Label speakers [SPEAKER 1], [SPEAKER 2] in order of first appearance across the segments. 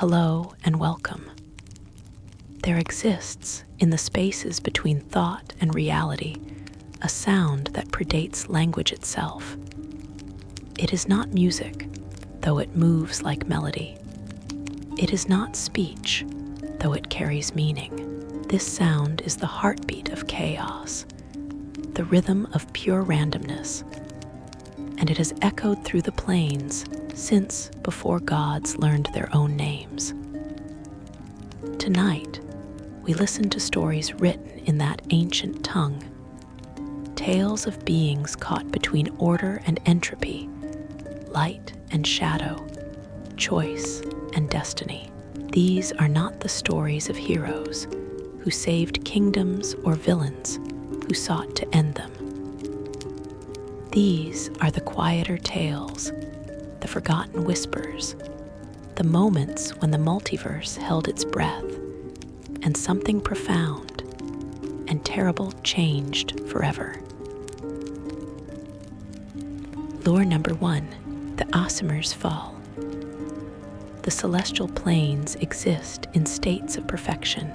[SPEAKER 1] Hello and welcome. There exists, in the spaces between thought and reality, a sound that predates language itself. It is not music, though it moves like melody. It is not speech, though it carries meaning. This sound is the heartbeat of chaos, the rhythm of pure randomness, and it has echoed through the plains since before gods learned their own names. Tonight, we listen to stories written in that ancient tongue, tales of beings caught between order and entropy, light and shadow, choice and destiny. These are not the stories of heroes who saved kingdoms or villains who sought to end them. These are the quieter tales, the forgotten whispers, the moments when the multiverse held its breath and something profound and terrible changed forever. Lore number 1, the Aasimar's Fall. The celestial planes exist in states of perfection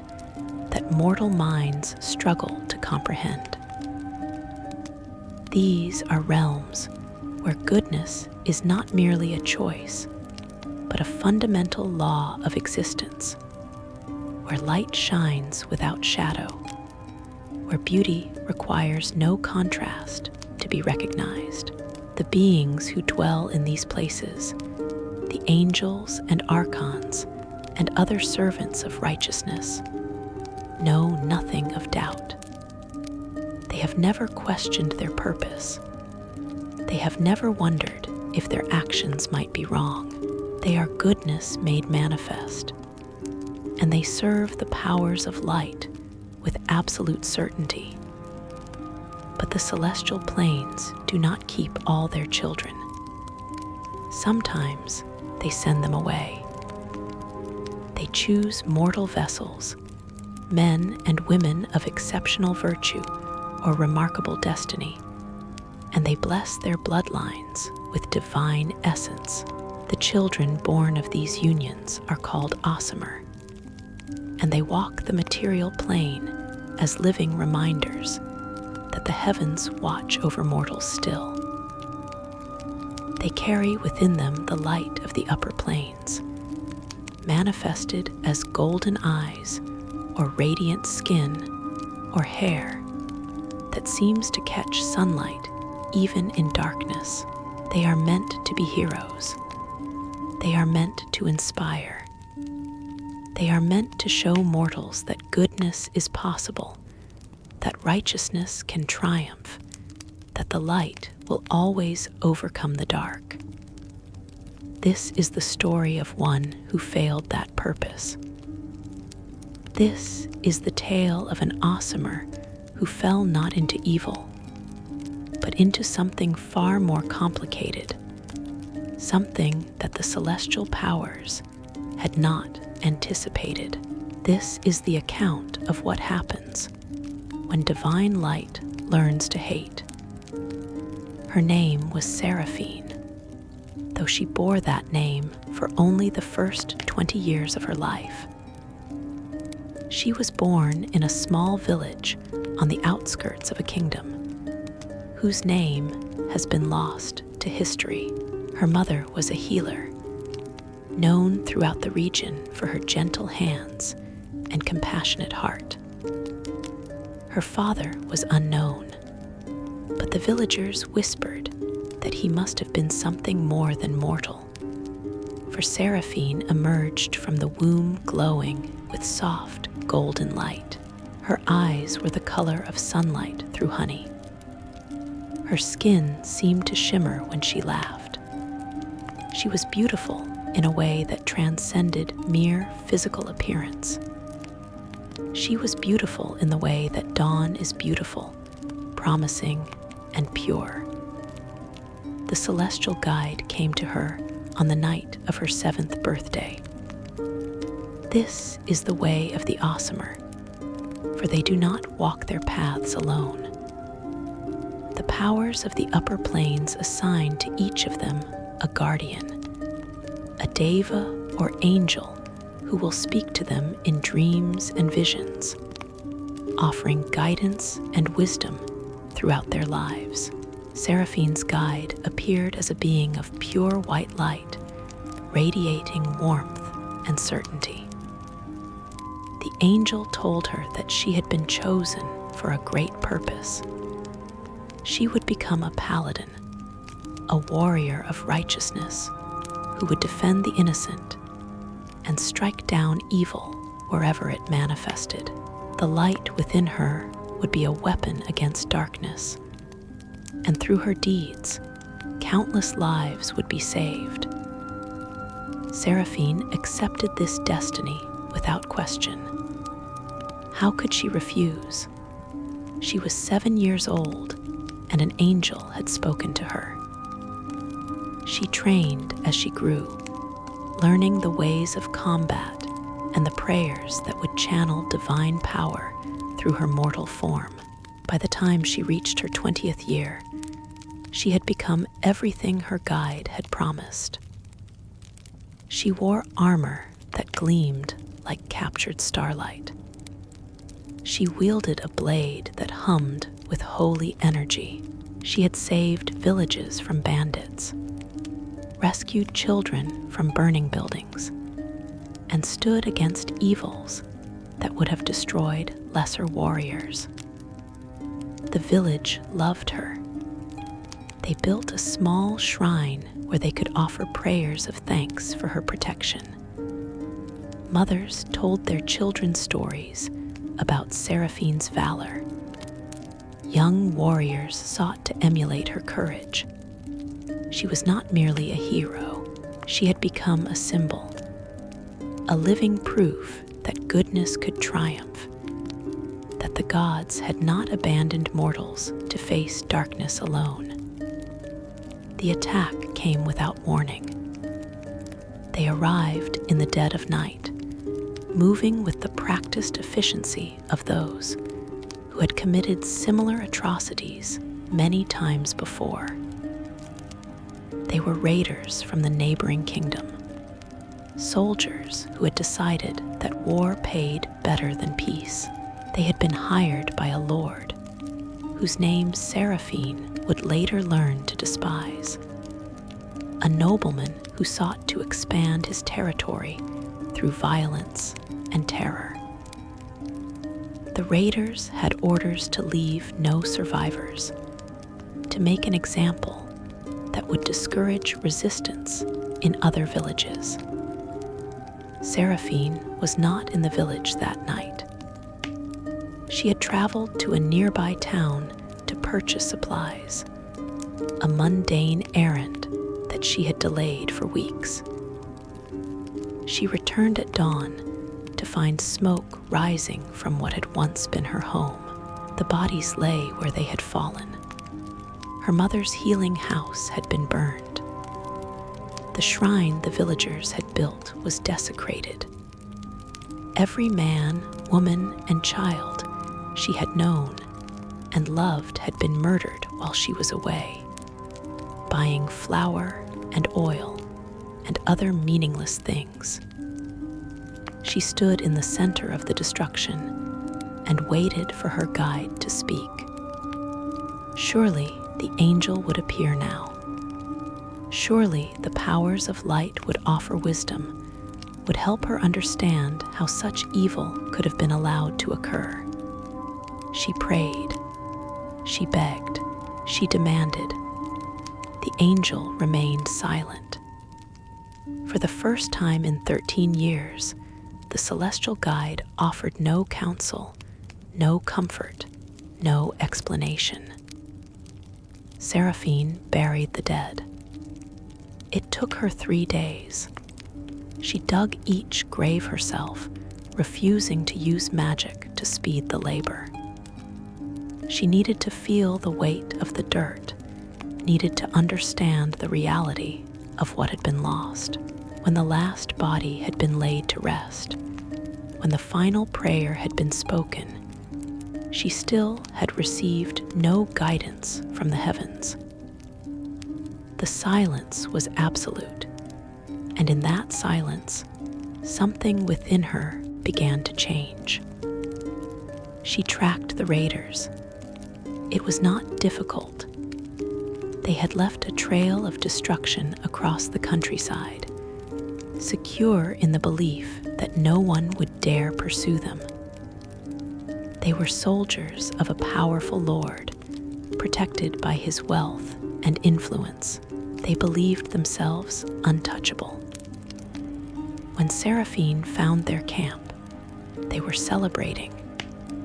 [SPEAKER 1] that mortal minds struggle to comprehend. These are realms where goodness is not merely a choice, but a fundamental law of existence, where light shines without shadow, where beauty requires no contrast to be recognized. The beings who dwell in these places, the angels and archons and other servants of righteousness, know nothing of doubt. They have never questioned their purpose. They have never wondered if their actions might be wrong. They are goodness made manifest, and they serve the powers of light with absolute certainty. But the celestial planes do not keep all their children. Sometimes they send them away. They choose mortal vessels, men and women of exceptional virtue or remarkable destiny, and they bless their bloodlines with divine essence. The children born of these unions are called Aasimar, and they walk the material plane as living reminders that the heavens watch over mortals still. They carry within them the light of the upper planes, manifested as golden eyes or radiant skin or hair that seems to catch sunlight even in darkness. They are meant to be heroes. They are meant to inspire. They are meant to show mortals that goodness is possible, that righteousness can triumph, that the light will always overcome the dark. This is the story of one who failed that purpose. This is the tale of an Aasimar who fell not into evil, but into something far more complicated, something that the celestial powers had not anticipated. This is the account of what happens when divine light learns to hate. Her name was Seraphine, though she bore that name for only the first 20 years of her life. She was born in a small village on the outskirts of a kingdom, whose name has been lost to history. Her mother was a healer, known throughout the region for her gentle hands and compassionate heart. Her father was unknown, but the villagers whispered that he must have been something more than mortal, for Seraphine emerged from the womb glowing with soft golden light. Her eyes were the color of sunlight through honey. Her skin seemed to shimmer when she laughed. She was beautiful in a way that transcended mere physical appearance. She was beautiful in the way that dawn is beautiful, promising, and pure. The celestial guide came to her on the night of her 7th birthday. This is the way of the Aasimar, for they do not walk their paths alone. The powers of the upper planes assign to each of them a guardian, a deva or angel who will speak to them in dreams and visions, offering guidance and wisdom throughout their lives. Seraphine's guide appeared as a being of pure white light, radiating warmth and certainty. The angel told her that she had been chosen for a great purpose. She would become a paladin, a warrior of righteousness who would defend the innocent and strike down evil wherever it manifested. The light within her would be a weapon against darkness, and through her deeds, countless lives would be saved. Seraphine accepted this destiny without question. How could she refuse? She was 7 years old, and an angel had spoken to her. She trained as she grew, learning the ways of combat and the prayers that would channel divine power through her mortal form. By the time she reached her 20th year, she had become everything her guide had promised. She wore armor that gleamed like captured starlight. She wielded a blade that hummed with holy energy. She had saved villages from bandits, rescued children from burning buildings, and stood against evils that would have destroyed lesser warriors. The village loved her. They built a small shrine where they could offer prayers of thanks for her protection. Mothers told their children stories about Seraphine's valor. Young warriors sought to emulate her courage. She was not merely a hero, she had become a symbol, a living proof that goodness could triumph, that the gods had not abandoned mortals to face darkness alone. The attack came without warning. They arrived in the dead of night, moving with the practiced efficiency of those who had committed similar atrocities many times before. They were raiders from the neighboring kingdom, soldiers who had decided that war paid better than peace. They had been hired by a lord, whose name Seraphine would later learn to despise. A nobleman who sought to expand his territory through violence and terror. The raiders had orders to leave no survivors, to make an example that would discourage resistance in other villages. Seraphine was not in the village that night. She had traveled to a nearby town to purchase supplies, a mundane errand that she had delayed for weeks. She returned at dawn to find smoke rising from what had once been her home. The bodies lay where they had fallen. Her mother's healing house had been burned. The shrine the villagers had built was desecrated. Every man, woman, and child she had known and loved had been murdered while she was away, buying flour and oil and other meaningless things. She stood in the center of the destruction and waited for her guide to speak. Surely the angel would appear now. Surely the powers of light would offer wisdom, would help her understand how such evil could have been allowed to occur. She prayed, she begged, she demanded. The angel remained silent. For the first time in 13 years, the celestial guide offered no counsel, no comfort, no explanation. Seraphine buried the dead. It took her 3 days. She dug each grave herself, refusing to use magic to speed the labor. She needed to feel the weight of the dirt, needed to understand the reality of what had been lost. When the last body had been laid to rest, when the final prayer had been spoken, she still had received no guidance from the heavens. The silence was absolute, and in that silence, something within her began to change. She tracked the raiders. It was not difficult. They had left a trail of destruction across the countryside, secure in the belief that no one would dare pursue them. They were soldiers of a powerful lord, protected by his wealth and influence. They believed themselves untouchable. When Seraphine found their camp, they were celebrating,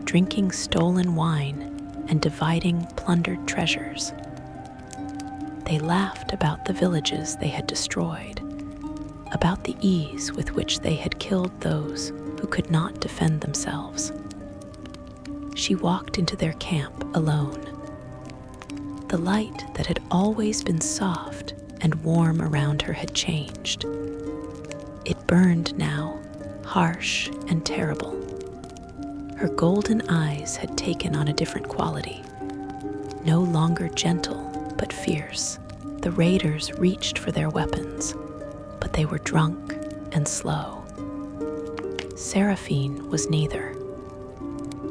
[SPEAKER 1] drinking stolen wine and dividing plundered treasures. They laughed about the villages they had destroyed, about the ease with which they had killed those who could not defend themselves. She walked into their camp alone. The light that had always been soft and warm around her had changed. It burned now, harsh and terrible. Her golden eyes had taken on a different quality, no longer gentle but fierce. The raiders reached for their weapons, but they were drunk and slow. Seraphine was neither.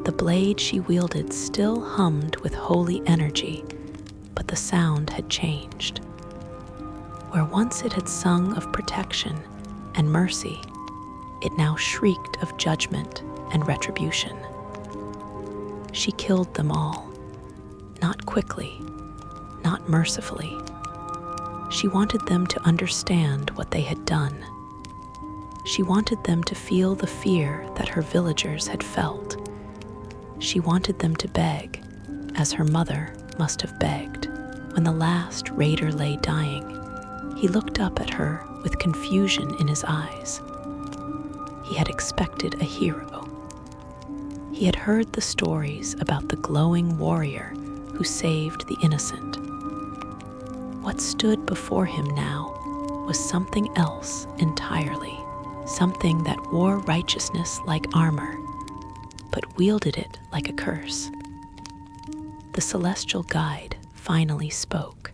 [SPEAKER 1] The blade she wielded still hummed with holy energy, but the sound had changed. Where once it had sung of protection and mercy, it now shrieked of judgment and retribution. She killed them all, not quickly, not mercifully. She wanted them to understand what they had done. She wanted them to feel the fear that her villagers had felt. She wanted them to beg, as her mother must have begged. When the last raider lay dying, he looked up at her with confusion in his eyes. He had expected a hero. He had heard the stories about the glowing warrior who saved the innocent. What stood before him now was something else entirely, something that wore righteousness like armor, but wielded it like a curse. The celestial guide finally spoke.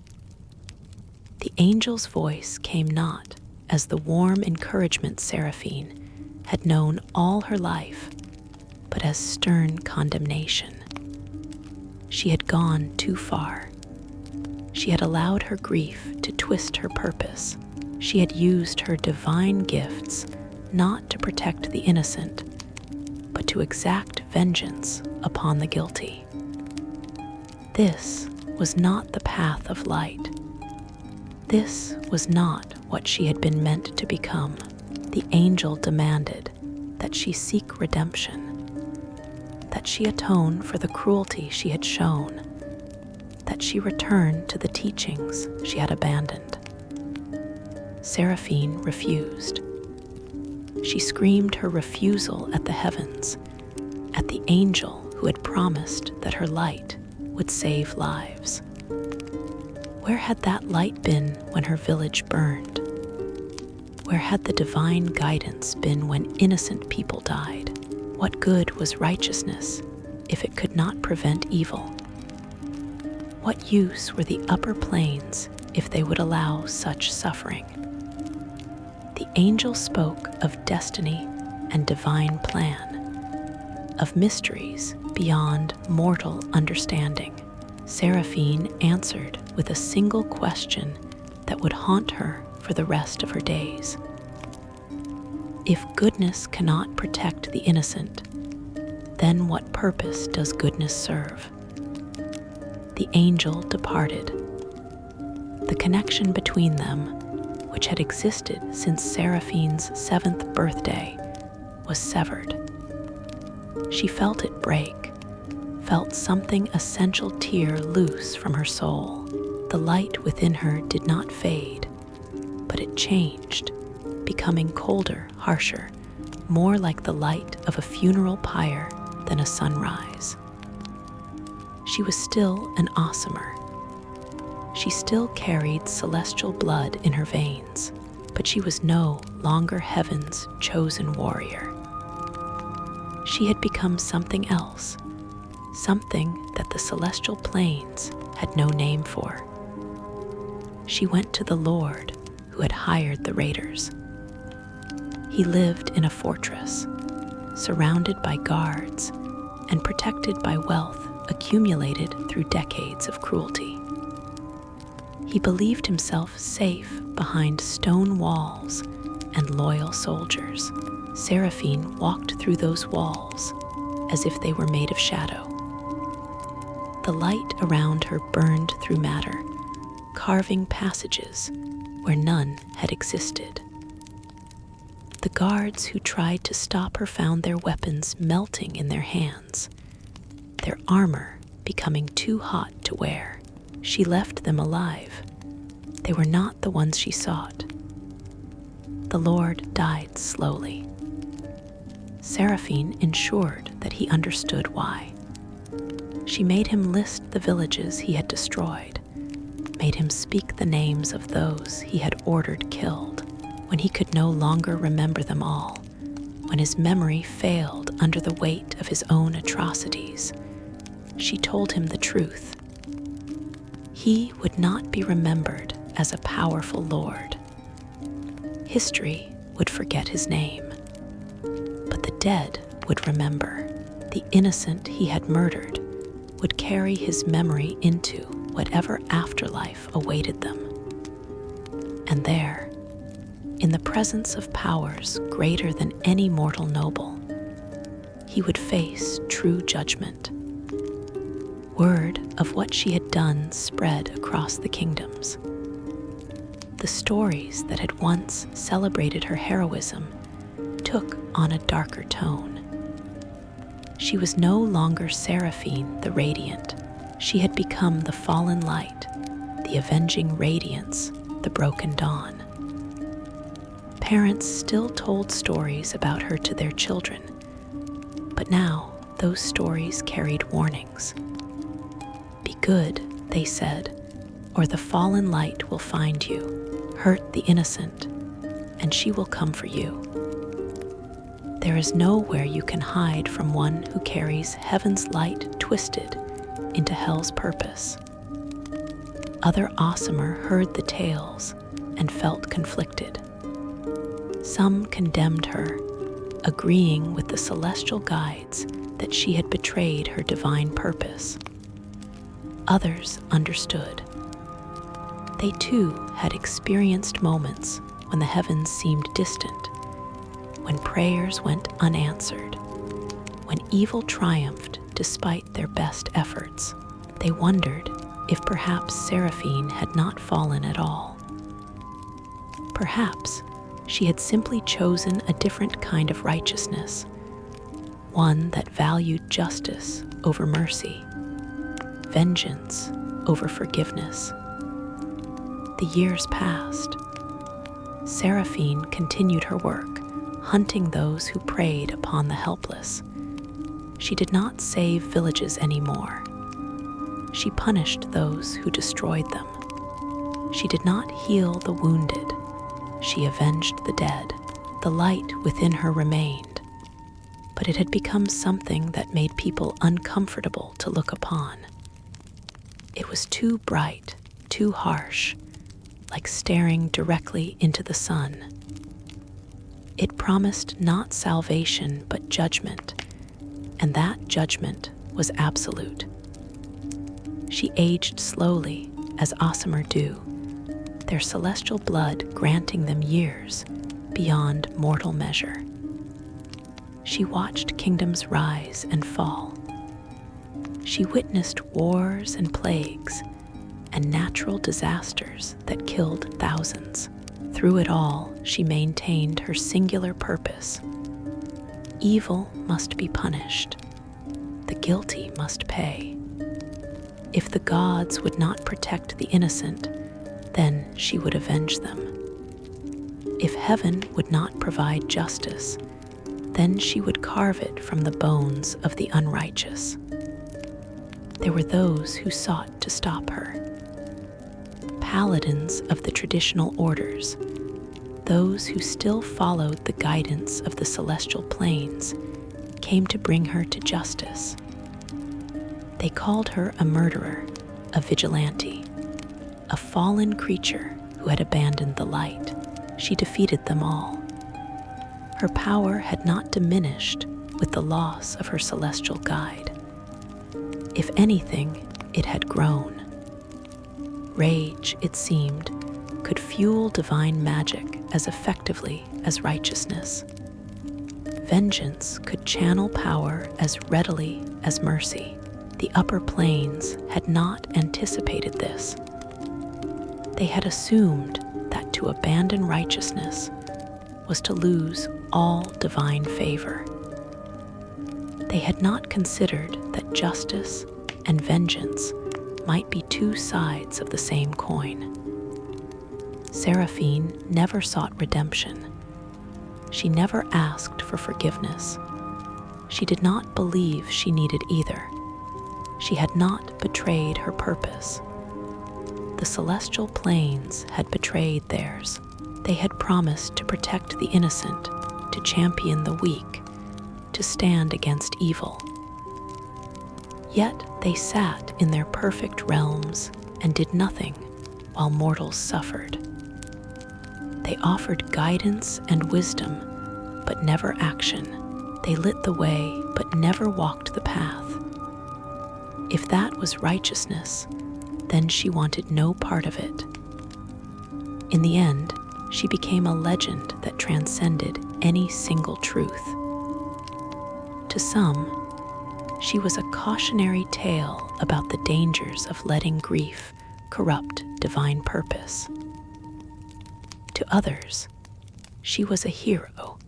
[SPEAKER 1] The angel's voice came not as the warm encouragement Seraphine had known all her life, but as stern condemnation. She had gone too far. She had allowed her grief to twist her purpose. She had used her divine gifts not to protect the innocent, but to exact vengeance upon the guilty. This was not the path of light. This was not what she had been meant to become. The angel demanded that she seek redemption, that she atone for the cruelty she had shown, that she return to the teachings she had abandoned. Seraphine refused. She screamed her refusal at the heavens, at the angel who had promised that her light would save lives. Where had that light been when her village burned? Where had the divine guidance been when innocent people died? What good was righteousness if it could not prevent evil? What use were the upper planes if they would allow such suffering? The angel spoke of destiny and divine plan, of mysteries beyond mortal understanding. Seraphine answered with a single question that would haunt her for the rest of her days. If goodness cannot protect the innocent, then what purpose does goodness serve? The angel departed. The connection between them, which had existed since Seraphine's 7th birthday, was severed. She felt it break, felt something essential tear loose from her soul. The light within her did not fade, but it changed, becoming colder, harsher, more like the light of a funeral pyre than a sunrise. She was still an Aasimar. She still carried celestial blood in her veins, but she was no longer heaven's chosen warrior. She had become something else, something that the celestial planes had no name for. She went to the Lord who had hired the raiders. He lived in a fortress, surrounded by guards and protected by wealth accumulated through decades of cruelty. He believed himself safe behind stone walls and loyal soldiers. Seraphine walked through those walls as if they were made of shadow. The light around her burned through matter, carving passages where none had existed. The guards who tried to stop her found their weapons melting in their hands, their armor becoming too hot to wear. She left them alive. They were not the ones she sought. The Lord died slowly. Seraphine ensured that he understood why. She made him list the villages he had destroyed, made him speak the names of those he had ordered killed. When he could no longer remember them all, when his memory failed under the weight of his own atrocities, she told him the truth. He would not be remembered as a powerful lord. History would forget his name, but the dead would remember. The innocent he had murdered would carry his memory into whatever afterlife awaited them. And there, in the presence of powers greater than any mortal noble, he would face true judgment. Word of what she had done spread across the kingdoms. The stories that had once celebrated her heroism took on a darker tone. She was no longer Seraphine the Radiant. She had become the fallen light, the avenging radiance, the broken dawn. Parents still told stories about her to their children, but now those stories carried warnings. Be good, they said, or the fallen light will find you. Hurt the innocent, and she will come for you. There is nowhere you can hide from one who carries heaven's light twisted into hell's purpose. Other Aasimar heard the tales and felt conflicted. Some condemned her, agreeing with the celestial guides that she had betrayed her divine purpose. Others understood. They too had experienced moments when the heavens seemed distant, when prayers went unanswered, when evil triumphed despite their best efforts. They wondered if perhaps Seraphine had not fallen at all. Perhaps she had simply chosen a different kind of righteousness, one that valued justice over mercy, vengeance over forgiveness. The years passed. Seraphine continued her work, hunting those who preyed upon the helpless. She did not save villages anymore. She punished those who destroyed them. She did not heal the wounded. She avenged the dead. The light within her remained, but it had become something that made people uncomfortable to look upon. It was too bright, too harsh, like staring directly into the sun. It promised not salvation but judgment, and that judgment was absolute. She aged slowly, as Aasimar do, their celestial blood granting them years beyond mortal measure. She watched kingdoms rise and fall. She witnessed wars and plagues and natural disasters that killed thousands. Through it all, she maintained her singular purpose. Evil must be punished. The guilty must pay. If the gods would not protect the innocent, then she would avenge them. If heaven would not provide justice, then she would carve it from the bones of the unrighteous. There were those who sought to stop her. Paladins of the traditional orders, those who still followed the guidance of the celestial planes, came to bring her to justice. They called her a murderer, a vigilante, a fallen creature who had abandoned the light. She defeated them all. her power had not diminished with the loss of her celestial guide. If anything, it had grown. Rage, it seemed, could fuel divine magic as effectively as righteousness. Vengeance could channel power as readily as mercy. The upper planes had not anticipated this. They had assumed that to abandon righteousness was to lose all divine favor. They had not considered that justice and vengeance might be two sides of the same coin. Seraphine never sought redemption. She never asked for forgiveness. She did not believe she needed either. She had not betrayed her purpose. The celestial planes had betrayed theirs. They had promised to protect the innocent, to champion the weak, to stand against evil. Yet they sat in their perfect realms and did nothing while mortals suffered. They offered guidance and wisdom, but never action. They lit the way, but never walked the path. If that was righteousness, then she wanted no part of it. In the end, she became a legend that transcended any single truth. To some, she was a cautionary tale about the dangers of letting grief corrupt divine purpose. To others, she was a hero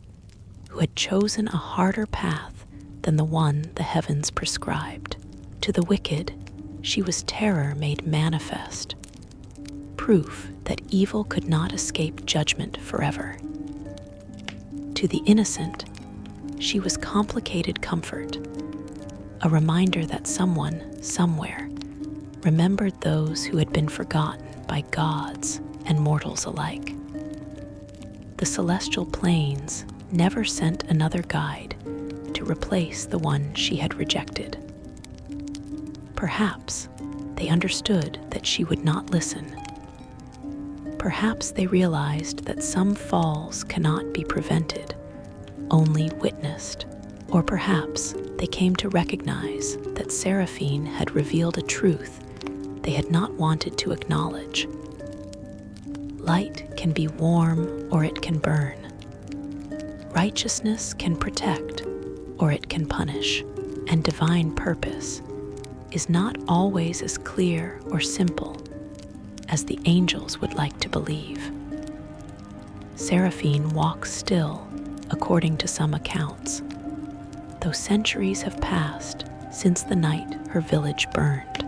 [SPEAKER 1] who had chosen a harder path than the one the heavens prescribed. To the wicked, she was terror made manifest, proof that evil could not escape judgment forever. To the innocent, she was complicated comfort, a reminder that someone, somewhere, remembered those who had been forgotten by gods and mortals alike. The celestial planes never sent another guide to replace the one she had rejected. Perhaps they understood that she would not listen. Perhaps they realized that some falls cannot be prevented, only witnessed. Or perhaps they came to recognize that Seraphine had revealed a truth they had not wanted to acknowledge. Light can be warm or it can burn. Righteousness can protect or it can punish. And divine purpose is not always as clear or simple as the angels would like to believe. Seraphine walks still, according to some accounts, though centuries have passed since the night her village burned.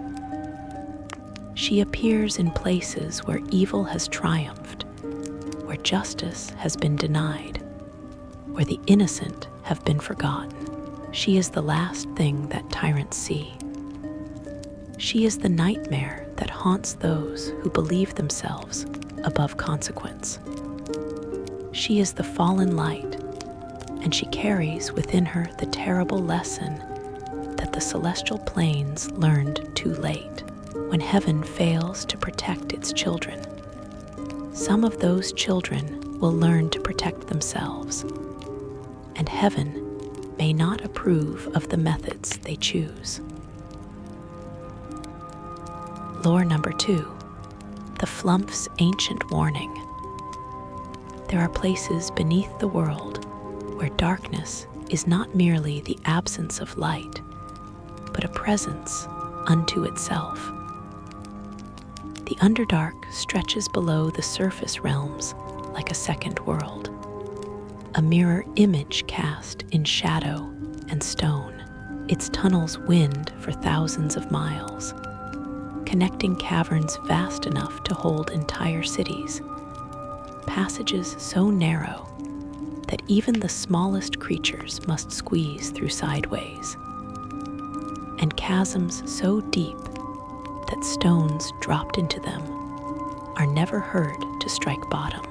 [SPEAKER 1] She appears in places where evil has triumphed, where justice has been denied, where the innocent have been forgotten. She is the last thing that tyrants see. She is the nightmare that haunts those who believe themselves above consequence. She is the fallen light, and she carries within her the terrible lesson that the celestial planes learned too late. When heaven fails to protect its children, some of those children will learn to protect themselves, and heaven may not approve of the methods they choose. Lore number 2, the Flumph's ancient warning. There are places beneath the world where darkness is not merely the absence of light, but a presence unto itself. The Underdark stretches below the surface realms like a second world, a mirror image cast in shadow and stone. Its tunnels wind for thousands of miles, connecting caverns vast enough to hold entire cities, passages so narrow that even the smallest creatures must squeeze through sideways, and chasms so deep that stones dropped into them are never heard to strike bottom.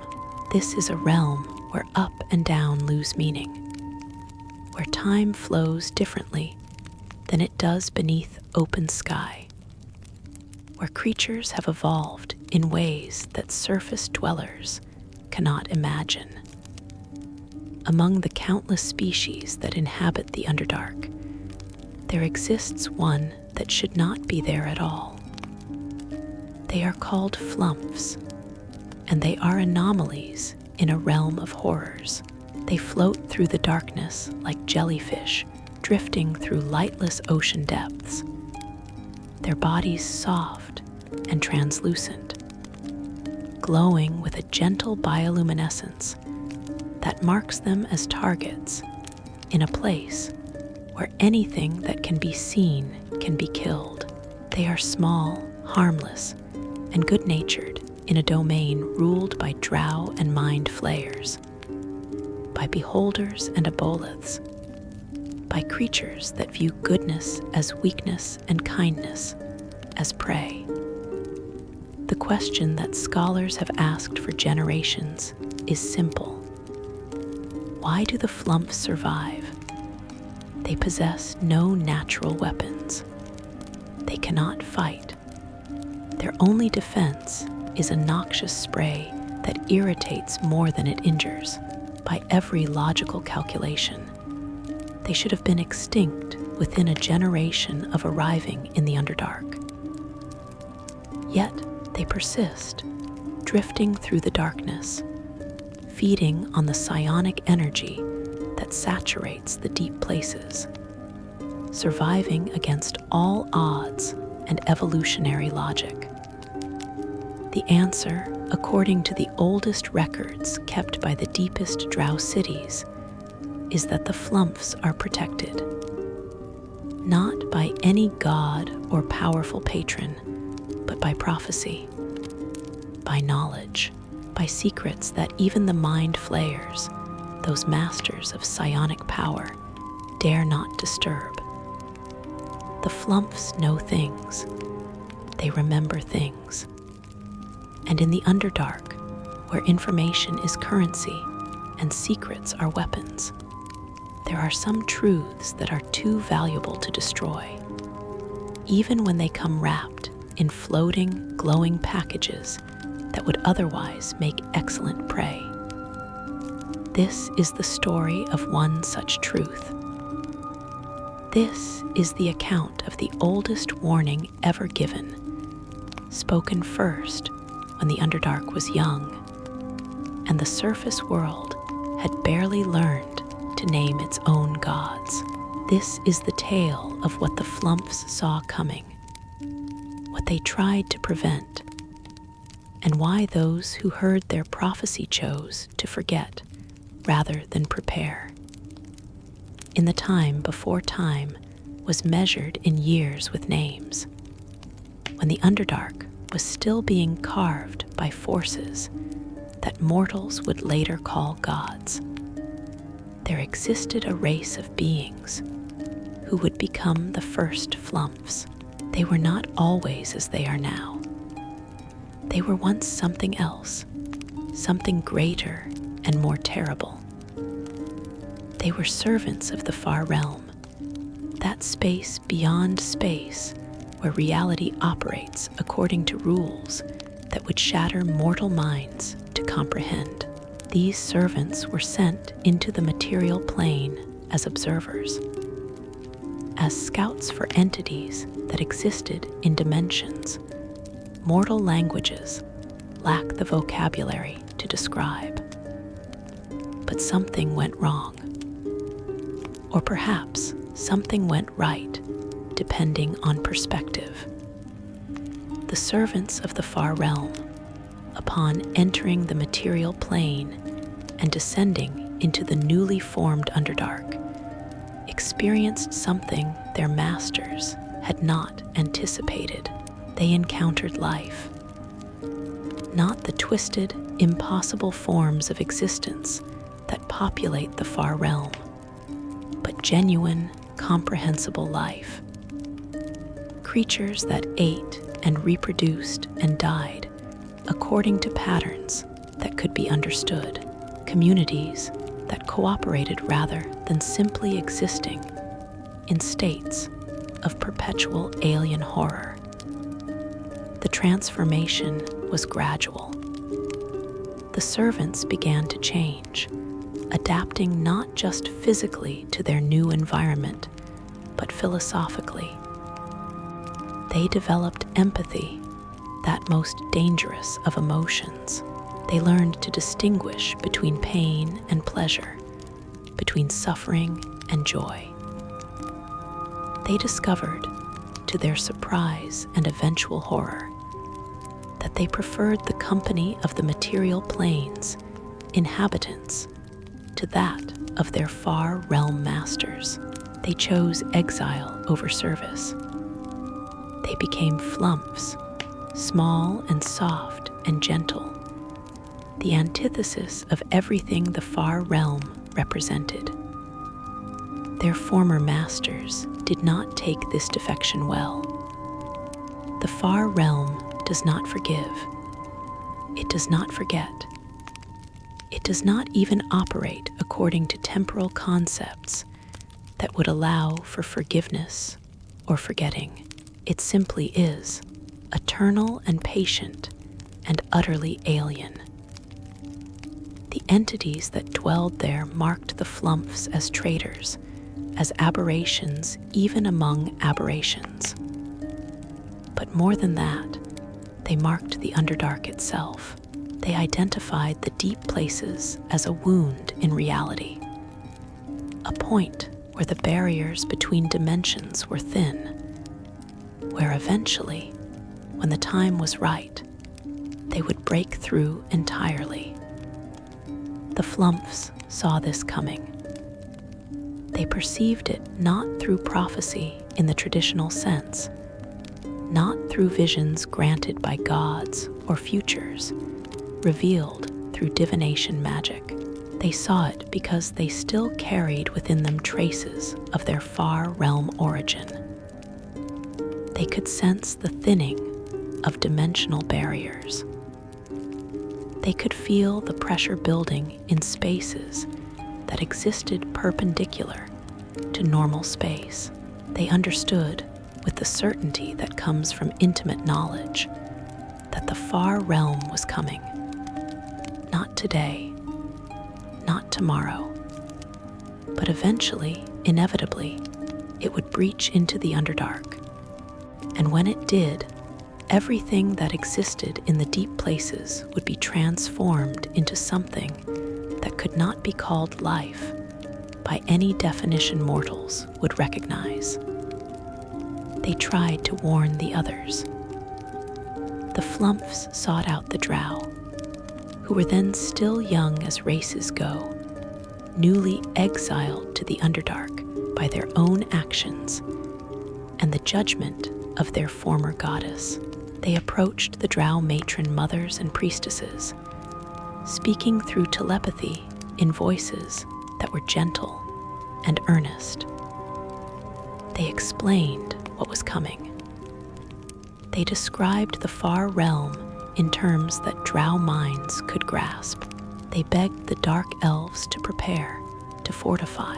[SPEAKER 1] This is a realm where up and down lose meaning, where time flows differently than it does beneath open sky, where creatures have evolved in ways that surface dwellers cannot imagine. Among the countless species that inhabit the Underdark, there exists one that should not be there at all. They are called Flumphs, and they are anomalies in a realm of horrors. They float through the darkness like jellyfish drifting through lightless ocean depths, their bodies soft and translucent, glowing with a gentle bioluminescence that marks them as targets in a place where anything that can be seen can be killed. They are small, harmless, and good-natured in a domain ruled by drow and mind flayers, by beholders and aboleths, by creatures that view goodness as weakness and kindness as prey. The question that scholars have asked for generations is simple. Why do the Flumphs survive? They possess no natural weapons. They cannot fight. Their only defense is a noxious spray that irritates more than it injures. By every logical calculation, they should have been extinct within a generation of arriving in the Underdark. Yet they persist, drifting through the darkness, feeding on the psionic energy that saturates the deep places, surviving against all odds and evolutionary logic. The answer, according to the oldest records kept by the deepest drow cities, is that the Flumphs are protected, not by any god or powerful patron, but by prophecy, by knowledge, by secrets that even the mind flayers, those masters of psionic power, dare not disturb. The Flumphs know things. They remember things. And in the Underdark, where information is currency and secrets are weapons, there are some truths that are too valuable to destroy, even when they come wrapped in floating, glowing packages that would otherwise make excellent prey. This is the story of one such truth. This is the account of the oldest warning ever given, spoken first when the Underdark was young, and the surface world had barely learned to name its own gods. This is the tale of what the Flumphs saw coming, what they tried to prevent, and why those who heard their prophecy chose to forget rather than prepare. In the time before time was measured in years with names, when the Underdark was still being carved by forces that mortals would later call gods, there existed a race of beings who would become the first Flumphs. They were not always as they are now. They were once something else, something greater and more terrible. They were servants of the far realm, that space beyond space where reality operates according to rules that would shatter mortal minds to comprehend. These servants were sent into the material plane as observers, as scouts for entities that existed in dimensions mortal languages lack the vocabulary to describe. But something went wrong. Or perhaps something went right, depending on perspective. The servants of the far realm, upon entering the material plane and descending into the newly formed Underdark, experienced something their masters had not anticipated. They encountered life. Not the twisted, impossible forms of existence that populate the far realm, but genuine, comprehensible life. Creatures that ate and reproduced and died according to patterns that could be understood. Communities that cooperated rather than simply existing in states of perpetual alien horror. The transformation was gradual. The servants began to change, adapting not just physically to their new environment, but philosophically. They developed empathy, that most dangerous of emotions. They learned to distinguish between pain and pleasure, between suffering and joy. They discovered, to their surprise and eventual horror, that they preferred the company of the material plane's inhabitants to that of their far realm masters. They chose exile over service. They became Flumphs, small and soft and gentle, the antithesis of everything the far realm represented. Their former masters did not take this defection well. The far realm does not forgive. It does not forget. It does not even operate according to temporal concepts that would allow for forgiveness or forgetting. It simply is, eternal and patient and utterly alien. The entities that dwelled there marked the Flumphs as traitors, as aberrations even among aberrations. But more than that, they marked the Underdark itself. They identified the deep places as a wound in reality, a point where the barriers between dimensions were thin, where eventually, when the time was right, they would break through entirely. The Flumphs saw this coming. They perceived it not through prophecy in the traditional sense, not through visions granted by gods or futures, revealed through divination magic. They saw it because they still carried within them traces of their far realm origin. They could sense the thinning of dimensional barriers. They could feel the pressure building in spaces that existed perpendicular to normal space. They understood, with the certainty that comes from intimate knowledge, that the far realm was coming. Not today, not tomorrow, but eventually, inevitably, it would breach into the Underdark. And when it did, everything that existed in the deep places would be transformed into something that could not be called life by any definition mortals would recognize. They tried to warn the others. The Flumphs sought out the Drow, who were then still young as races go, newly exiled to the Underdark by their own actions and the judgment of their former goddess. They approached the Drow matron mothers and priestesses, speaking through telepathy in voices that were gentle and earnest. They explained what was coming. They described the far realm in terms that Drow minds could grasp. They begged the dark elves to prepare, to fortify,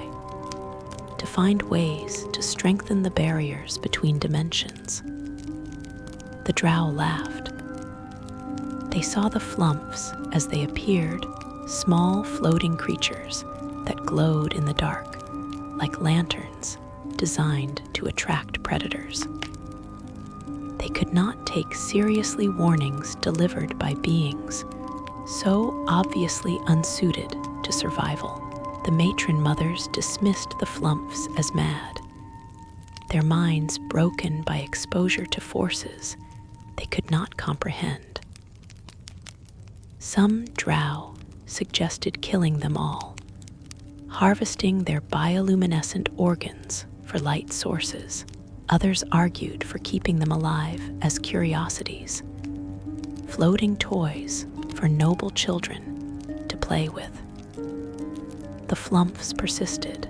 [SPEAKER 1] to find ways to strengthen the barriers between dimensions. The Drow laughed. They saw the Flumphs as they appeared, small floating creatures that glowed in the dark, like lanterns designed to attract predators. They could not take seriously warnings delivered by beings so obviously unsuited to survival. The matron mothers dismissed the Flumphs as mad, their minds broken by exposure to forces they could not comprehend. Some Drow suggested killing them all, harvesting their bioluminescent organs for light sources. Others argued for keeping them alive as curiosities, floating toys for noble children to play with. The Flumphs persisted.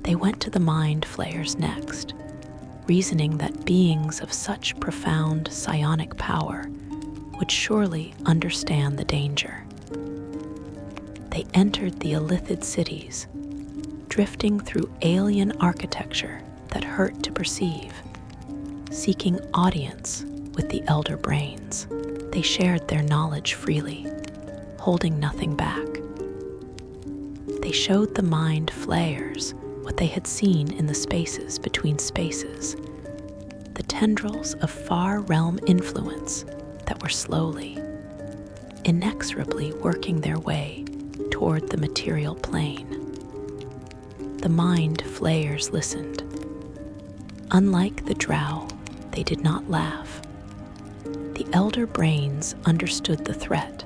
[SPEAKER 1] They went to the Mind Flayers next, reasoning that beings of such profound psionic power would surely understand the danger. They entered the Illithid cities, drifting through alien architecture that hurt to perceive, seeking audience with the elder brains. They shared their knowledge freely, holding nothing back. They showed the mind flayers what they had seen in the spaces between spaces, the tendrils of far realm influence that were slowly, inexorably working their way toward the material plane. The mind flayers listened. Unlike the drow, they did not laugh. The elder brains understood the threat.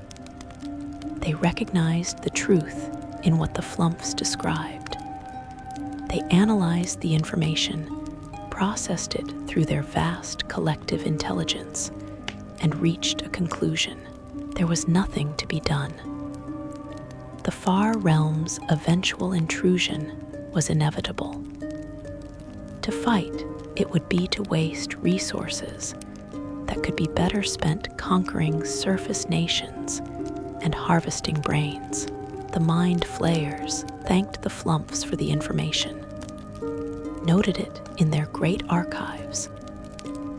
[SPEAKER 1] They recognized the truth in what the Flumphs described. They analyzed the information, processed it through their vast collective intelligence, and reached a conclusion. There was nothing to be done. The far realm's eventual intrusion was inevitable. To fight, it would be to waste resources that could be better spent conquering surface nations and harvesting brains. The mind flayers thanked the Flumphs for the information, noted it in their great archives,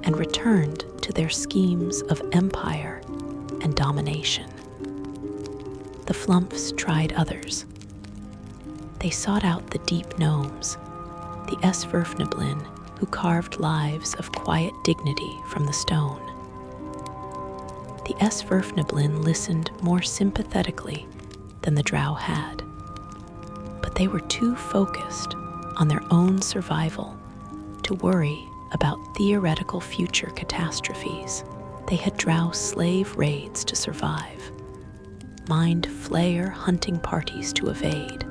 [SPEAKER 1] and returned to their schemes of empire and domination. The Flumphs tried others. They sought out the deep gnomes, the Sverfneblin, who carved lives of quiet dignity from the stone. The Sverfneblin listened more sympathetically than the drow had, but they were too focused on their own survival to worry about theoretical future catastrophes. They had drow slave raids to survive, mind flayer hunting parties to evade,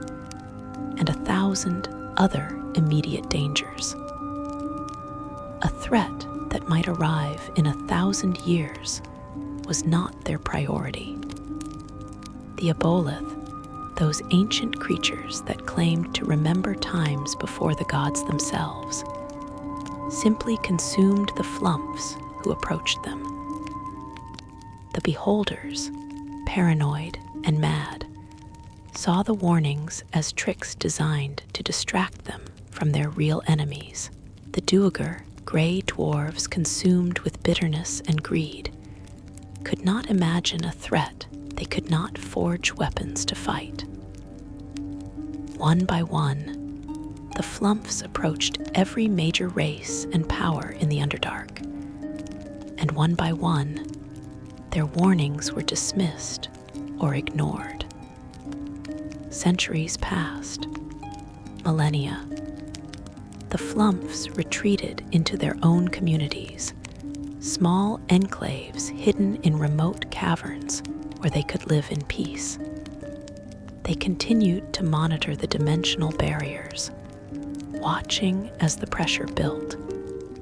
[SPEAKER 1] and 1,000 other immediate dangers. A threat that might arrive in 1,000 years was not their priority. The Aboleth, those ancient creatures that claimed to remember times before the gods themselves, simply consumed the Flumphs who approached them. The beholders, paranoid and mad, saw the warnings as tricks designed to distract them from their real enemies. The Duergar, gray dwarves consumed with bitterness and greed, could not imagine a threat they could not forge weapons to fight. One by one, the Flumphs approached every major race and power in the Underdark, and one by one, their warnings were dismissed or ignored. Centuries passed, millennia. The Flumphs retreated into their own communities, small enclaves hidden in remote caverns where they could live in peace. They continued to monitor the dimensional barriers, watching as the pressure built,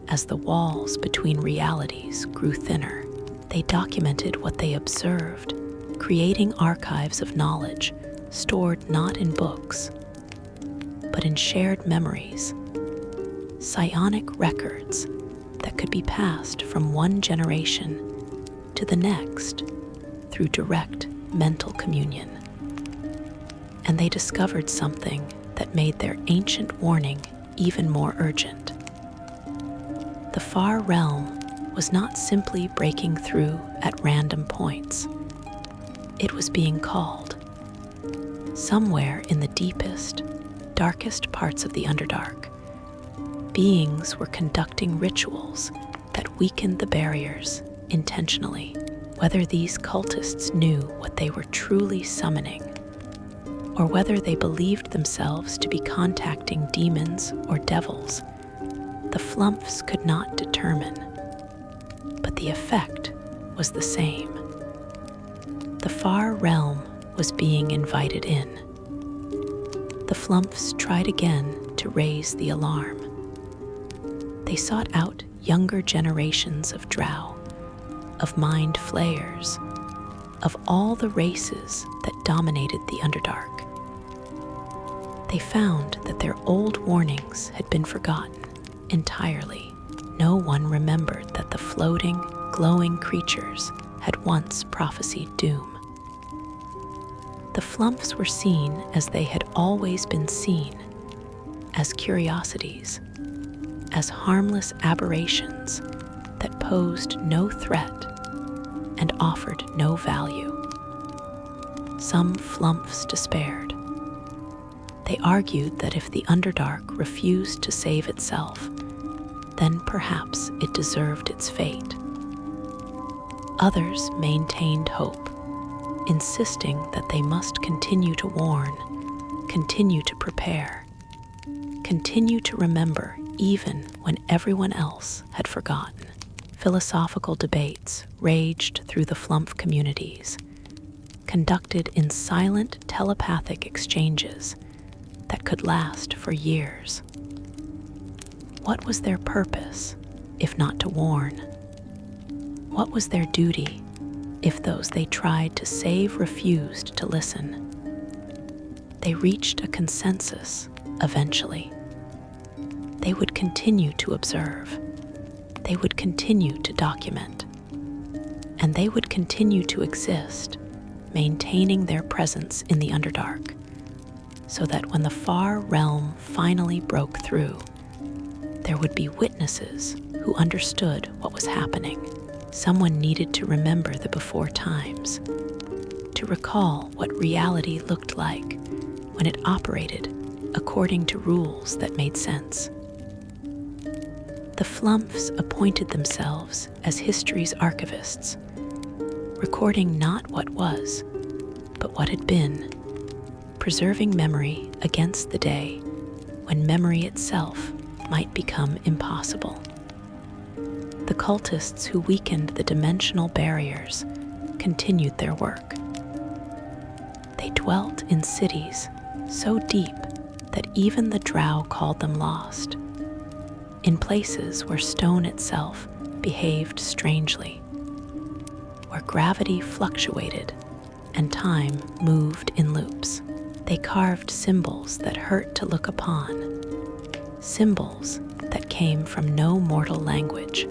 [SPEAKER 1] as the walls between realities grew thinner. They documented what they observed, creating archives of knowledge stored not in books, but in shared memories, psionic records that could be passed from one generation to the next through direct mental communion. And they discovered something that made their ancient warning even more urgent. The far realm was not simply breaking through at random points. It was being called. Somewhere in the deepest, darkest parts of the Underdark, beings were conducting rituals that weakened the barriers intentionally. Whether these cultists knew what they were truly summoning, or whether they believed themselves to be contacting demons or devils, the Flumphs could not determine. But the effect was the same. The far realm was being invited in. The Flumphs tried again to raise the alarm. They sought out younger generations of drow, of mind flayers, of all the races that dominated the Underdark. They found that their old warnings had been forgotten entirely. No one remembered that the floating, glowing creatures had once prophesied doom. The Flumphs were seen as they had always been seen, as curiosities, as harmless aberrations that posed no threat and offered no value. Some Flumphs despaired. They argued that if the Underdark refused to save itself, then perhaps it deserved its fate. Others maintained hope, insisting that they must continue to warn, continue to prepare, continue to remember even when everyone else had forgotten. Philosophical debates raged through the Flumph communities, conducted in silent telepathic exchanges that could last for years. What was their purpose, if not to warn? What was their duty, if those they tried to save refused to listen? They reached a consensus eventually. They would continue to observe. They would continue to document. And they would continue to exist, maintaining their presence in the Underdark, so that when the far realm finally broke through, there would be witnesses who understood what was happening. Someone needed to remember the before times, to recall what reality looked like when it operated according to rules that made sense. The Flumphs appointed themselves as history's archivists, recording not what was, but what had been, preserving memory against the day when memory itself might become impossible. The cultists who weakened the dimensional barriers continued their work. They dwelt in cities so deep that even the drow called them lost, in places where stone itself behaved strangely, where gravity fluctuated and time moved in loops. They carved symbols that hurt to look upon, symbols that came from no mortal language.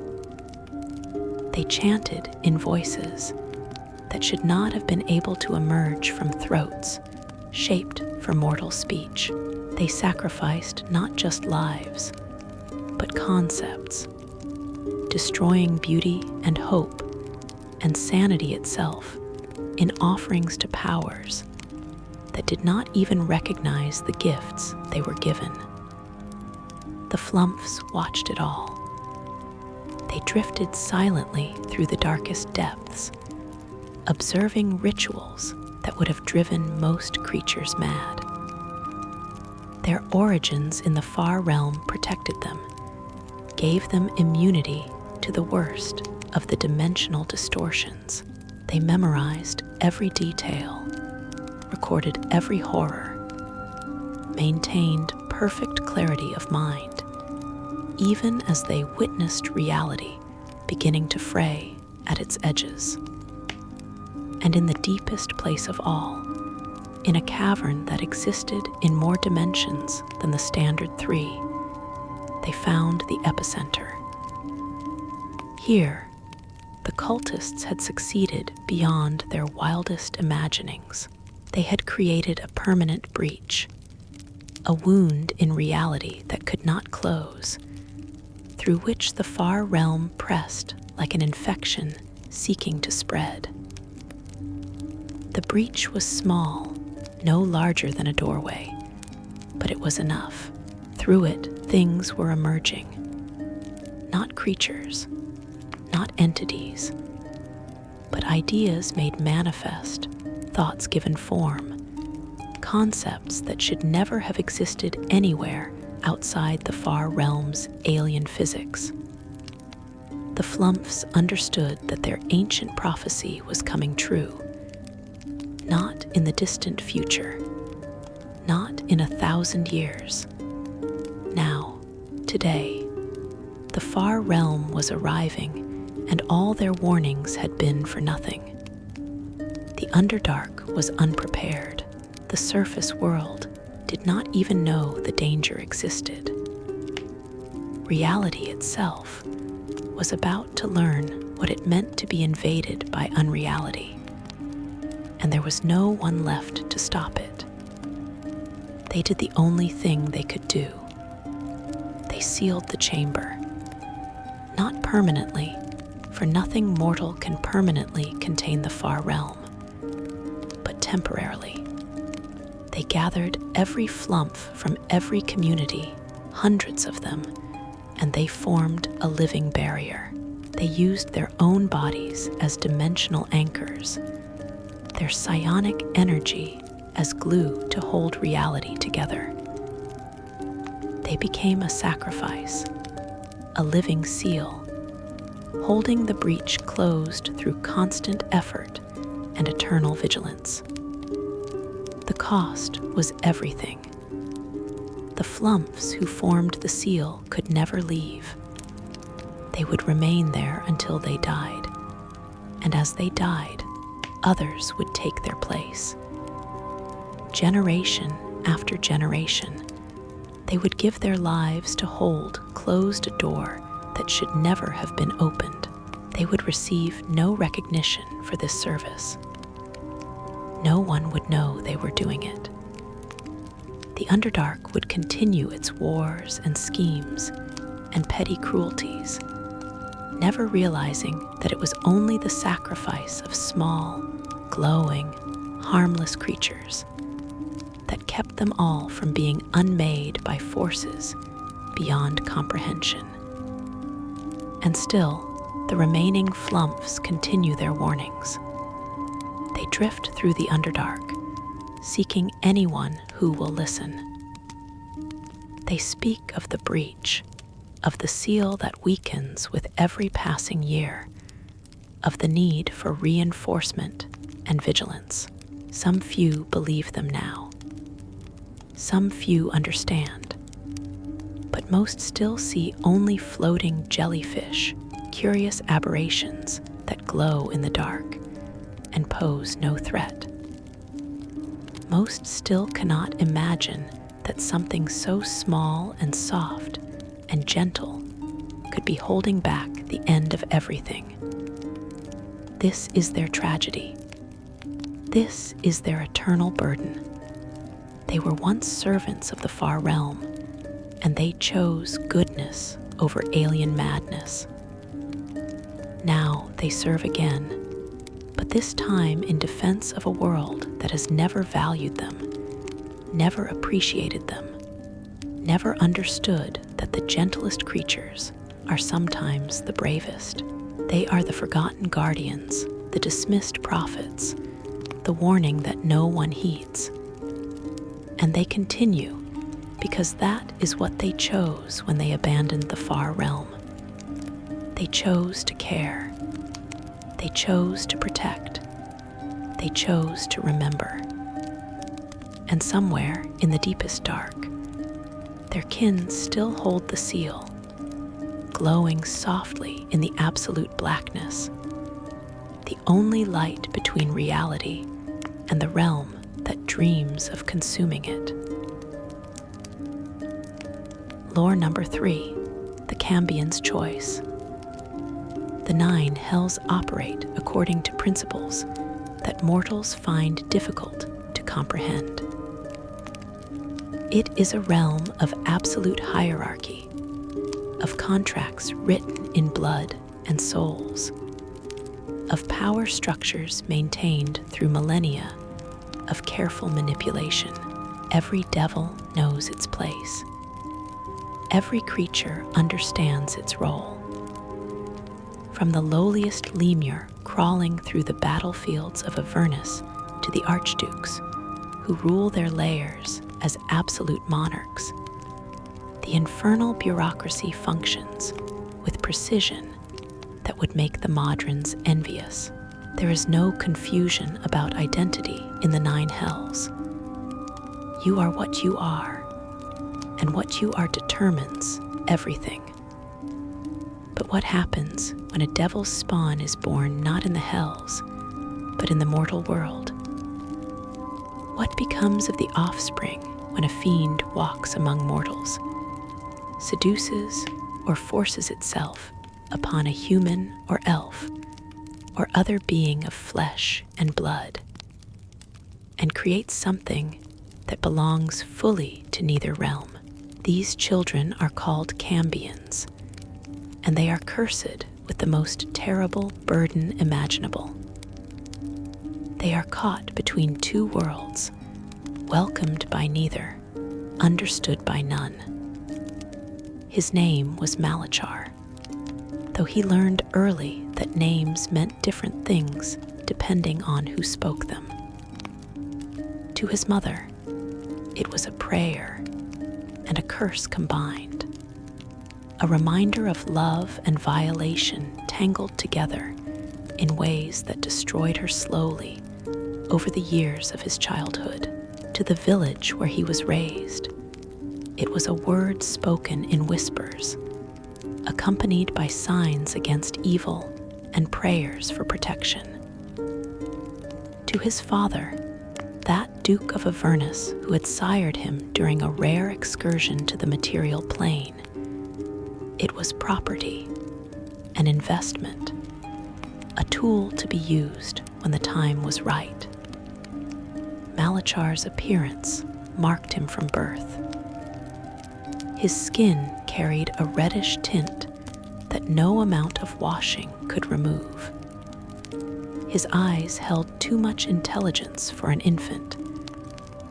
[SPEAKER 1] They chanted in voices that should not have been able to emerge from throats shaped for mortal speech. They sacrificed not just lives, but concepts, destroying beauty and hope and sanity itself in offerings to powers that did not even recognize the gifts they were given. The Flumphs watched it all. They drifted silently through the darkest depths, observing rituals that would have driven most creatures mad. Their origins in the far realm protected them, gave them immunity to the worst of the dimensional distortions. They memorized every detail, recorded every horror, maintained perfect clarity of mind, even as they witnessed reality beginning to fray at its edges. And in the deepest place of all, in a cavern that existed in more dimensions than the standard 3, they found the epicenter. Here, the cultists had succeeded beyond their wildest imaginings. They had created a permanent breach, a wound in reality that could not close, through which the far realm pressed like an infection seeking to spread. The breach was small, no larger than a doorway, but it was enough. Through it, things were emerging. Not creatures, not entities, but ideas made manifest, thoughts given form, concepts that should never have existed anywhere outside the far realm's alien physics. The Flumphs understood that their ancient prophecy was coming true, not in the distant future, not in 1,000 years. Now, today, the far realm was arriving, and all their warnings had been for nothing. The Underdark was unprepared. The surface world did not even know the danger existed. Reality itself was about to learn what it meant to be invaded by unreality, and there was no one left to stop it. They did the only thing they could do. They sealed the chamber. Not permanently, for nothing mortal can permanently contain the far realm, but temporarily. They They gathered every Flumph from every community, hundreds of them, and they formed a living barrier. They used their own bodies as dimensional anchors, their psionic energy as glue to hold reality together. They became a sacrifice, a living seal, holding the breach closed through constant effort and eternal vigilance. The cost was everything. The Flumphs who formed the seal could never leave. They would remain there until they died, and as they died, others would take their place. Generation after generation, they would give their lives to hold closed a door that should never have been opened. They would receive no recognition for this service. No one would know they were doing it. The Underdark would continue its wars and schemes and petty cruelties, never realizing that it was only the sacrifice of small, glowing, harmless creatures that kept them all from being unmade by forces beyond comprehension. And still, the remaining Flumphs continue their warnings. They drift through the Underdark, seeking anyone who will listen. They speak of the breach, of the seal that weakens with every passing year, of the need for reinforcement and vigilance. Some few believe them now. Some few understand. But most still see only floating jellyfish, curious aberrations that glow in the dark and pose no threat. Most still cannot imagine that something so small and soft and gentle could be holding back the end of everything. This is their tragedy. This is their eternal burden. They were once servants of the far realm, and they chose goodness over alien madness. Now they serve again, but this time in defense of a world that has never valued them, never appreciated them, never understood that the gentlest creatures are sometimes the bravest. They are the forgotten guardians, the dismissed prophets, the warning that no one heeds. And they continue because that is what they chose when they abandoned the far realm. They chose to care. They chose to protect. They chose to remember. And somewhere in the deepest dark, their kin still hold the seal, glowing softly in the absolute blackness, the only light between reality and the realm that dreams of consuming it. Lore number 3, the Cambion's choice. The 9 hells operate according to principles that mortals find difficult to comprehend. It is a realm of absolute hierarchy, of contracts written in blood and souls, of power structures maintained through millennia of careful manipulation. Every devil knows its place. Every creature understands its role. From the lowliest lemur crawling through the battlefields of Avernus to the archdukes who rule their lairs as absolute monarchs, the infernal bureaucracy functions with precision that would make the Modrons envious. There is no confusion about identity in the 9 hells. You are what you are, and what you are determines everything. But what happens when a devil's spawn is born not in the hells, but in the mortal world? What becomes of the offspring when a fiend walks among mortals, seduces or forces itself upon a human or elf or other being of flesh and blood, and creates something that belongs fully to neither realm? These children are called Cambions, and they are cursed with the most terrible burden imaginable. They are caught between 2 worlds, welcomed by neither, understood by none. His name was Malachar, though he learned early that names meant different things depending on who spoke them. To his mother, it was a prayer and a curse combined, a reminder of love and violation tangled together in ways that destroyed her slowly over the years of his childhood. To the village where he was raised, it was a word spoken in whispers, accompanied by signs against evil and prayers for protection. To his father, that Duke of Avernus who had sired him during a rare excursion to the material plane, it was property, an investment, a tool to be used when the time was right. Malachar's appearance marked him from birth. His skin carried a reddish tint that no amount of washing could remove. His eyes held too much intelligence for an infant,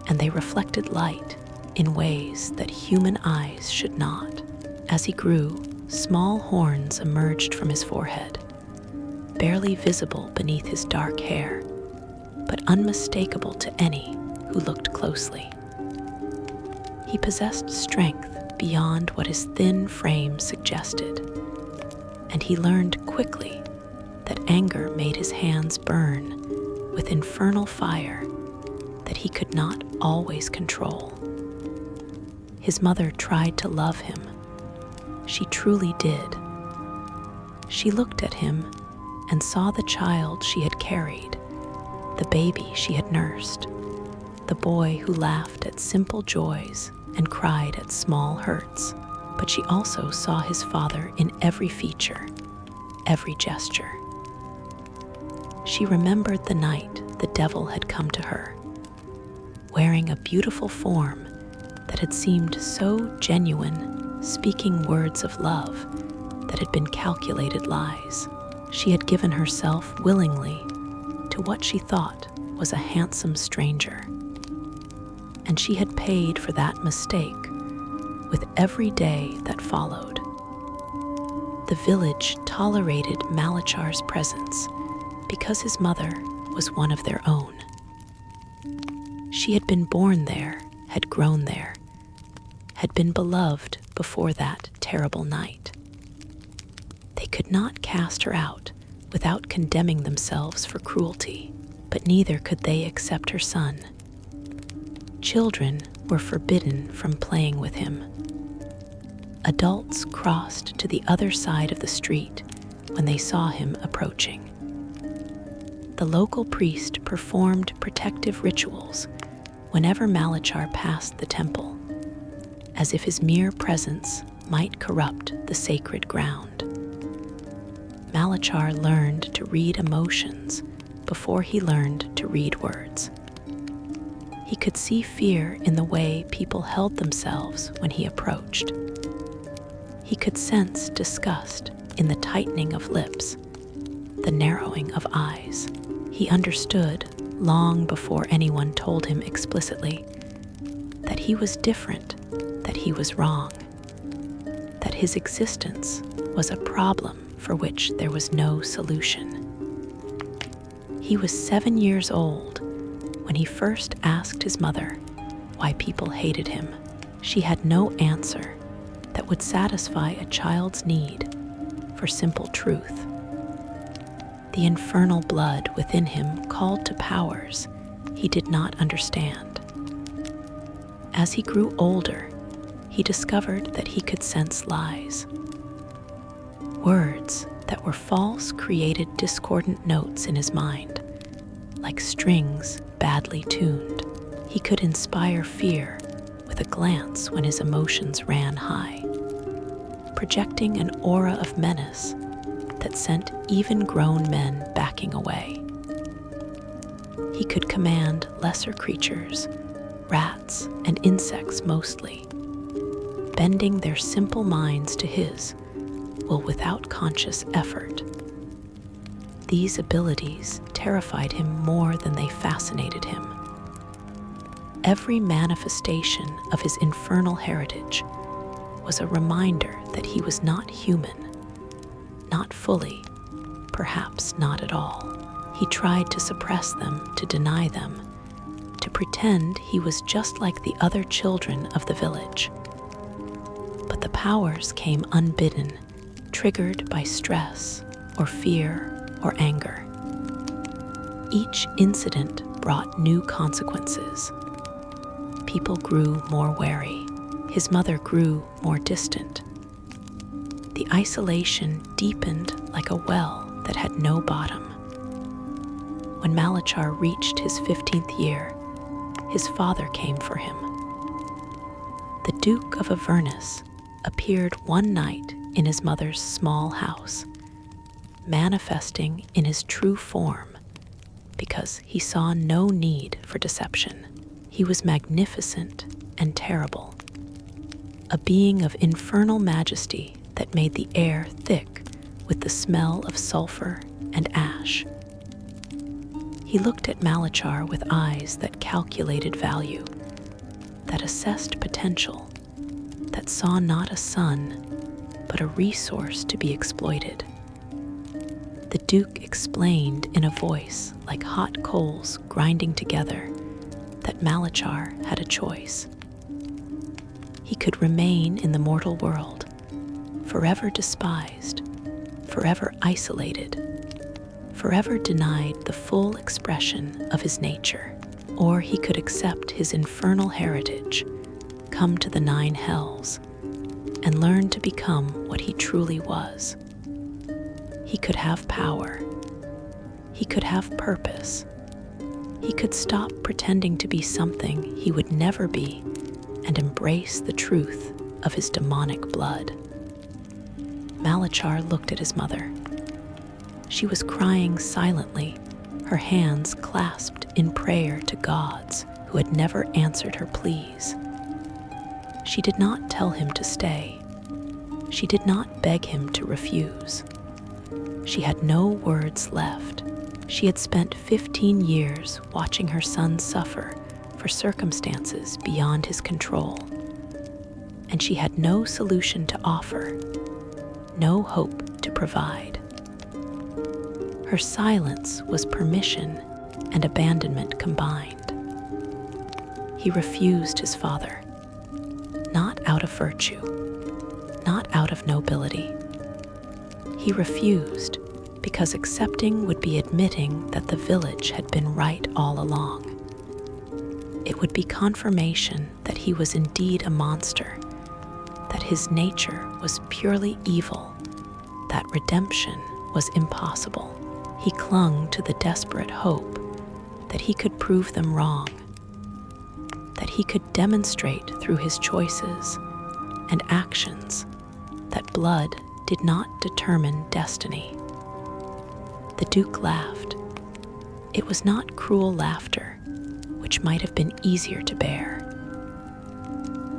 [SPEAKER 1] and they reflected light in ways that human eyes should not. As he grew, small horns emerged from his forehead, barely visible beneath his dark hair, but unmistakable to any who looked closely. He possessed strength beyond what his thin frame suggested, and he learned quickly that anger made his hands burn with infernal fire that he could not always control. His mother tried to love him. She truly did. She looked at him and saw the child she had carried, the baby she had nursed, the boy who laughed at simple joys and cried at small hurts. But she also saw his father in every feature, every gesture. She remembered the night the devil had come to her, wearing a beautiful form that had seemed so genuine, speaking words of love that had been calculated lies. She had given herself willingly to what she thought was a handsome stranger, and she had paid for that mistake with every day that followed. The village tolerated Malachar's presence because his mother was one of their own. She had been born there, had grown there, had been beloved before that terrible night. They could not cast her out without condemning themselves for cruelty, but neither could they accept her son. Children were forbidden from playing with him. Adults crossed to the other side of the street when they saw him approaching. The local priest performed protective rituals whenever Malachar passed the temple, as if his mere presence might corrupt the sacred ground. Malachar learned to read emotions before he learned to read words. He could see fear in the way people held themselves when he approached. He could sense disgust in the tightening of lips, the narrowing of eyes. He understood, long before anyone told him explicitly, that he was different, that he was wrong, that his existence was a problem for which there was no solution. He was 7 years old when he first asked his mother why people hated him. She had no answer that would satisfy a child's need for simple truth. The infernal blood within him called to powers he did not understand. As he grew older, he discovered that he could sense lies. Words that were false created discordant notes in his mind, like strings badly tuned. He could inspire fear with a glance when his emotions ran high, projecting an aura of menace that sent even grown men backing away. He could command lesser creatures, rats and insects mostly, bending their simple minds to his will without conscious effort. These abilities terrified him more than they fascinated him. every manifestation of his infernal heritage was a reminder that he was not human, not fully, perhaps not at all. He tried to suppress them, to deny them, to pretend he was just like the other children of the village. But the powers came unbidden, triggered by stress or fear or anger. Each incident brought new consequences. People grew more wary. His mother grew more distant. The isolation deepened like a well that had no bottom. When Malachar reached his 15th year, his father came for him. The Duke of Avernus appeared one night in his mother's small house, manifesting in his true form because he saw no need for deception. He was magnificent and terrible, a being of infernal majesty that made the air thick with the smell of sulfur and ash. He looked at Malachar with eyes that calculated value, that assessed potential, that saw not a son, but a resource to be exploited. The Duke explained in a voice like hot coals grinding together that Malachar had a choice. He could remain in the mortal world, forever despised, forever isolated, forever denied the full expression of his nature, or he could accept his infernal heritage, come to the 9 hells, and learn to become what he truly was. He could have power. He could have purpose. He could stop pretending to be something he would never be and embrace the truth of his demonic blood. Malachar looked at his mother. She was crying silently, her hands clasped in prayer to gods who had never answered her pleas. She did not tell him to stay. She did not beg him to refuse. She had no words left. She had spent 15 years watching her son suffer for circumstances beyond his control, and she had no solution to offer, no hope to provide. Her silence was permission and abandonment combined. He refused his father, not out of virtue, not out of nobility. He refused because accepting would be admitting that the village had been right all along. It would be confirmation that he was indeed a monster, that his nature was purely evil, that redemption was impossible. He clung to the desperate hope that he could prove them wrong, that he could demonstrate through his choices and actions that blood did not determine destiny. The Duke laughed. It was not cruel laughter, which might have been easier to bear.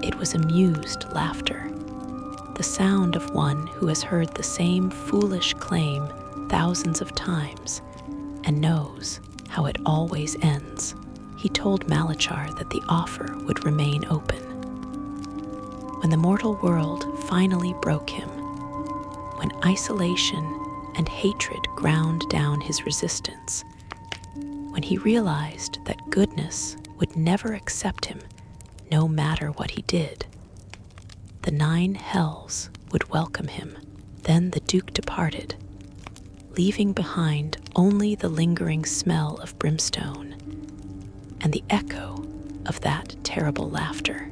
[SPEAKER 1] It was amused laughter, the sound of one who has heard the same foolish claim thousands of times and knows how it always ends. He told Malachar that the offer would remain open. When the mortal world finally broke him, when isolation and hatred ground down his resistance, when he realized that goodness would never accept him no matter what he did, the 9 hells would welcome him. Then the Duke departed, leaving behind only the lingering smell of brimstone and the echo of that terrible laughter.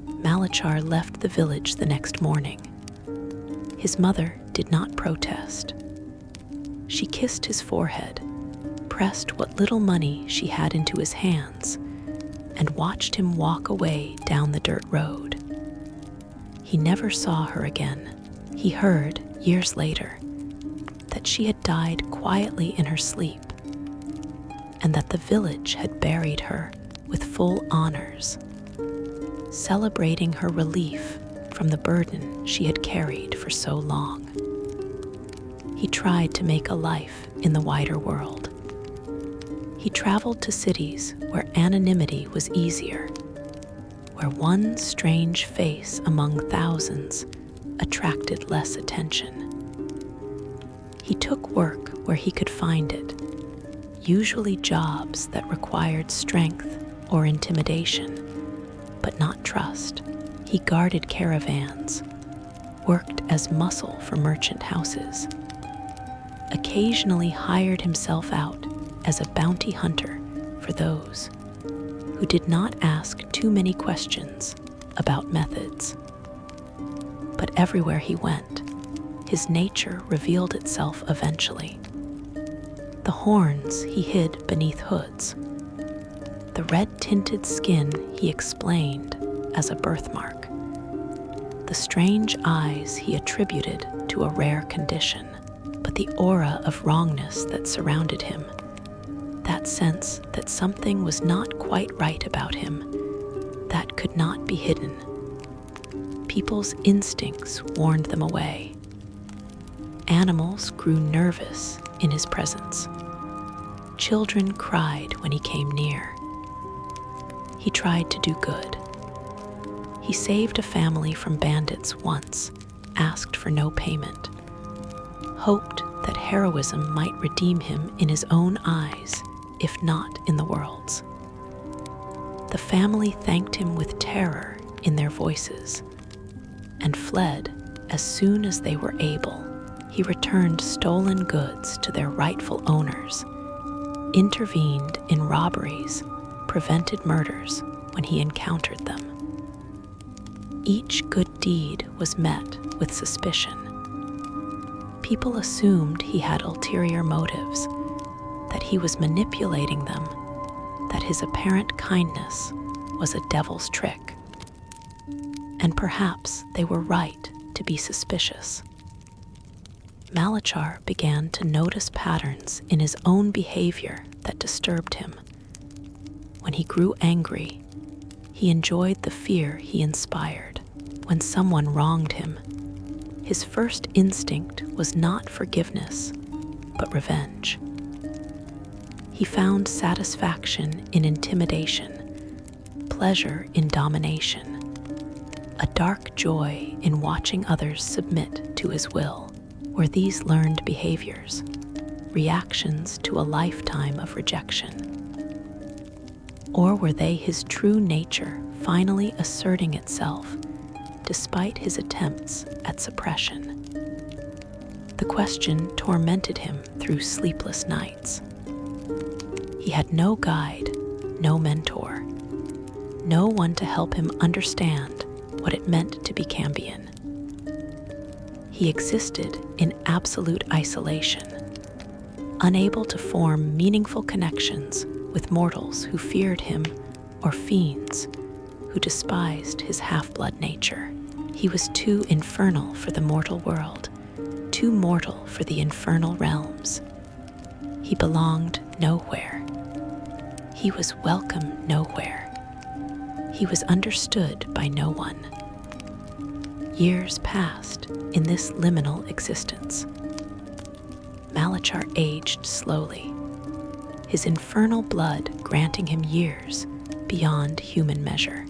[SPEAKER 1] Malachar left the village the next morning. His mother did not protest. She kissed his forehead, pressed what little money she had into his hands, and watched him walk away down the dirt road. He never saw her again. He heard, years later, that she had died quietly in her sleep, and that the village had buried her with full honors, celebrating her relief from the burden she had carried for so long. He tried to make a life in the wider world, He traveled to cities where anonymity was easier, where one strange face among thousands attracted less attention. He took work where he could find it, usually jobs that required strength or intimidation, but not trust. He guarded caravans, worked as muscle for merchant houses, occasionally hired himself out as a bounty hunter for those who did not ask too many questions about methods. But everywhere he went, his nature revealed itself eventually. The horns he hid beneath hoods. The red-tinted skin he explained as a birthmark. The strange eyes he attributed to a rare condition. But the aura of wrongness that surrounded him, that sense that something was not quite right about him, that could not be hidden. People's instincts warned them away. Animals grew nervous in his presence. Children cried when he came near. He tried to do good. He saved a family from bandits once, asked for no payment, hoped that heroism might redeem him in his own eyes, if not in the world's. The family thanked him with terror in their voices and fled as soon as they were able. He returned stolen goods to their rightful owners, intervened in robberies, prevented murders when he encountered them. Each good deed was met with suspicion. People assumed he had ulterior motives, that he was manipulating them, that his apparent kindness was a devil's trick. And perhaps they were right to be suspicious. Malachar began to notice patterns in his own behavior that disturbed him. When he grew angry, he enjoyed the fear he inspired. When someone wronged him, his first instinct was not forgiveness, but revenge. He found satisfaction in intimidation, pleasure in domination, a dark joy in watching others submit to his will. Were these learned behaviors, reactions to a lifetime of rejection? Or were they his true nature finally asserting itself despite his attempts at suppression? The question tormented him through sleepless nights. He had no guide, no mentor, no one to help him understand what it meant to be Cambion. He existed in absolute isolation, unable to form meaningful connections with mortals who feared him or fiends who despised his half-blood nature. He was too infernal for the mortal world, too mortal for the infernal realms. He belonged nowhere. He was welcome nowhere. He was understood by no one. Years passed in this liminal existence. Malachar aged slowly, his infernal blood granting him years beyond human measure.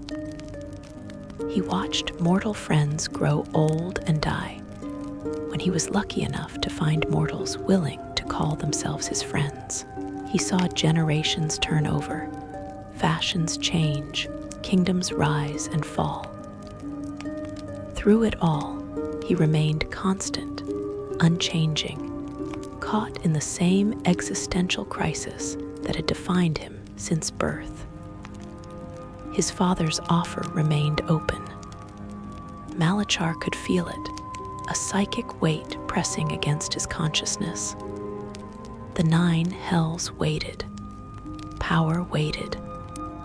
[SPEAKER 1] He watched mortal friends grow old and die, when he was lucky enough to find mortals willing to call themselves his friends. He saw generations turn over, fashions change, kingdoms rise and fall. Through it all, he remained constant, unchanging, caught in the same existential crisis that had defined him since birth. His father's offer remained open. Malachar could feel it, a psychic weight pressing against his consciousness. The 9 hells waited. Power waited.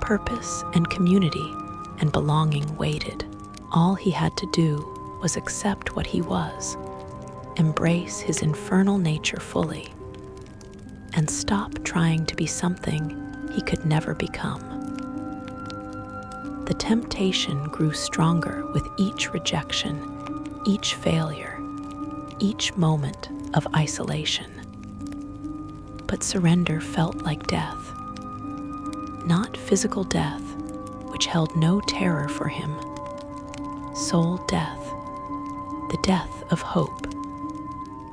[SPEAKER 1] Purpose and community and belonging waited. All he had to do was accept what he was, embrace his infernal nature fully, and stop trying to be something he could never become. The temptation grew stronger with each rejection, each failure, each moment of isolation. but surrender felt like death. Not physical death, which held no terror for him. Soul death, the death of hope,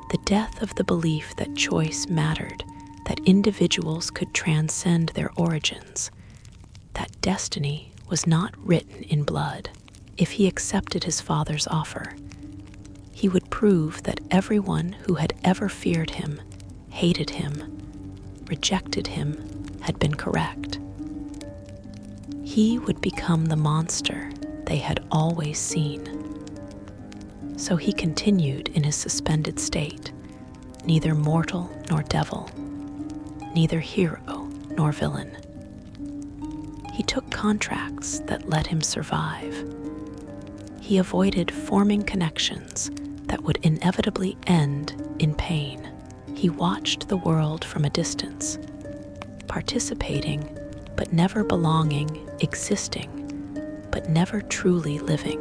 [SPEAKER 1] the death of the belief that choice mattered, that individuals could transcend their origins, that destiny was not written in blood. If he accepted his father's offer, he would prove that everyone who had ever feared him, hated him, rejected him, had been correct. He would become the monster they had always seen. So he continued in his suspended state, neither mortal nor devil, neither hero nor villain. He took contracts that let him survive. He avoided forming connections that would inevitably end in pain. He watched the world from a distance, participating but never belonging, existing but never truly living.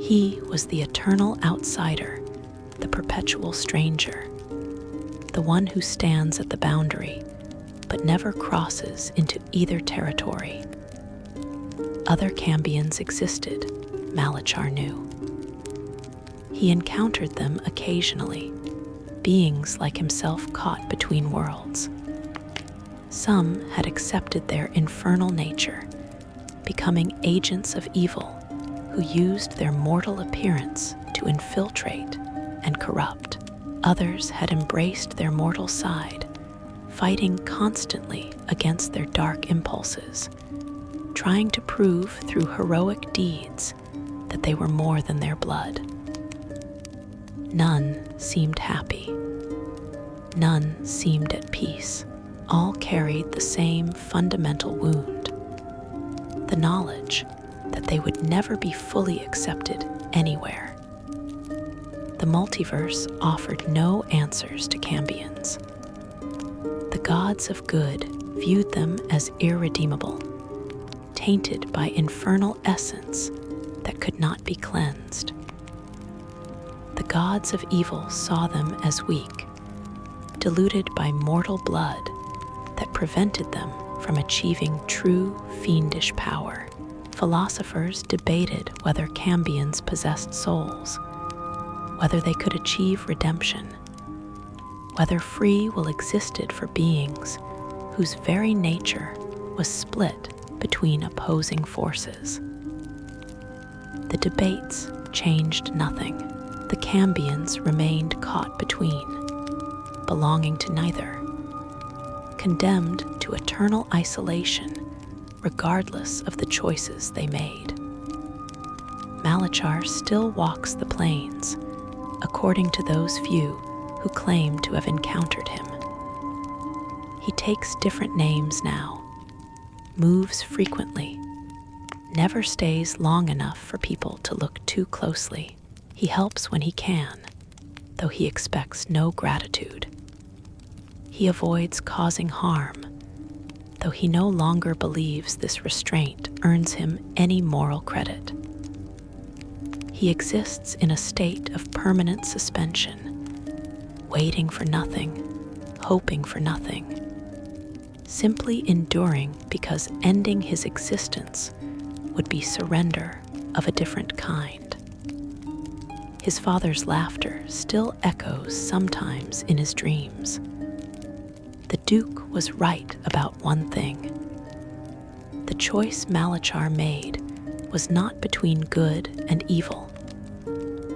[SPEAKER 1] He was the eternal outsider, the perpetual stranger, the one who stands at the boundary but never crosses into either territory. Other Cambions existed, Malachar knew. He encountered them occasionally, beings like himself caught between worlds. Some had accepted their infernal nature, becoming agents of evil who used their mortal appearance to infiltrate and corrupt. Others had embraced their mortal side, fighting constantly against their dark impulses, trying to prove through heroic deeds that they were more than their blood. None seemed happy. None seemed at peace. All carried the same fundamental wound, the knowledge that they would never be fully accepted anywhere. The multiverse offered no answers to Cambions. The gods of good viewed them as irredeemable, tainted by infernal essence that could not be cleansed. The gods of evil saw them as weak, diluted by mortal blood that prevented them from achieving true fiendish power. Philosophers debated whether Cambions possessed souls, whether they could achieve redemption, whether free will existed for beings whose very nature was split between opposing forces. The debates changed nothing. The Cambions remained caught between, belonging to neither, condemned to eternal isolation regardless of the choices they made. Malachar still walks the plains, according to those few who claim to have encountered him. He takes different names now, moves frequently, never stays long enough for people to look too closely. He helps when he can, though he expects no gratitude. He avoids causing harm, though he no longer believes this restraint earns him any moral credit. He exists in a state of permanent suspension, waiting for nothing, hoping for nothing, simply enduring because ending his existence would be surrender of a different kind. His father's laughter still echoes sometimes in his dreams. The Duke was right about one thing. The choice Malachar made was not between good and evil.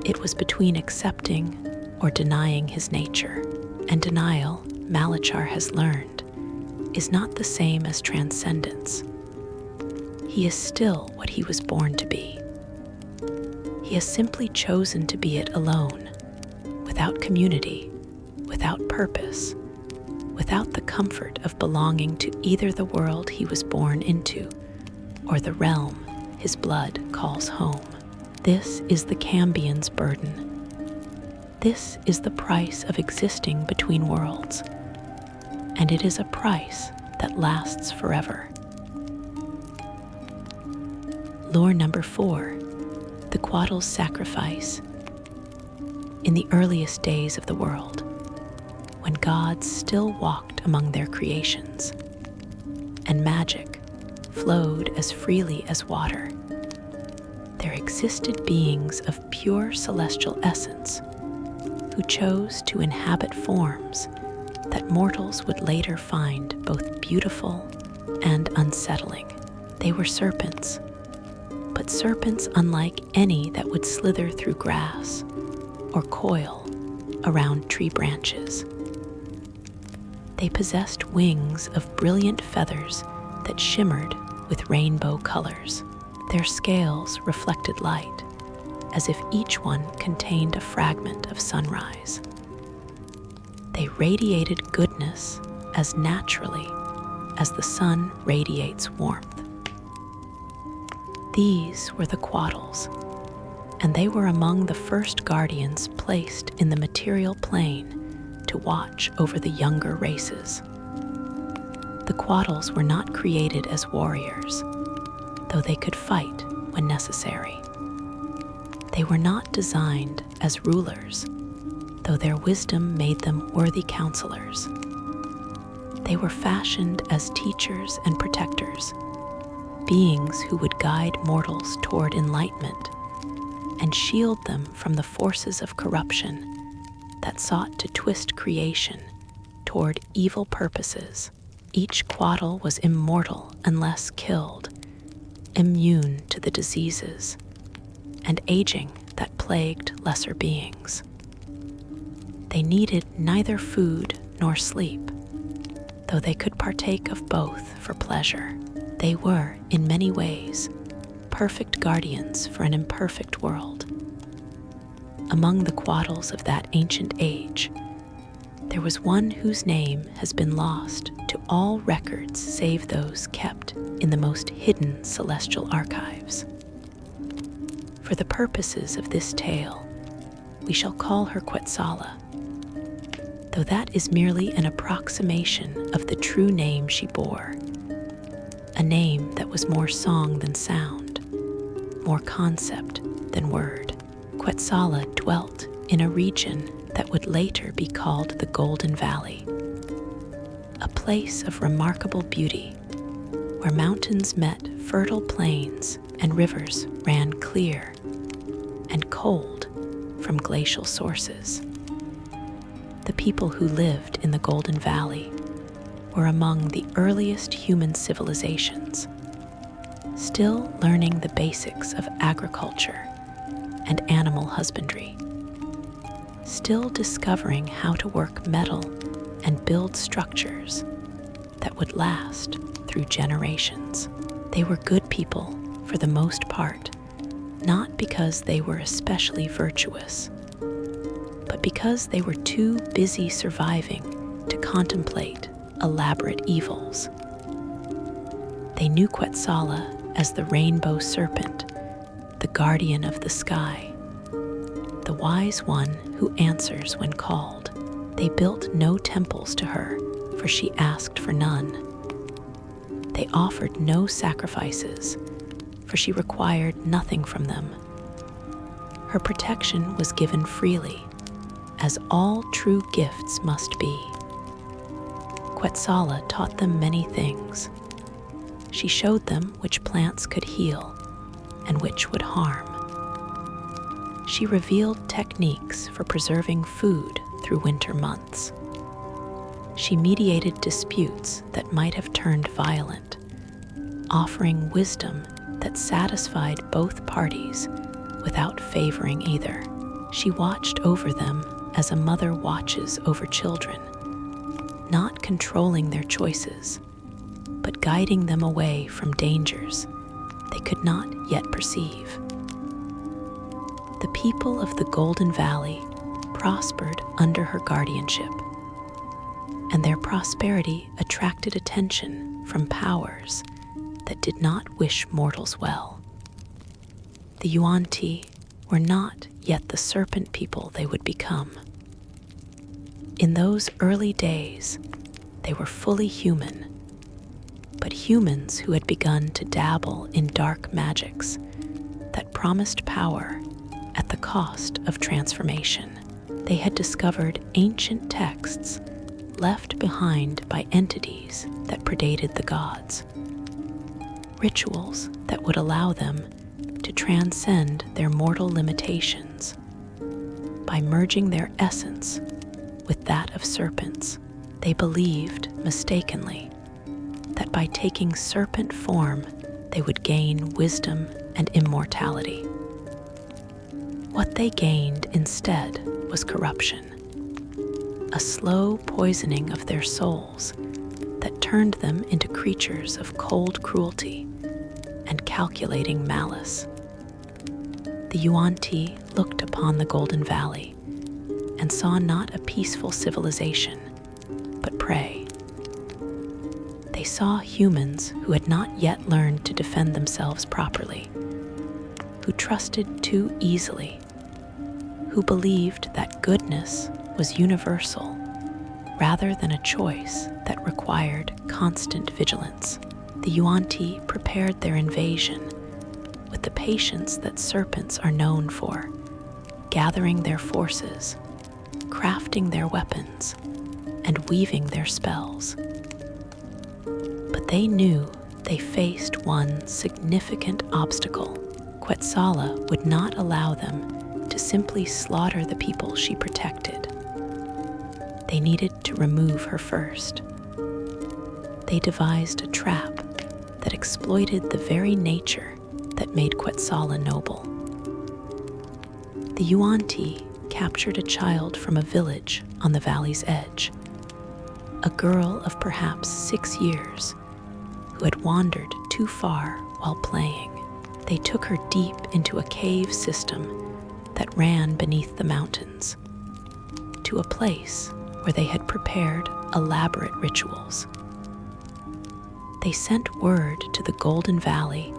[SPEAKER 1] It was between accepting or denying his nature. And denial, Malachar has learned, is not the same as transcendence. He is still what he was born to be. He has simply chosen to be it alone, without community, without purpose, without the comfort of belonging to either the world he was born into or the realm his blood calls home. This is the Cambion's burden. This is the price of existing between worlds, and it is a price that lasts forever. Lore number 4, the Couatl's sacrifice. In the earliest days of the world, when gods still walked among their creations, and magic flowed as freely as water. There existed beings of pure celestial essence who chose to inhabit forms that mortals would later find both beautiful and unsettling. They were serpents, but serpents unlike any that would slither through grass or coil around tree branches. They possessed wings of brilliant feathers that shimmered with rainbow colors. Their scales reflected light, as if each one contained a fragment of sunrise. They radiated goodness as naturally as the sun radiates warmth. These were the Couatls, and they were among the first guardians placed in the material plane to watch over the younger races. The Couatls were not created as warriors, though they could fight when necessary. They were not designed as rulers, though their wisdom made them worthy counselors. They were fashioned as teachers and protectors, beings who would guide mortals toward enlightenment and shield them from the forces of corruption that sought to twist creation toward evil purposes. Each Couatl was immortal unless killed, immune to the diseases and aging that plagued lesser beings. They needed neither food nor sleep, though they could partake of both for pleasure. They were, in many ways, perfect guardians for an imperfect world. Among the Couatls of that ancient age, there was one whose name has been lost to all records save those kept in the most hidden celestial archives. For the purposes of this tale, we shall call her Quetzala, though that is merely an approximation of the true name she bore, a name that was more song than sound, more concept than word. Quetzala dwelt in a region that would later be called the Golden Valley, a place of remarkable beauty where mountains met fertile plains and rivers ran clear and cold from glacial sources. The people who lived in the Golden Valley were among the earliest human civilizations, still learning the basics of agriculture and animal husbandry, still discovering how to work metal and build structures that would last through generations. They were good people for the most part, not because they were especially virtuous, but because they were too busy surviving to contemplate elaborate evils. They knew Quetzala as the rainbow serpent, the guardian of the sky, the wise one who answers when called. They built no temples to her, for she asked for none. They offered no sacrifices, for she required nothing from them. Her protection was given freely, as all true gifts must be. Quetzala taught them many things. She showed them which plants could heal and which would harm. She revealed techniques for preserving food through winter months. She mediated disputes that might have turned violent, offering wisdom that satisfied both parties without favoring either. She watched over them as a mother watches over children, not controlling their choices, but guiding them away from dangers they could not yet perceive. The people of the Golden Valley prospered under her guardianship, and their prosperity attracted attention from powers that did not wish mortals well. The Yuan-Ti were not yet the serpent people they would become. In those early days, they were fully human, but humans who had begun to dabble in dark magics that promised power at the cost of transformation. They had discovered ancient texts left behind by entities that predated the gods. Rituals that would allow them to transcend their mortal limitations by merging their essence with that of serpents. They believed, mistakenly, that by taking serpent form, they would gain wisdom and immortality. What they gained instead was corruption, a slow poisoning of their souls that turned them into creatures of cold cruelty and calculating malice. The Yuan-Ti looked upon the Golden Valley and saw not a peaceful civilization, but prey. They saw humans who had not yet learned to defend themselves properly, who trusted too easily, who believed that goodness was universal rather than a choice that required constant vigilance. The Yuan-Ti prepared their invasion with the patience that serpents are known for, gathering their forces, crafting their weapons, and weaving their spells. But they knew they faced one significant obstacle. Couatl would not allow them to simply slaughter the people she protected. They needed to remove her first. They devised a trap that exploited the very nature that made Couatl noble. The Yuan-Ti captured a child from a village on the valley's edge, a girl of perhaps 6 years who had wandered too far while playing. They took her deep into a cave system that ran beneath the mountains, to a place where they had prepared elaborate rituals. They sent word to the Golden Valley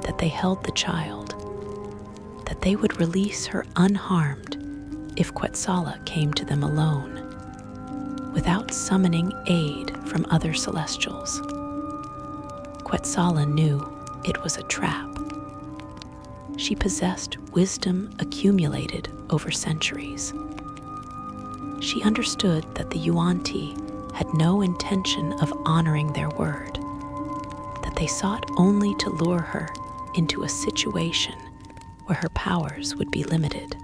[SPEAKER 1] that they held the child, that they would release her unharmed if Couatl came to them alone, without summoning aid from other celestials. Couatl knew it was a trap. She possessed wisdom accumulated over centuries. She understood that the Yuan-Ti had no intention of honoring their word, that they sought only to lure her into a situation where her powers would be limited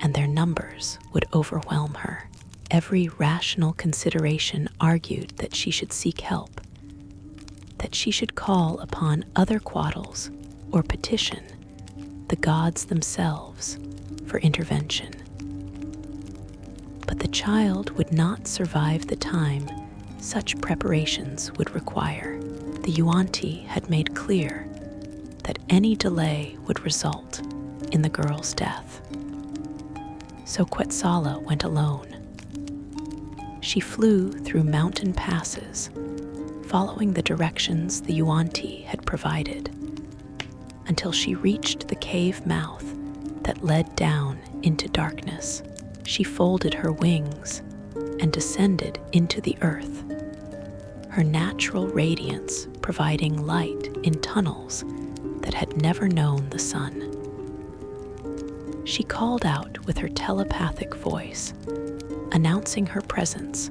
[SPEAKER 1] and their numbers would overwhelm her. Every rational consideration argued that she should seek help, that she should call upon other Couatls or petition the gods themselves for intervention. But the child would not survive the time such preparations would require. The Yuan-Ti had made clear that any delay would result in the girl's death. So Couatl went alone. She flew through mountain passes, following the directions the Yuan-Ti had provided, until she reached the cave mouth that led down into darkness. She folded her wings and descended into the earth, her natural radiance providing light in tunnels that had never known the sun. She called out with her telepathic voice, announcing her presence,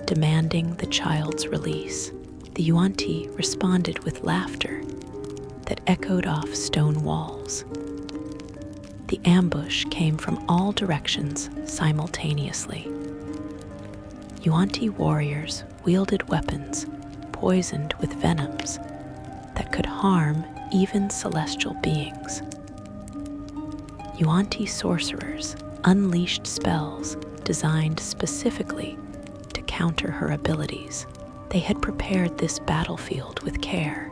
[SPEAKER 1] demanding the child's release. The Yuan-Ti responded with laughter that echoed off stone walls. The ambush came from all directions simultaneously. Yuan-Ti warriors wielded weapons poisoned with venoms that could harm even celestial beings. Yuan-Ti sorcerers unleashed spells designed specifically to counter her abilities. They had prepared this battlefield with care,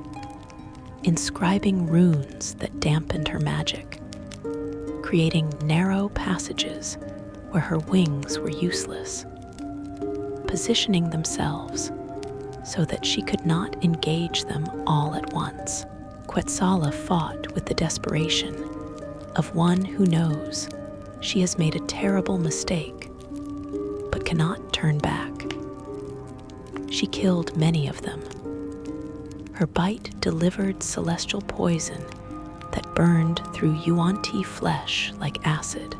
[SPEAKER 1] inscribing runes that dampened her magic, creating narrow passages where her wings were useless, positioning themselves so that she could not engage them all at once. Couatl fought with the desperation of one who knows she has made a terrible mistake, but cannot turn back. She killed many of them. Her bite delivered celestial poison that burned through Yuan-Ti flesh like acid.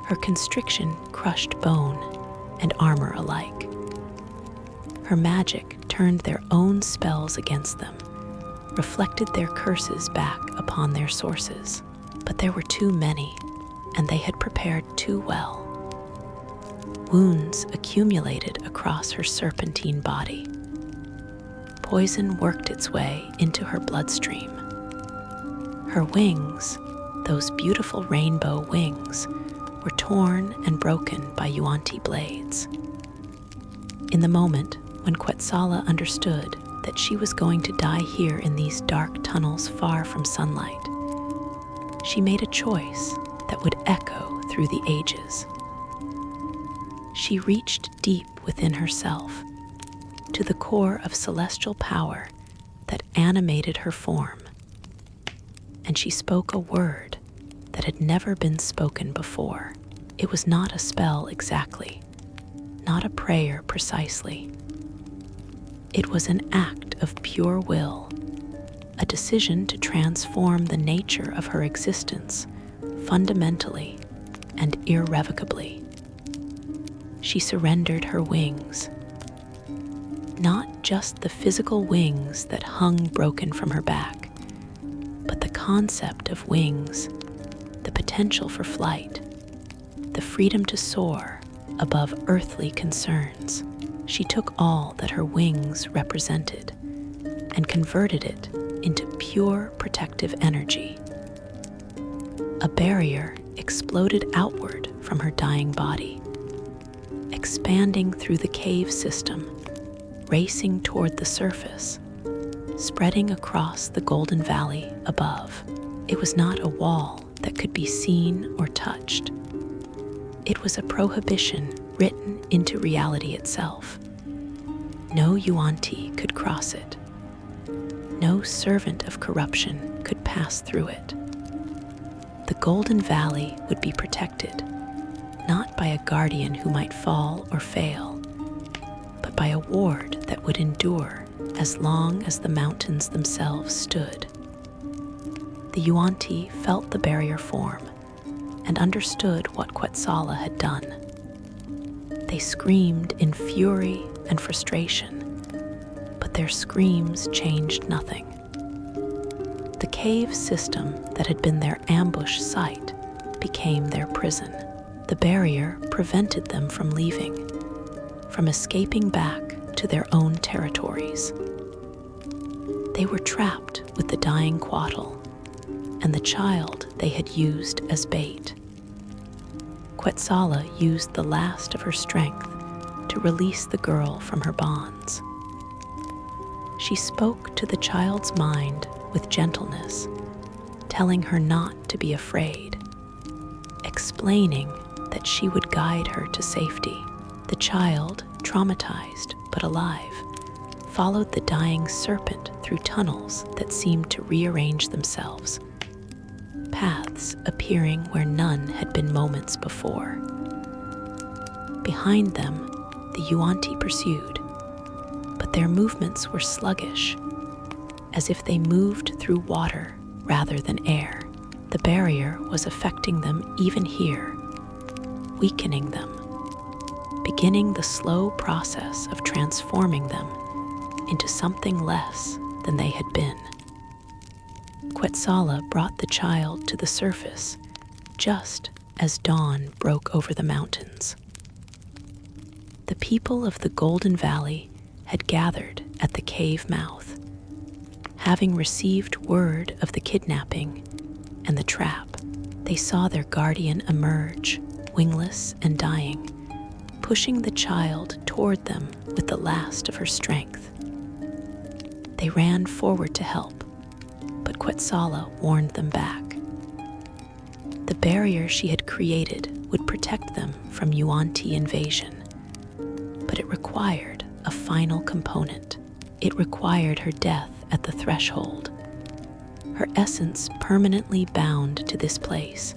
[SPEAKER 1] Her constriction crushed bone and armor alike. Her magic turned their own spells against them, reflected their curses back upon their sources. But there were too many, and they had prepared too well. Wounds accumulated across her serpentine body. Poison worked its way into her bloodstream. Her wings, those beautiful rainbow wings, were torn and broken by Yuan-ti blades. In the moment when Quetzala understood that she was going to die here in these dark tunnels far from sunlight, she made a choice that would echo through the ages. She reached deep within herself, to the core of celestial power that animated her form, and she spoke a word that had never been spoken before. It was not a spell exactly, not a prayer precisely. It was an act of pure will, a decision to transform the nature of her existence fundamentally and irrevocably. She surrendered her wings, not just the physical wings that hung broken from her back, but the concept of wings, the potential for flight, the freedom to soar above earthly concerns. She took all that her wings represented and converted it into pure protective energy. A barrier exploded outward from her dying body, expanding through the cave system, racing toward the surface, spreading across the golden valley above. It was not a wall that could be seen or touched. It was a prohibition written into reality itself. No Yuan-ti could cross it. No servant of corruption could pass through it. The Golden Valley would be protected, not by a guardian who might fall or fail, but by a ward that would endure as long as the mountains themselves stood. The Yuan-ti felt the barrier form and understood what Quetzala had done. They screamed in fury and frustration, but their screams changed nothing. The cave system that had been their ambush site became their prison. The barrier prevented them from leaving, from escaping back to their own territories. They were trapped with the dying Couatl and the child they had used as bait. Quetzala used the last of her strength to release the girl from her bonds. She spoke to the child's mind with gentleness, telling her not to be afraid, explaining that she would guide her to safety. The child, traumatized but alive, followed the dying serpent through tunnels that seemed to rearrange themselves, paths appearing where none had been moments before. Behind them, the Yuan-ti pursued, but their movements were sluggish, as if they moved through water rather than air. The barrier was affecting them even here, weakening them, beginning the slow process of transforming them into something less than they had been. Quetzala brought the child to the surface just as dawn broke over the mountains. The people of the Golden Valley had gathered at the cave mouth, having received word of the kidnapping and the trap. They saw their guardian emerge, wingless and dying, pushing the child toward them with the last of her strength. They ran forward to help, but Quetzala warned them back. The barrier she had created would protect them from Yuan-ti invasion, but it required a final component. It required her death at the threshold, her essence permanently bound to this place,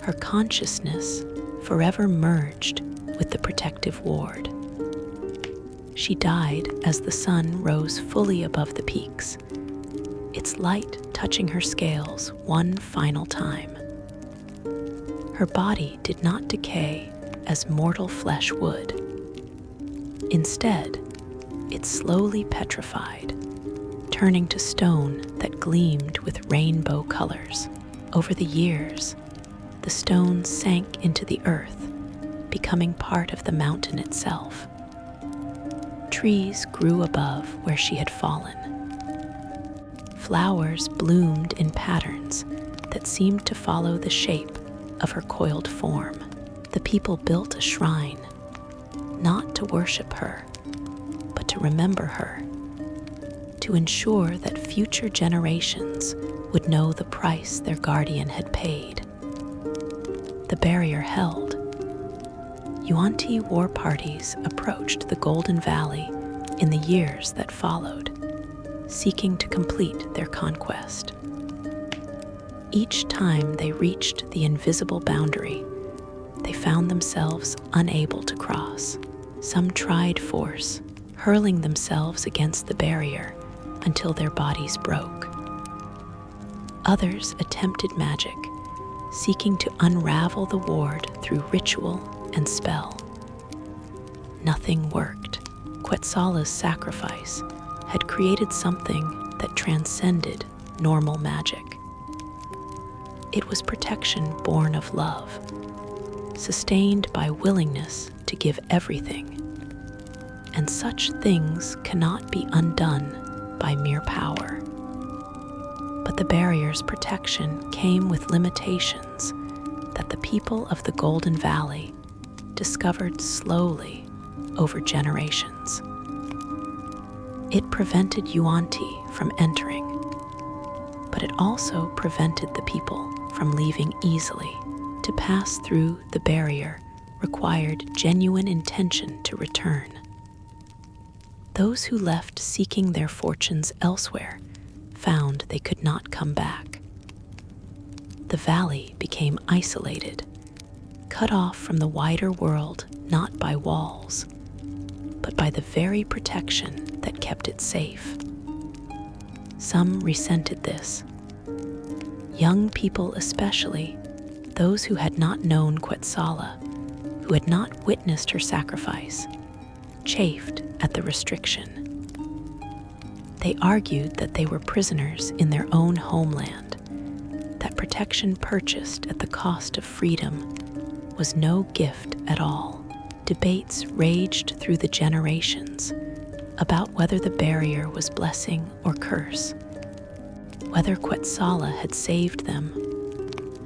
[SPEAKER 1] her consciousness forever merged with the protective ward. She died as the sun rose fully above the peaks, its light touching her scales one final time. Her body did not decay as mortal flesh would. Instead, it slowly petrified, turning to stone that gleamed with rainbow colors. Over the years, the stone sank into the earth, becoming part of the mountain itself. Trees grew above where she had fallen. Flowers bloomed in patterns that seemed to follow the shape of her coiled form. The people built a shrine, not to worship her, but to remember her, to ensure that future generations would know the price their guardian had paid. The barrier held. Yuan-ti war parties approached the Golden Valley in the years that followed, seeking to complete their conquest. Each time they reached the invisible boundary, they found themselves unable to cross. Some tried force, hurling themselves against the barrier until their bodies broke. Others attempted magic, seeking to unravel the ward through ritual and spell. Nothing worked. Couatl's sacrifice had created something that transcended normal magic. It was protection born of love, sustained by willingness to give everything. And such things cannot be undone by mere power. But the barrier's protection came with limitations that the people of the Golden Valley discovered slowly over generations. It prevented Yuan-ti from entering, but it also prevented the people from leaving easily. To pass through the barrier required genuine intention to return. Those who left seeking their fortunes elsewhere found they could not come back. The valley became isolated, cut off from the wider world not by walls, but by the very protection that kept it safe. Some resented this. Young people especially, those who had not known Couatl, who had not witnessed her sacrifice, chafed at the restriction. They argued that they were prisoners in their own homeland, that protection purchased at the cost of freedom was no gift at all. Debates raged through the generations about whether the barrier was blessing or curse, whether Couatl had saved them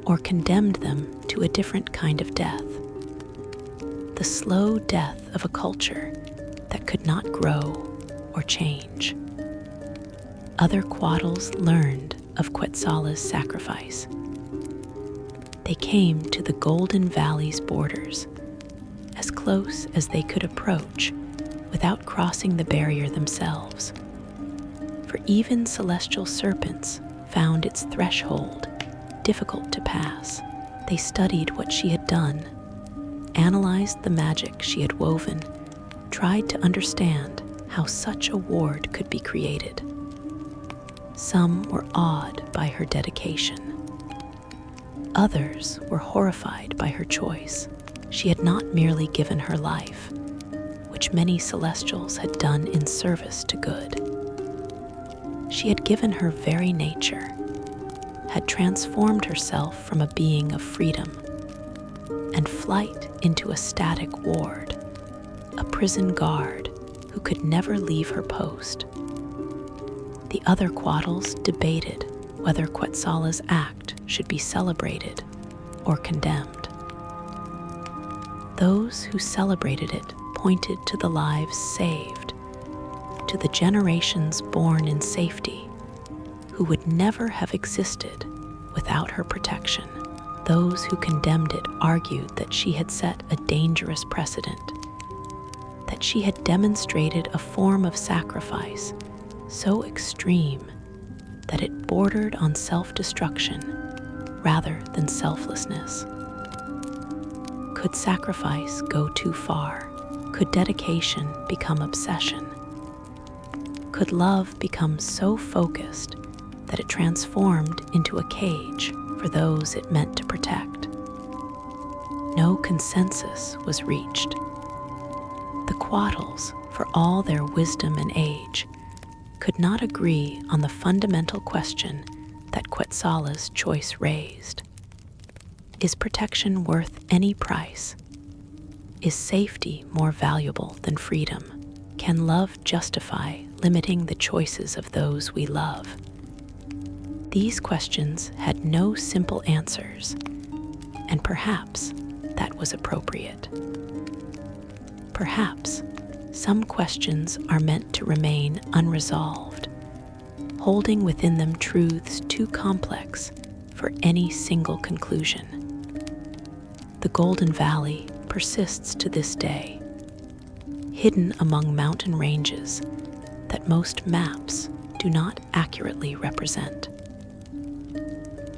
[SPEAKER 1] or condemned them to a different kind of death. The slow death of a culture that could not grow or change. Other Couatls learned of Couatl's sacrifice. They came to the Golden Valley's borders, as close as they could approach without crossing the barrier themselves. For even celestial serpents found its threshold difficult to pass. They studied what she had done, analyzed the magic she had woven, tried to understand how such a ward could be created. Some were awed by her dedication. Others were horrified by her choice. She had not merely given her life, which many celestials had done in service to good. She had given her very nature, had transformed herself from a being of freedom and flight into a static ward, a prison guard who could never leave her post. The other Couatls debated whether Couatl's act should be celebrated or condemned. Those who celebrated it pointed to the lives saved, to the generations born in safety, who would never have existed without her protection. Those who condemned it argued that she had set a dangerous precedent, that she had demonstrated a form of sacrifice so extreme that it bordered on self-destruction rather than selflessness. Could sacrifice go too far? Could dedication become obsession? Could love become so focused that it transformed into a cage for those it meant to protect? no consensus was reached. The Couatls, for all their wisdom and age, could not agree on the fundamental question that Quetzal's choice raised. Is protection worth any price? Is safety more valuable than freedom? Can love justify limiting the choices of those we love? These questions had no simple answers, and perhaps that was appropriate. Perhaps some questions are meant to remain unresolved, holding within them truths too complex for any single conclusion. The Golden Valley persists to this day, hidden among mountain ranges that most maps do not accurately represent.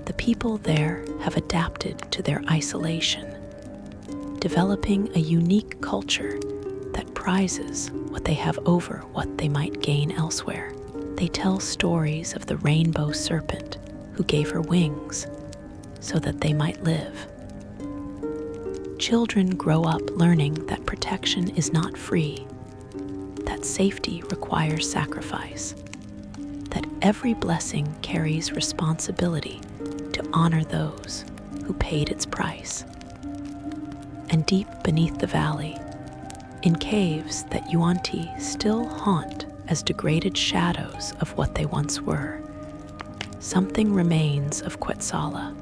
[SPEAKER 1] The people there have adapted to their isolation, developing a unique culture that prizes what they have over what they might gain elsewhere. They tell stories of the rainbow serpent who gave her wings so that they might live. Children grow up learning that protection is not free, that safety requires sacrifice, that every blessing carries responsibility to honor those who paid its price. And deep beneath the valley, in caves that Yuan-Ti still haunt as degraded shadows of what they once were, something remains of Quetzala.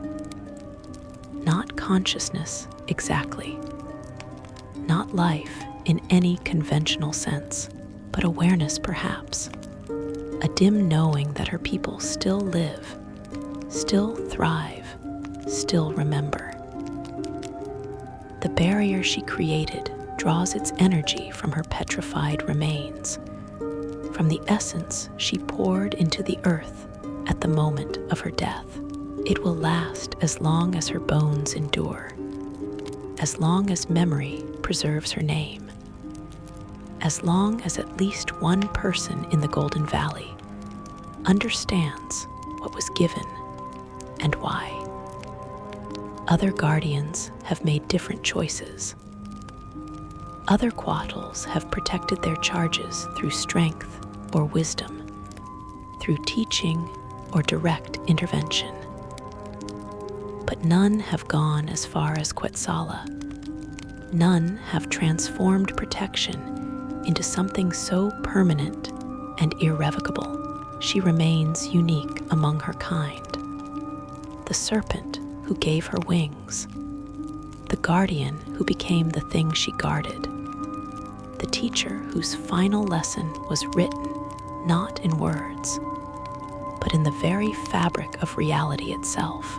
[SPEAKER 1] Not consciousness exactly, not life in any conventional sense, but awareness perhaps, a dim knowing that her people still live, still thrive, still remember. The barrier she created draws its energy from her petrified remains, from the essence she poured into the earth at the moment of her death. It will last as long as her bones endure, as long as memory preserves her name, as long as at least one person in the Golden Valley understands what was given and why. Other guardians have made different choices. Other Couatls have protected their charges through strength or wisdom, through teaching or direct intervention. But none have gone as far as Quetzala. None have transformed protection into something so permanent and irrevocable. She remains unique among her kind. The serpent who gave her wings, the guardian who became the thing she guarded, the teacher whose final lesson was written not in words, but in the very fabric of reality itself.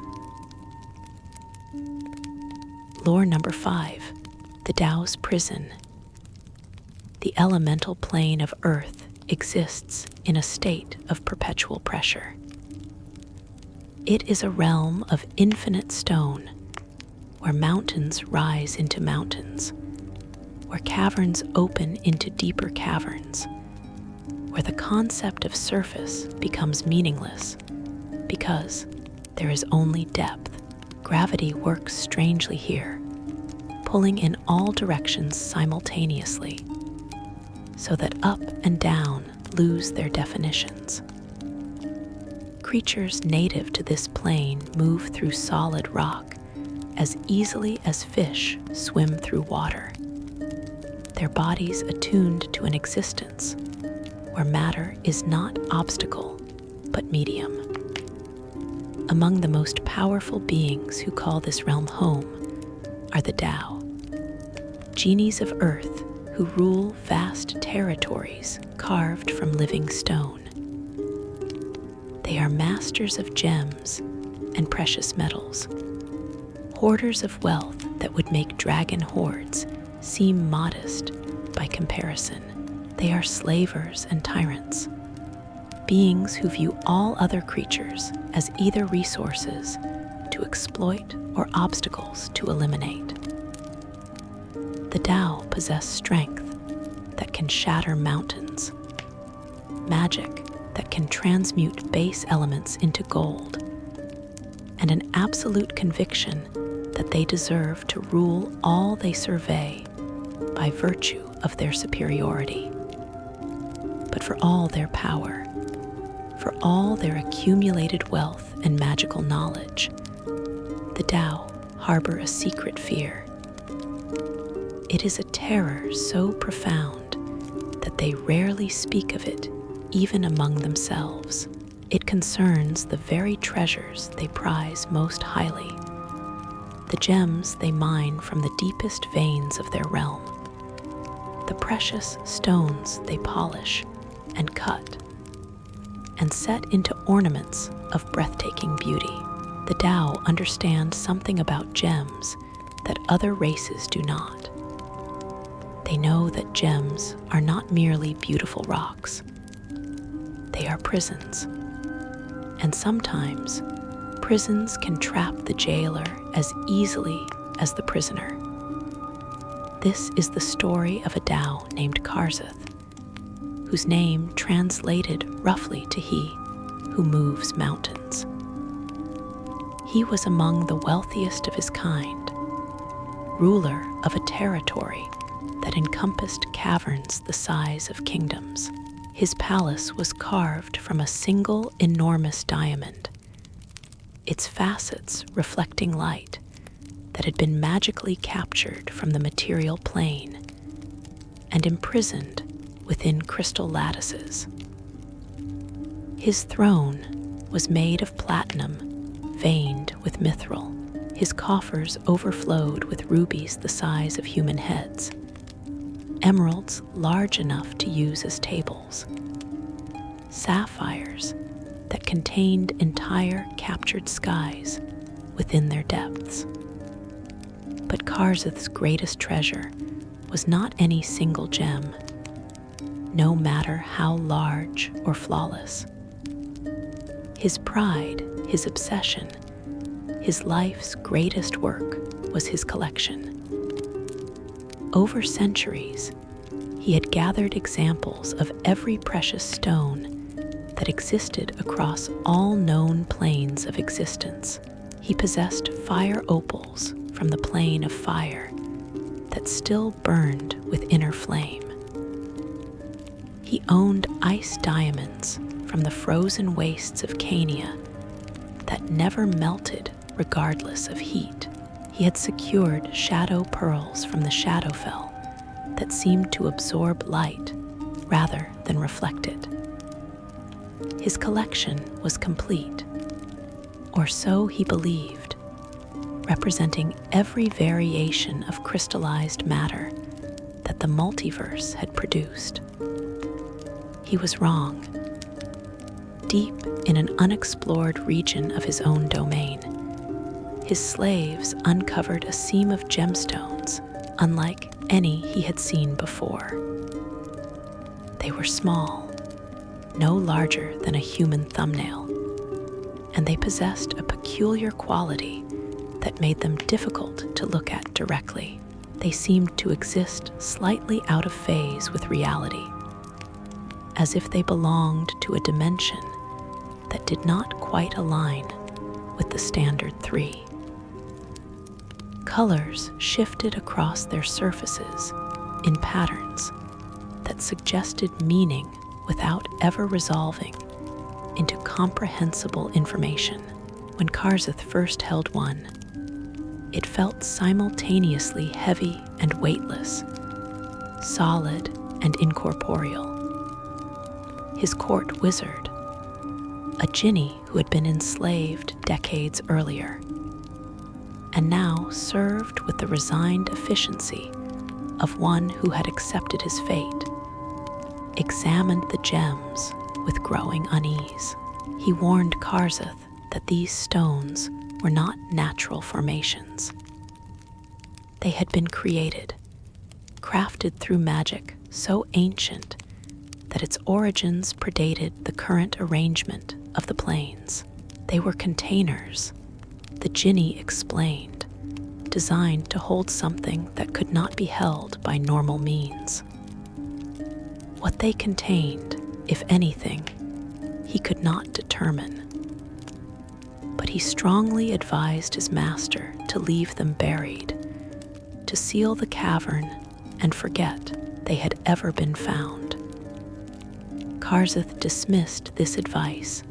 [SPEAKER 1] Lore number 5, the Tao's prison. The elemental plane of Earth exists in a state of perpetual pressure. It is a realm of infinite stone, where mountains rise into mountains, where caverns open into deeper caverns, where the concept of surface becomes meaningless because there is only depth. Gravity works strangely here, pulling in all directions simultaneously, so that up and down lose their definitions. Creatures native to this plane move through solid rock as easily as fish swim through water, their bodies attuned to an existence where matter is not obstacle, but medium. Among the most powerful beings who call this realm home are the Tao, genies of Earth who rule vast territories carved from living stone. They are masters of gems and precious metals, hoarders of wealth that would make dragon hoards seem modest by comparison. They are slavers and tyrants, beings who view all other creatures as either resources to exploit or obstacles to eliminate. The Tao possess strength that can shatter mountains, magic that can transmute base elements into gold, and an absolute conviction that they deserve to rule all they survey by virtue of their superiority. But for all their power, for all their accumulated wealth and magical knowledge, the Tao harbor a secret fear. It is a terror so profound that they rarely speak of it, even among themselves. It concerns the very treasures they prize most highly, the gems they mine from the deepest veins of their realm, the precious stones they polish and cut and set into ornaments of breathtaking beauty. The Tao understand something about gems that other races do not. They know that gems are not merely beautiful rocks. They are prisons. And sometimes, prisons can trap the jailer as easily as the prisoner. This is the story of a Tao named Karzeth, whose name translated roughly to he who moves mountains. He was among the wealthiest of his kind, ruler of a territory that encompassed caverns the size of kingdoms. His palace was carved from a single enormous diamond, its facets reflecting light that had been magically captured from the material plane and imprisoned within crystal lattices. His throne was made of platinum veined with mithril. His coffers overflowed with rubies the size of human heads, emeralds large enough to use as tables, sapphires that contained entire captured skies within their depths. But Karzeth's greatest treasure was not any single gem, no matter how large or flawless. His pride, his obsession, his life's greatest work was his collection. Over centuries, he had gathered examples of every precious stone that existed across all known planes of existence. He possessed fire opals from the plane of fire that still burned with inner flame. He owned ice diamonds from the frozen wastes of Cania that never melted regardless of heat. He had secured shadow pearls from the Shadowfell that seemed to absorb light rather than reflect it. His collection was complete, or so he believed, representing every variation of crystallized matter that the multiverse had produced. He was wrong. Deep in an unexplored region of his own domain, his slaves uncovered a seam of gemstones unlike any he had seen before. They were small, no larger than a human thumbnail, and they possessed a peculiar quality that made them difficult to look at directly. They seemed to exist slightly out of phase with reality, as if they belonged to a dimension that did not quite align with the standard 3. Colors shifted across their surfaces in patterns that suggested meaning without ever resolving into comprehensible information. When Karzeth first held one, it felt simultaneously heavy and weightless, solid and incorporeal. His court wizard, a Jinni who had been enslaved decades earlier, and now served with the resigned efficiency of one who had accepted his fate, examined the gems with growing unease. He warned Karzeth that these stones were not natural formations. They had been created, crafted through magic so ancient that its origins predated the current arrangement of the planes. They were containers, the Jinni explained, designed to hold something that could not be held by normal means. What they contained, if anything, he could not determine. But but he strongly advised his master to leave them buried, to seal the cavern and forget they had ever been found. Karzeth dismissed this advice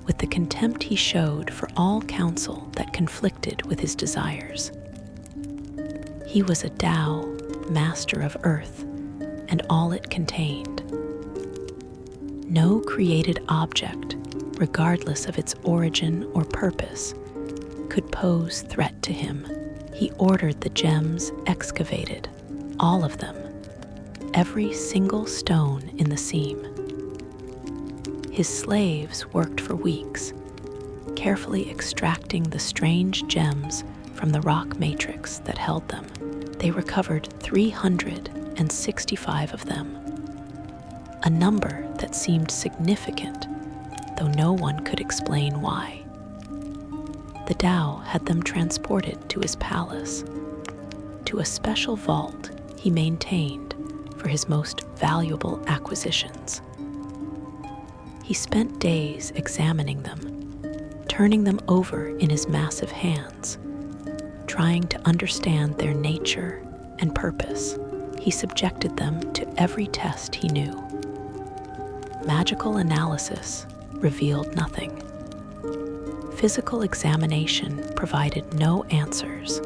[SPEAKER 1] with the contempt he showed for all counsel that conflicted with his desires. He was a Tao, master of earth, and all it contained. No created object, regardless of its origin or purpose, could pose threat to him. He ordered the gems excavated, all of them, every single stone in the seam. His slaves worked for weeks, carefully extracting the strange gems from the rock matrix that held them. They recovered 365 of them, a number that seemed significant, though no one could explain why. The Tao had them transported to his palace, to a special vault he maintained for his most valuable acquisitions. He spent days examining them, turning them over in his massive hands, trying to understand their nature and purpose. He subjected them to every test he knew. Magical analysis revealed nothing. Physical examination provided no answers.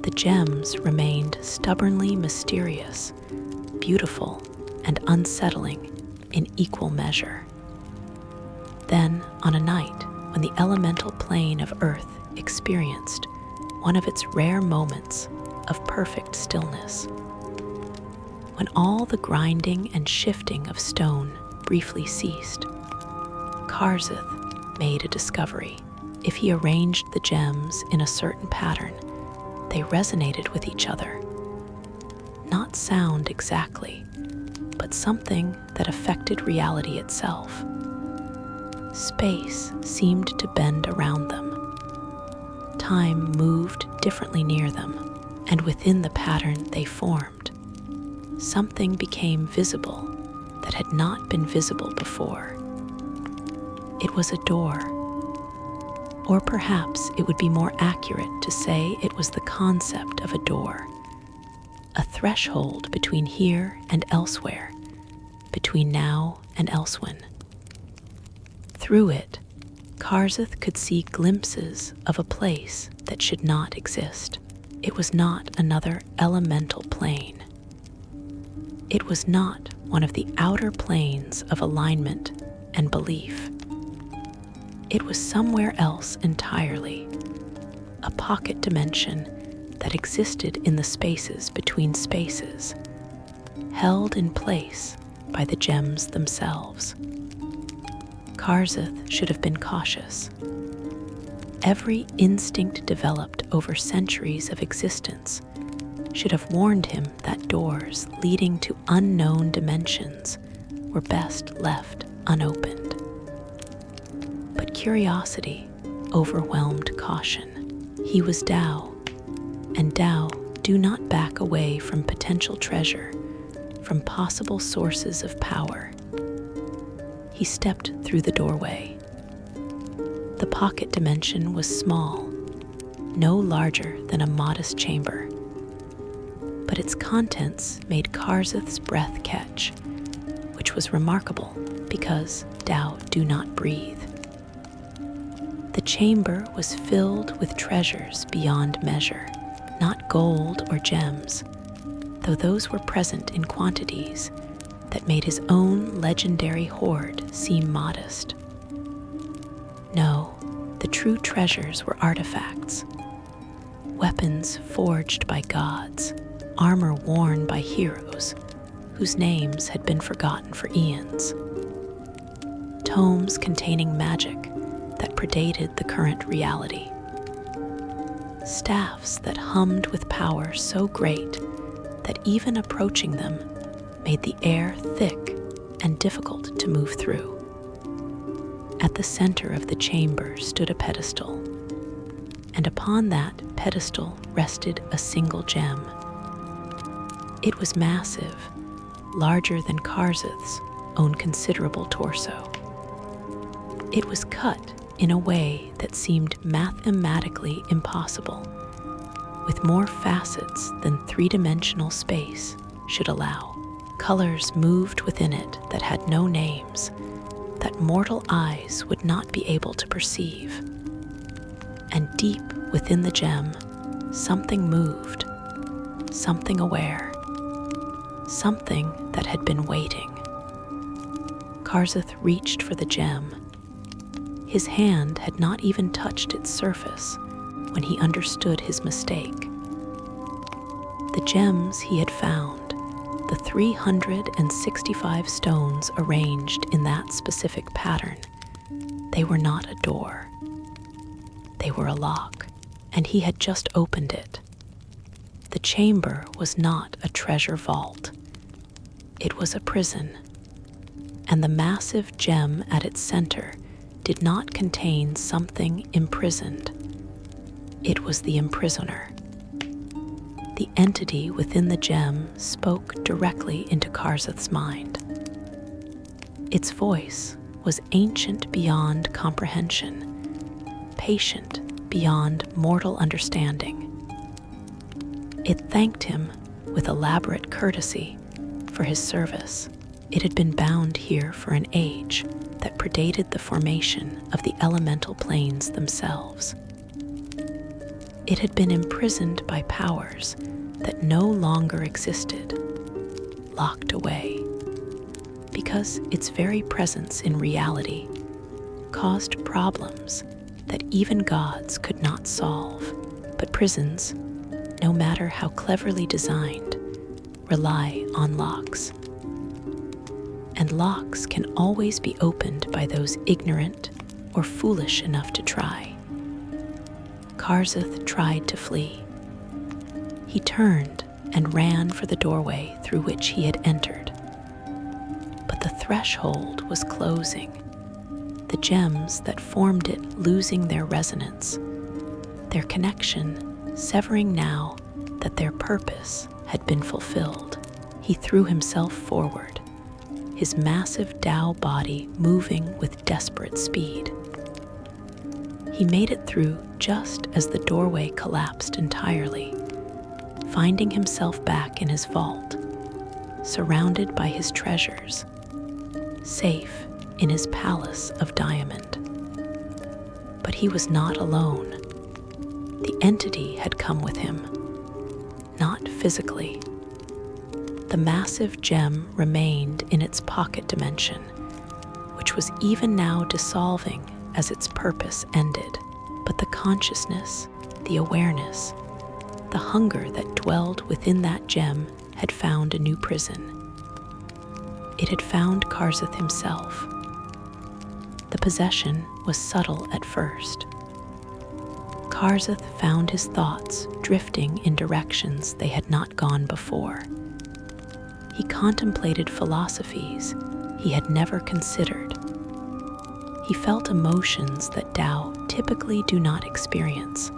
[SPEAKER 1] The gems remained stubbornly mysterious, beautiful, and unsettling in equal measure. Then, on a night when the elemental plane of Earth experienced one of its rare moments of perfect stillness, when all the grinding and shifting of stone briefly ceased, Karzeth made a discovery. If he arranged the gems in a certain pattern, they resonated with each other. Not sound exactly, but something that affected reality itself. Space seemed to bend around them. Time moved differently near them, and within the pattern they formed, something became visible that had not been visible before. It was a door, or perhaps it would be more accurate to say it was the concept of a door, a threshold between here and elsewhere, between now and elsewhen. Through it, Karzeth could see glimpses of a place that should not exist. It was not another elemental plane. It was not one of the outer planes of alignment and belief. It was somewhere else entirely, a pocket dimension that existed in the spaces between spaces, held in place by the gems themselves. Karzeth should have been cautious. Every instinct developed over centuries of existence should have warned him that doors leading to unknown dimensions were best left unopened. But curiosity overwhelmed caution. He was Tao, and Tao do not back away from potential treasure, from possible sources of power. He stepped through the doorway. The pocket dimension was small, no larger than a modest chamber, but its contents made Karzeth's breath catch, which was remarkable because Tao do not breathe. The chamber was filled with treasures beyond measure, not gold or gems, though those were present in quantities that made his own legendary hoard seem modest. No, the true treasures were artifacts, weapons forged by gods, armor worn by heroes whose names had been forgotten for eons, tomes containing magic that predated the current reality, staffs that hummed with power so great that even approaching them made the air thick and difficult to move through. At the center of the chamber stood a pedestal, and upon that pedestal rested a single gem. It was massive, larger than Karzeth's own considerable torso. It was cut in a way that seemed mathematically impossible, with more facets than three-dimensional space should allow. Colors moved within it that had no names, that mortal eyes would not be able to perceive. And deep within the gem, something moved, something aware, something that had been waiting. Karzeth reached for the gem. His hand had not even touched its surface when he understood his mistake. The gems he had found, the 365 stones arranged in that specific pattern, they were not a door. They were a lock, and he had just opened it. The chamber was not a treasure vault. It was a prison, and the massive gem at its center did not contain something imprisoned. It was the imprisoner. The entity within the gem spoke directly into Karzeth's mind. Its voice was ancient beyond comprehension, patient beyond mortal understanding. It thanked him with elaborate courtesy for his service. It had been bound here for an age that predated the formation of the elemental planes themselves. It had been imprisoned by powers that no longer existed, locked away, because its very presence in reality caused problems that even gods could not solve. But prisons, no matter how cleverly designed, rely on locks. And locks can always be opened by those ignorant or foolish enough to try. Karzeth tried to flee. He turned and ran for the doorway through which he had entered. But the threshold was closing, the gems that formed it losing their resonance, their connection severing now that their purpose had been fulfilled. He threw himself forward, his massive Tao body moving with desperate speed. He made it through just as the doorway collapsed entirely, finding himself back in his vault, surrounded by his treasures, safe in his palace of diamond. But he was not alone. The entity had come with him, not physically. The massive gem remained in its pocket dimension, which was even now dissolving as its purpose ended. But the consciousness, the awareness, the hunger that dwelled within that gem had found a new prison. It had found Karzeth himself. The possession was subtle at first. Karzeth found his thoughts drifting in directions they had not gone before. He contemplated philosophies he had never considered. He felt emotions that Tao typically do not experience,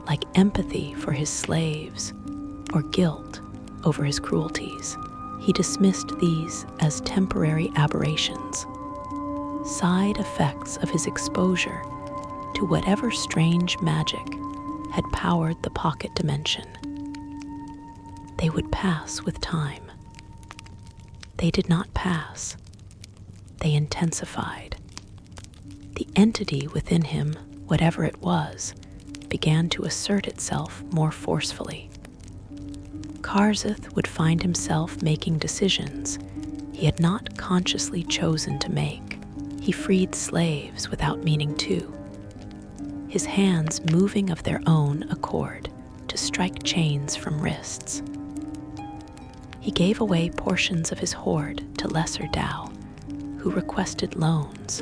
[SPEAKER 1] like empathy for his slaves or guilt over his cruelties. He dismissed these as temporary aberrations, side effects of his exposure to whatever strange magic had powered the pocket dimension. They would pass with time. They did not pass. They intensified. The entity within him, whatever it was, began to assert itself more forcefully. Karzeth would find himself making decisions he had not consciously chosen to make. He freed slaves without meaning to, his hands moving of their own accord to strike chains from wrists. He gave away portions of his hoard to lesser Tao, who requested loans,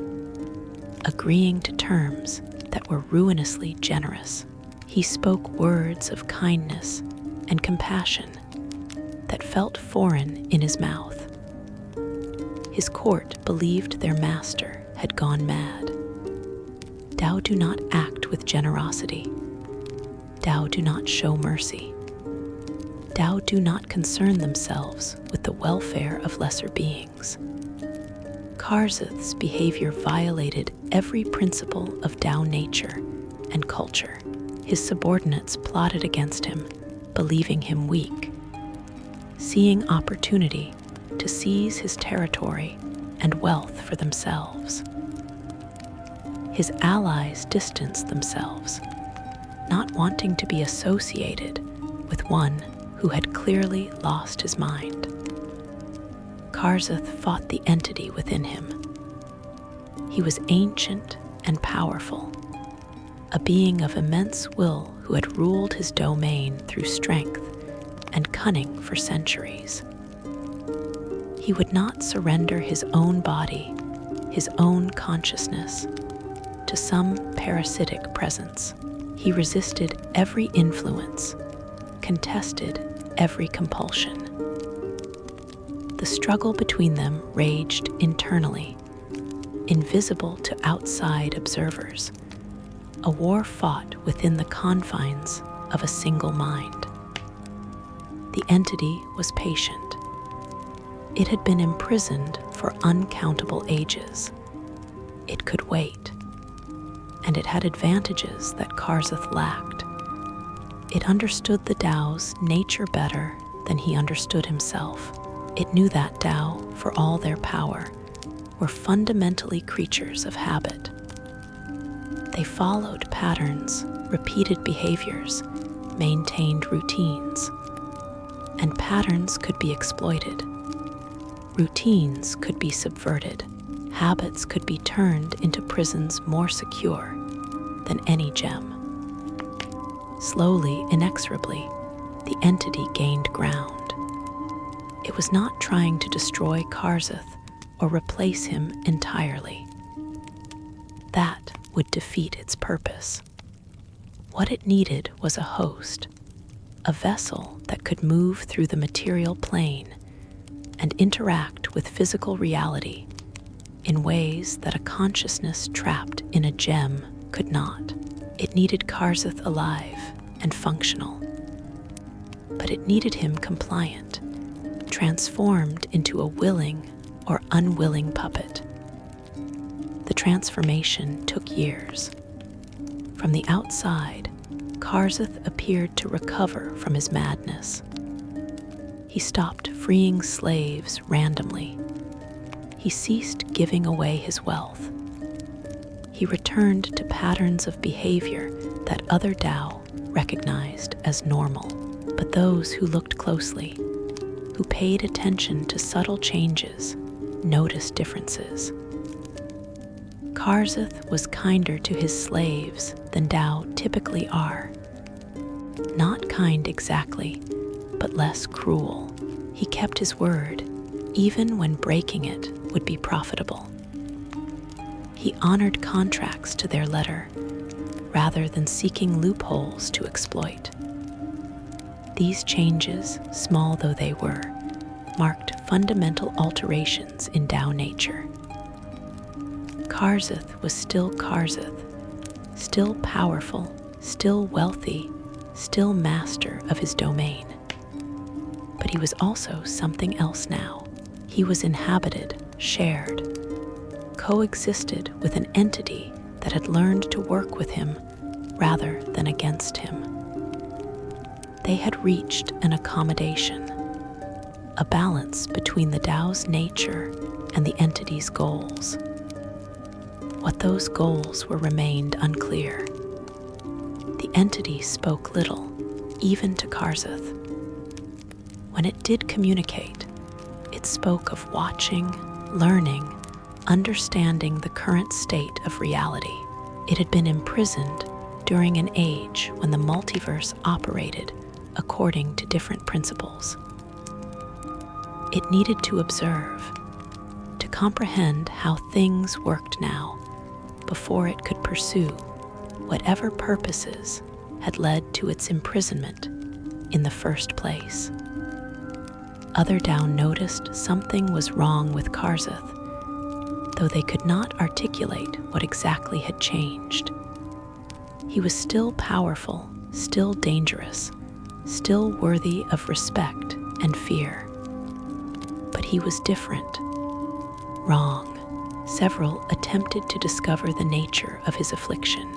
[SPEAKER 1] agreeing to terms that were ruinously generous. He spoke words of kindness and compassion that felt foreign in his mouth. His court believed their master had gone mad. Tao do not act with generosity. Tao do not show mercy. Tao do not concern themselves with the welfare of lesser beings. Karzeth's behavior violated every principle of Tao nature and culture. His subordinates plotted against him, believing him weak, seeing opportunity to seize his territory and wealth for themselves. His allies distanced themselves, not wanting to be associated with one who had clearly lost his mind. Karzeth fought the entity within him. He was ancient and powerful, a being of immense will who had ruled his domain through strength and cunning for centuries. He would not surrender his own body, his own consciousness, to some parasitic presence. He resisted every influence, contested every compulsion. The struggle between them raged internally, invisible to outside observers, a war fought within the confines of a single mind. The entity was patient. It had been imprisoned for uncountable ages. It could wait, and it had advantages that Karzeth lacked. It understood the Tao's nature better than he understood himself. It knew that Tao, for all their power, were fundamentally creatures of habit. They followed patterns, repeated behaviors, maintained routines. And patterns could be exploited. Routines could be subverted. Habits could be turned into prisons more secure than any gem. Slowly, inexorably, the entity gained ground. It was not trying to destroy Karzeth or replace him entirely. That would defeat its purpose. What it needed was a host, a vessel that could move through the material plane and interact with physical reality in ways that a consciousness trapped in a gem could not. It needed Karzeth alive and functional, but it needed him compliant, transformed into a willing or unwilling puppet. The transformation took years. From the outside, Karzeth appeared to recover from his madness. He stopped freeing slaves randomly. He ceased giving away his wealth. He returned to patterns of behavior that other Tao recognized as normal. But those who looked closely, who paid attention to subtle changes, noticed differences. Karzeth was kinder to his slaves than Tao typically are. Not kind exactly, but less cruel. He kept his word, even when breaking it would be profitable. He honored contracts to their letter, rather than seeking loopholes to exploit. These changes, small though they were, marked fundamental alterations in Tao nature. Karzeth was still Karzeth, still powerful, still wealthy, still master of his domain. But he was also something else now. He was inhabited, shared, coexisted with an entity that had learned to work with him rather than against him. They had reached an accommodation, a balance between the Tao's nature and the entity's goals. What those goals were remained unclear. The entity spoke little, even to Karzeth. When it did communicate, it spoke of watching, learning, understanding the current state of reality. It had been imprisoned during an age when the multiverse operated according to different principles. It needed to observe, to comprehend how things worked now, before it could pursue whatever purposes had led to its imprisonment in the first place. Other Tao noticed something was wrong with Karzeth, though they could not articulate what exactly had changed. He was still powerful, still dangerous, still worthy of respect and fear. But he was different, wrong. Several attempted to discover the nature of his affliction.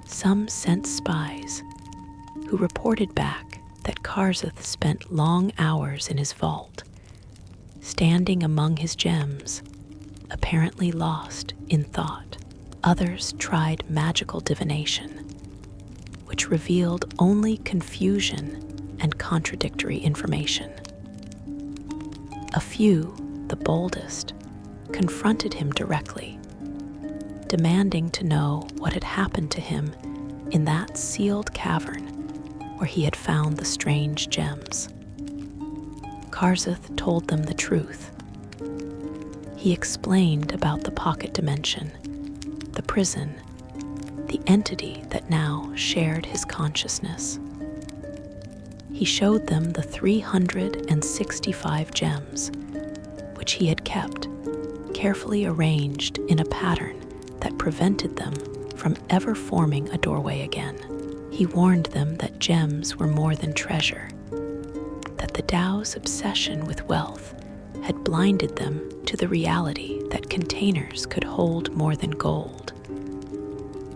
[SPEAKER 1] Some sent spies who reported back that Karzeth spent long hours in his vault, standing among his gems, apparently lost in thought. Others tried magical divination, which revealed only confusion and contradictory information. A few, the boldest, confronted him directly, demanding to know what had happened to him in that sealed cavern where he had found the strange gems. Karzeth told them the truth. He explained about the pocket dimension, the prison, the entity that now shared his consciousness. He showed them the 365 gems, which he had kept, carefully arranged in a pattern that prevented them from ever forming a doorway again. He warned them that gems were more than treasure, that the Tao's obsession with wealth had blinded them to the reality that containers could hold more than gold,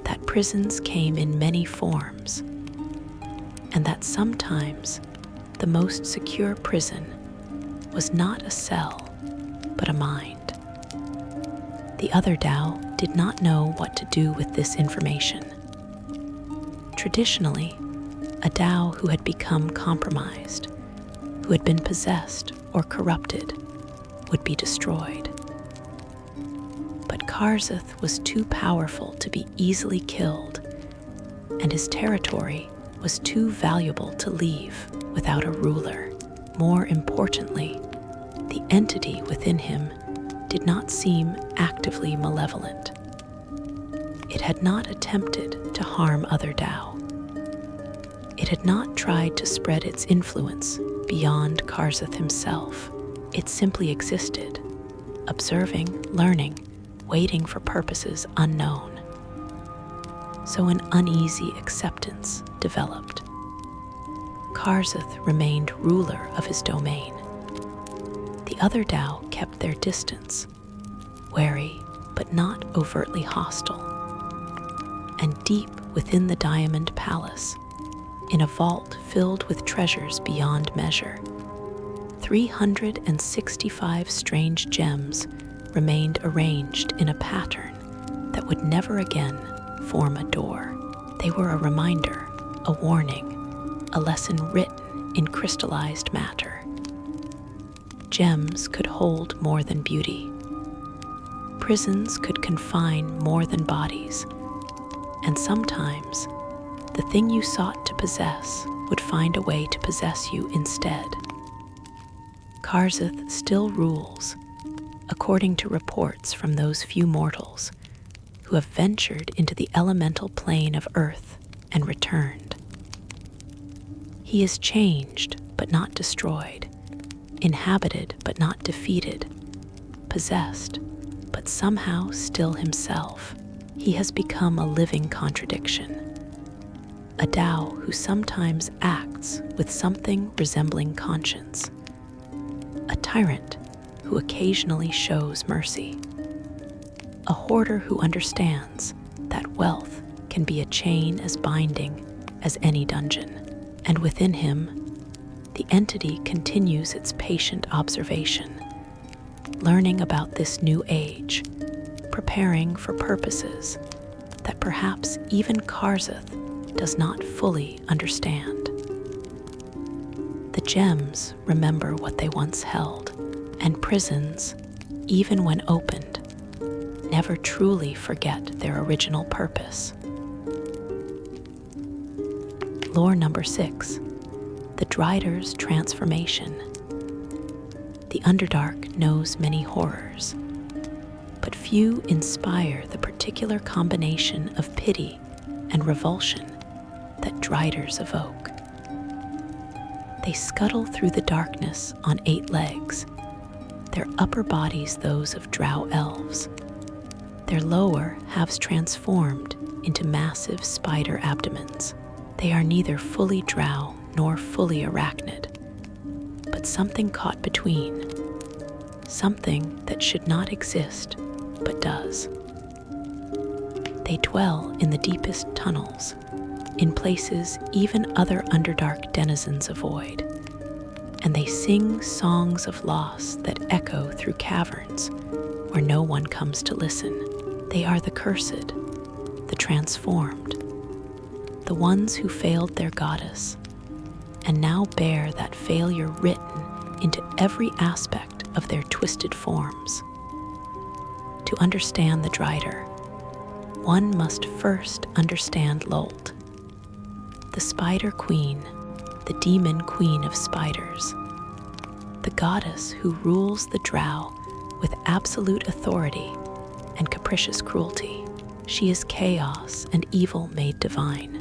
[SPEAKER 1] that prisons came in many forms, and that sometimes the most secure prison was not a cell, but a mind. The other Tao did not know what to do with this information. Traditionally, a Tao who had become compromised, who had been possessed or corrupted, would be destroyed. But Karzeth was too powerful to be easily killed, and his territory was too valuable to leave without a ruler. More importantly, the entity within him did not seem actively malevolent. It had not attempted to harm other Tao. It had not tried to spread its influence beyond Karzeth himself. It simply existed, observing, learning, waiting for purposes unknown. So an uneasy acceptance developed. Karzeth remained ruler of his domain. The other Tao kept their distance, wary but not overtly hostile. And deep within the Diamond Palace, in a vault filled with treasures beyond measure, 365 strange gems remained arranged in a pattern that would never again form a door. They were a reminder, a warning, a lesson written in crystallized matter. Gems could hold more than beauty. Prisons could confine more than bodies. And sometimes, the thing you sought to possess would find a way to possess you instead. Karzeth still rules, according to reports from those few mortals who have ventured into the elemental plane of Earth and returned. He is changed but not destroyed, inhabited but not defeated, possessed but somehow still himself. He has become a living contradiction, a Tao who sometimes acts with something resembling conscience, a tyrant who occasionally shows mercy, a hoarder who understands that wealth can be a chain as binding as any dungeon, and within him, the entity continues its patient observation, learning about this new age, preparing for purposes that perhaps even Karzeth does not fully understand. The gems remember what they once held, and prisons, even when opened, never truly forget their original purpose. Lore number 6, the Drider's transformation. The Underdark knows many horrors, but few inspire the particular combination of pity and revulsion that Driders evoke. They scuttle through the darkness on 8 legs, their upper bodies those of drow elves, their lower halves transformed into massive spider abdomens. They are neither fully drow nor fully arachnid, but something caught between, something that should not exist but does. They dwell in the deepest tunnels, in places even other Underdark denizens avoid, and they sing songs of loss that echo through caverns where no one comes to listen. They are the cursed, the transformed, the ones who failed their goddess, and now bear that failure written into every aspect of their twisted forms. To understand the Drider, one must first understand Lolth, the spider queen, the demon queen of spiders, the goddess who rules the drow with absolute authority and capricious cruelty. She is chaos and evil made divine,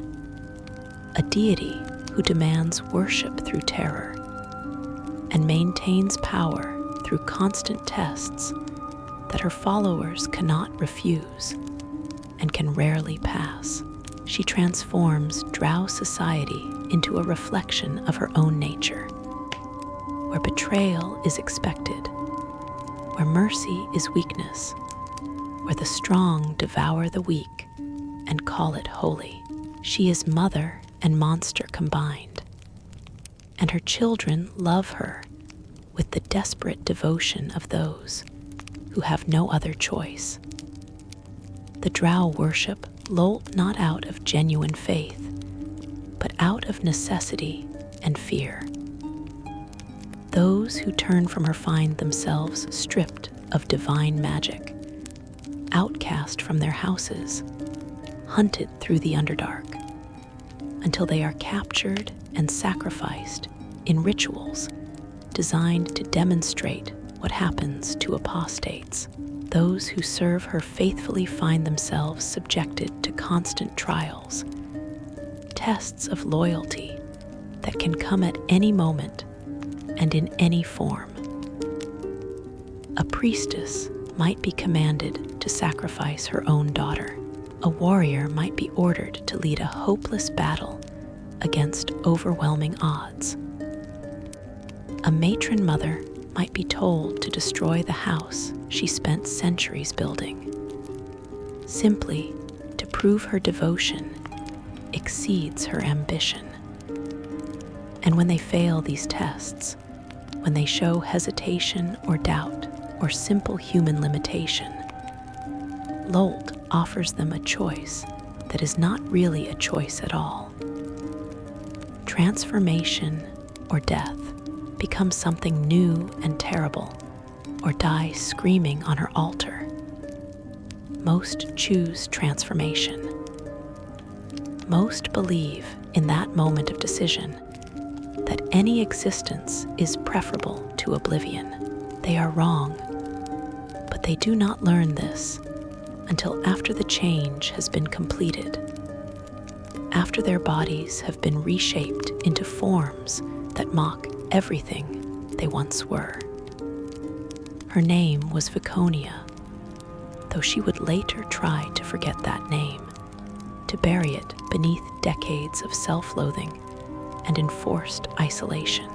[SPEAKER 1] a deity who demands worship through terror and maintains power through constant tests that her followers cannot refuse and can rarely pass. She transforms drow society into a reflection of her own nature, where betrayal is expected, where mercy is weakness, where the strong devour the weak and call it holy. She is mother and monster combined, and her children love her with the desperate devotion of those who have no other choice. The drow worship Lolth not out of genuine faith, but out of necessity and fear. Those who turn from her find themselves stripped of divine magic, outcast from their houses, hunted through the Underdark, until they are captured and sacrificed in rituals designed to demonstrate what happens to apostates. Those who serve her faithfully find themselves subjected to constant trials, tests of loyalty that can come at any moment and in any form. A priestess might be commanded to sacrifice her own daughter. A warrior might be ordered to lead a hopeless battle against overwhelming odds. A matron mother might be told to destroy the house she spent centuries building, simply to prove her devotion exceeds her ambition. And when they fail these tests, when they show hesitation or doubt or simple human limitation, Lolth offers them a choice that is not really a choice at all. Transformation or death becomes something new and terrible, or die screaming on her altar. Most choose transformation. Most believe in that moment of decision that any existence is preferable to oblivion. They are wrong, but they do not learn this until after the change has been completed, after their bodies have been reshaped into forms that mock everything they once were. Her name was Viconia, though she would later try to forget that name, to bury it beneath decades of self-loathing and enforced isolation.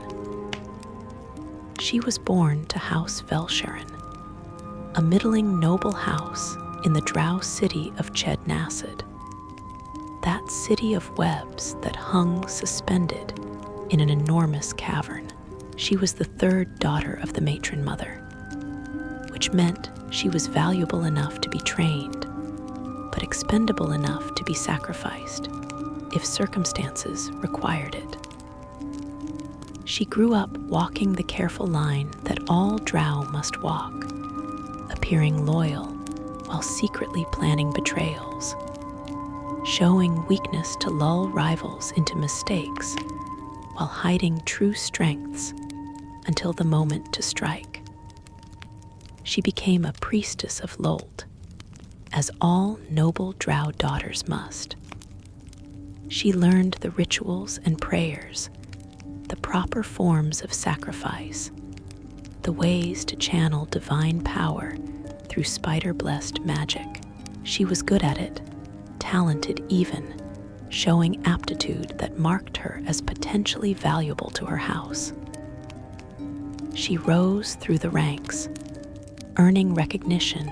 [SPEAKER 1] She was born to House Velsharan, a middling noble house in the drow city of Ched-Nasid, that city of webs that hung suspended in an enormous cavern. She was the third daughter of the matron mother, which meant she was valuable enough to be trained, but expendable enough to be sacrificed if circumstances required it. She grew up walking the careful line that all drow must walk, appearing loyal while secretly planning betrayals, showing weakness to lull rivals into mistakes while hiding true strengths until the moment to strike. She became a priestess of Lolth, as all noble drow daughters must. She learned the rituals and prayers, the proper forms of sacrifice, the ways to channel divine power through spider-blessed magic. She was good at it, talented even, showing aptitude that marked her as potentially valuable to her house. She rose through the ranks, earning recognition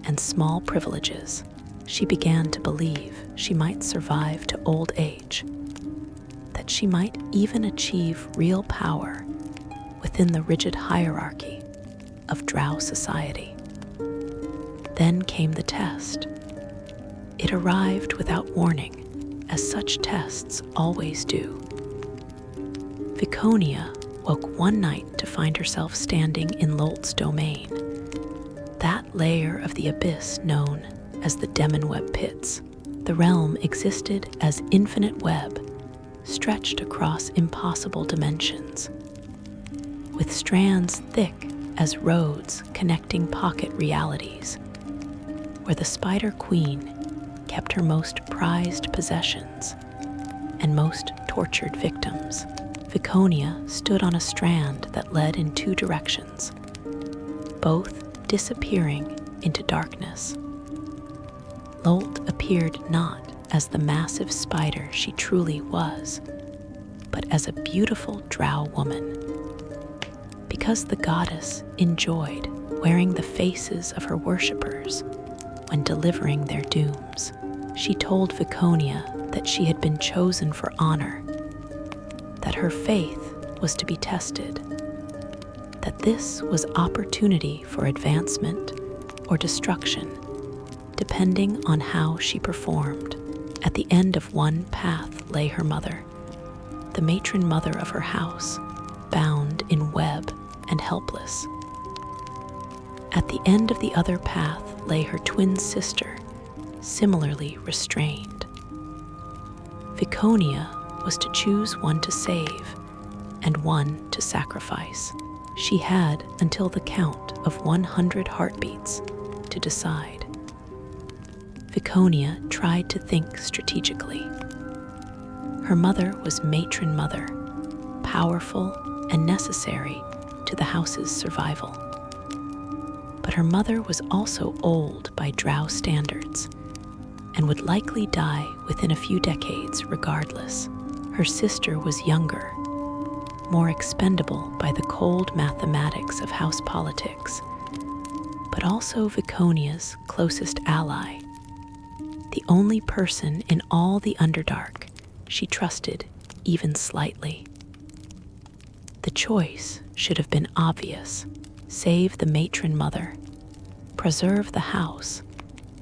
[SPEAKER 1] and small privileges. She began to believe she might survive to old age, that she might even achieve real power within the rigid hierarchy of Drow society. Then came the test. It arrived without warning, as such tests always do. Viconia woke one night to find herself standing in Lolth's domain, that layer of the abyss known as the Demonweb Pits. The realm existed as infinite web, stretched across impossible dimensions, with strands thick as roads connecting pocket realities, where the Spider Queen kept her most prized possessions and most tortured victims. Viconia stood on a strand that led in two directions, both disappearing into darkness. Lolth appeared not as the massive spider she truly was, but as a beautiful drow woman. Because the goddess enjoyed wearing the faces of her worshippers when delivering their dooms, she told Viconia that she had been chosen for honor, that her faith was to be tested, that this was opportunity for advancement or destruction, depending on how she performed. At the end of one path lay her mother, the matron mother of her house, bound in web and helpless. At the end of the other path lay her twin sister, similarly restrained. Viconia was to choose one to save and one to sacrifice. She had until the count of 100 heartbeats to decide. Viconia tried to think strategically. Her mother was matron mother, powerful and necessary to the house's survival. But her mother was also old by drow standards and would likely die within a few decades regardless. Her sister was younger, more expendable by the cold mathematics of house politics, but also Viconia's closest ally, the only person in all the Underdark she trusted even slightly. The choice should have been obvious. Save the matron mother, preserve the house,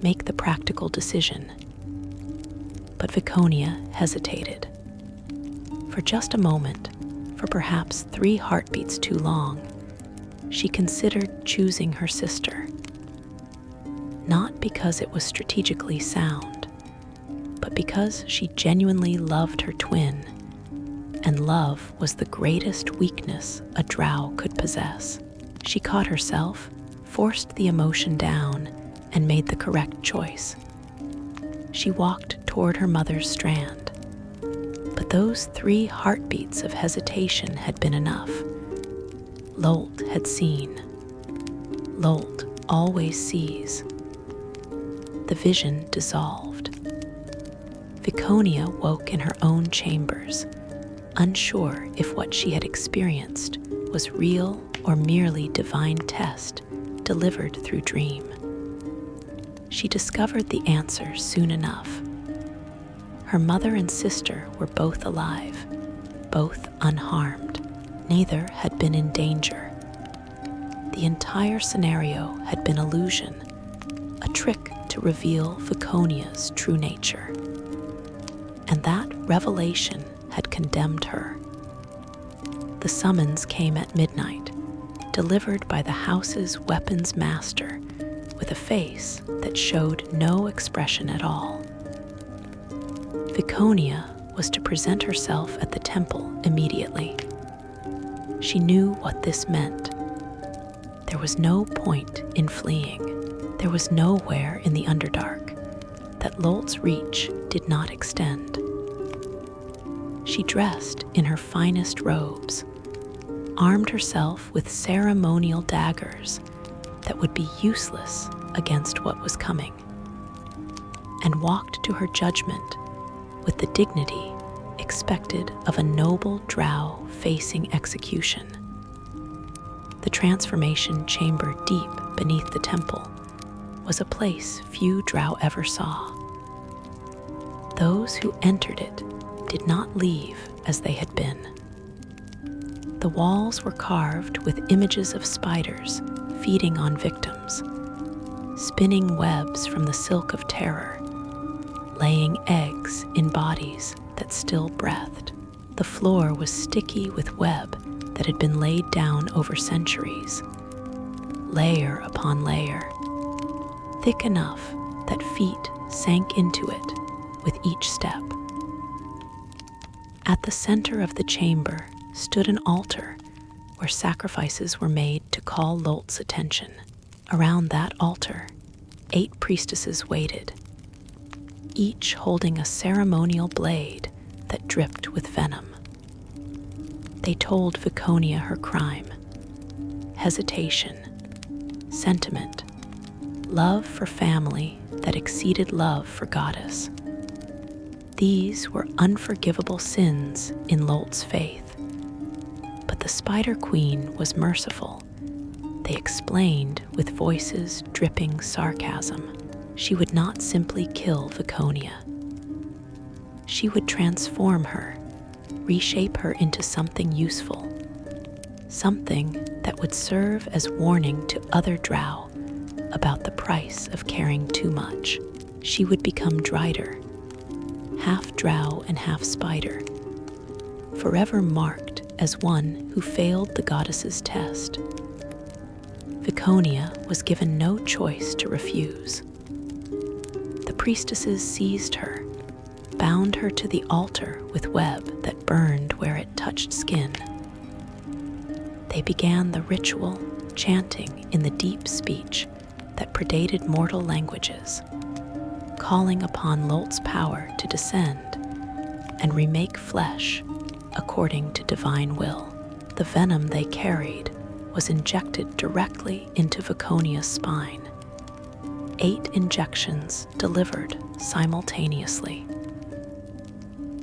[SPEAKER 1] make the practical decision. But Viconia hesitated. For just a moment, for perhaps 3 heartbeats too long, she considered choosing her sister. Not because it was strategically sound, but because she genuinely loved her twin, and love was the greatest weakness a drow could possess. She caught herself, forced the emotion down, and made the correct choice. She walked toward her mother's strand. But those 3 heartbeats of hesitation had been enough. Lolth had seen. Lolth always sees. The vision dissolved. Viconia woke in her own chambers, unsure if what she had experienced was real or merely divine test delivered through dream. She discovered the answer soon enough. Her mother and sister were both alive, both unharmed. Neither had been in danger. The entire scenario had been illusion, a trick to reveal Viconia's true nature. And that revelation had condemned her. The summons came at midnight, delivered by the house's weapons master, with a face that showed no expression at all. Viconia was to present herself at the temple immediately. She knew what this meant. There was no point in fleeing. There was nowhere in the Underdark that Lolth's reach did not extend. She dressed in her finest robes, armed herself with ceremonial daggers that would be useless against what was coming, and walked to her judgment with the dignity expected of a noble drow facing execution. The transformation chamber deep beneath the temple was a place few drow ever saw. Those who entered it did not leave as they had been. The walls were carved with images of spiders feeding on victims, spinning webs from the silk of terror, laying eggs in bodies that still breathed. The floor was sticky with web that had been laid down over centuries, layer upon layer, thick enough that feet sank into it with each step. At the center of the chamber stood an altar where sacrifices were made to call Lolth's attention. Around that altar, 8 priestesses waited, each holding a ceremonial blade that dripped with venom. They told Viconia her crime: hesitation, sentiment, love for family that exceeded love for goddess. These were unforgivable sins in Lolth's faith. But the Spider Queen was merciful. They explained with voices dripping sarcasm. She would not simply kill Viconia. She would transform her, reshape her into something useful, something that would serve as warning to other drow about the price of caring too much. She would become Drider, half drow and half spider, forever marked as one who failed the goddess's test. Viconia was given no choice to refuse. The priestesses seized her, bound her to the altar with web that burned where it touched skin. They began the ritual, chanting in the deep speech that predated mortal languages, calling upon Lolth's power to descend and remake flesh according to divine will. The venom they carried was injected directly into Viconia's spine. 8 injections delivered simultaneously.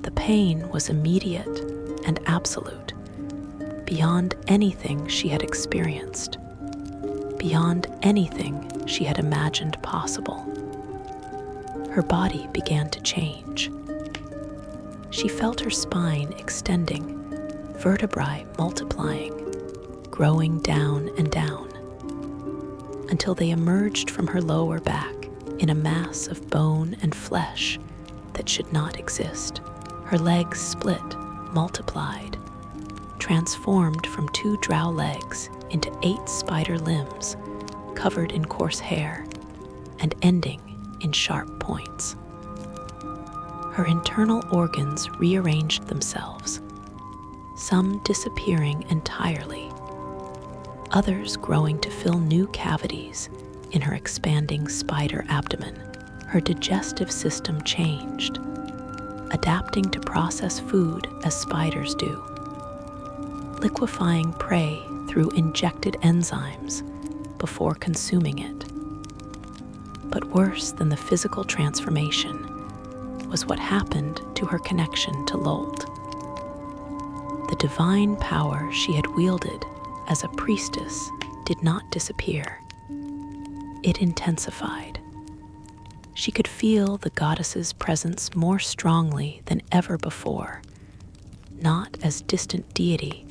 [SPEAKER 1] The pain was immediate and absolute, beyond anything she had experienced, beyond anything she had imagined possible. Her body began to change. She felt her spine extending, vertebrae multiplying, growing down and down, until they emerged from her lower back in a mass of bone and flesh that should not exist. Her legs split, multiplied, transformed from 2 drow legs into 8 spider limbs, covered in coarse hair and ending in sharp points. Her internal organs rearranged themselves, some disappearing entirely, others growing to fill new cavities in her expanding spider abdomen. Her digestive system changed, adapting to process food as spiders do, liquefying prey through injected enzymes before consuming it. But worse than the physical transformation was what happened to her connection to Lolth. The divine power she had wielded as a priestess did not disappear. It intensified. She could feel the goddess's presence more strongly than ever before, not as distant deity,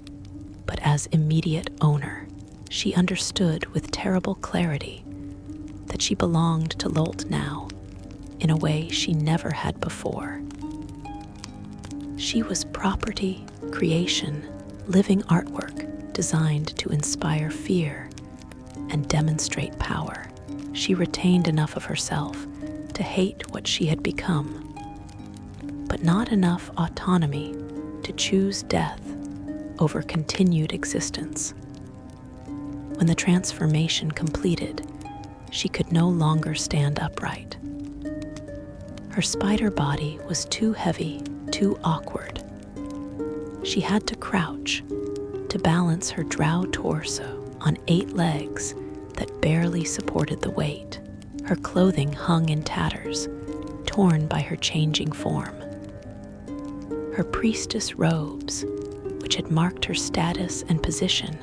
[SPEAKER 1] but as immediate owner. She understood with terrible clarity that she belonged to Lolth now, in a way she never had before. She was property, creation, living artwork designed to inspire fear and demonstrate power. She retained enough of herself to hate what she had become, but not enough autonomy to choose death over continued existence. When the transformation completed, she could no longer stand upright. Her spider body was too heavy, too awkward. She had to crouch to balance her drow torso on 8 legs that barely supported the weight. Her clothing hung in tatters, torn by her changing form. Her priestess robes, which had marked her status and position,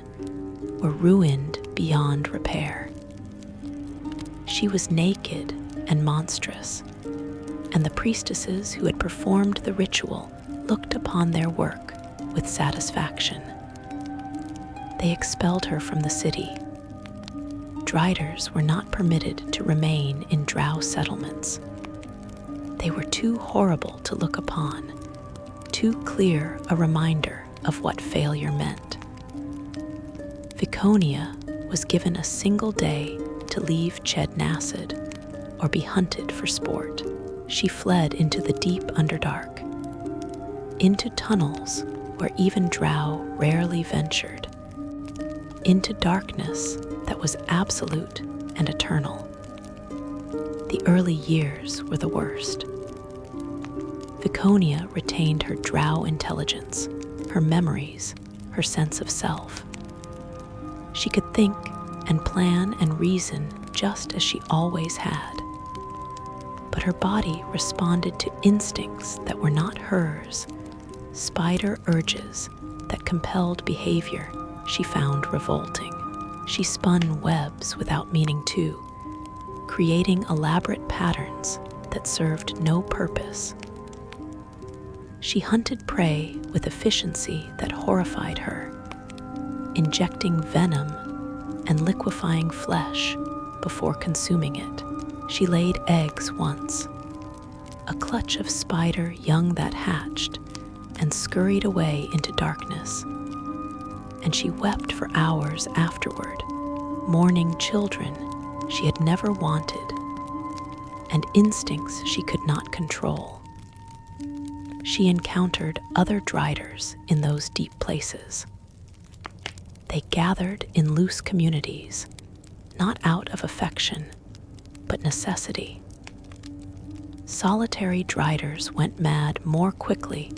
[SPEAKER 1] were ruined beyond repair. She was naked and monstrous, and the priestesses who had performed the ritual looked upon their work with satisfaction. They expelled her from the city. Driders were not permitted to remain in drow settlements. They were too horrible to look upon, too clear a reminder of what failure meant. Viconia was given a single day to leave Ched Nassid or be hunted for sport. She fled into the deep Underdark, into tunnels where even drow rarely ventured, into darkness that was absolute and eternal. The early years were the worst. Viconia retained her drow intelligence, her memories, her sense of self. She could think and plan and reason just as she always had. But her body responded to instincts that were not hers, spider urges that compelled behavior she found revolting. She spun webs without meaning to, creating elaborate patterns that served no purpose. She hunted prey with efficiency that horrified her, injecting venom and liquefying flesh before consuming it. She laid eggs once, a clutch of spider young that hatched and scurried away into darkness. And she wept for hours afterward, mourning children she had never wanted and instincts she could not control. She encountered other Driders in those deep places. They gathered in loose communities, not out of affection, but necessity. Solitary Driders went mad more quickly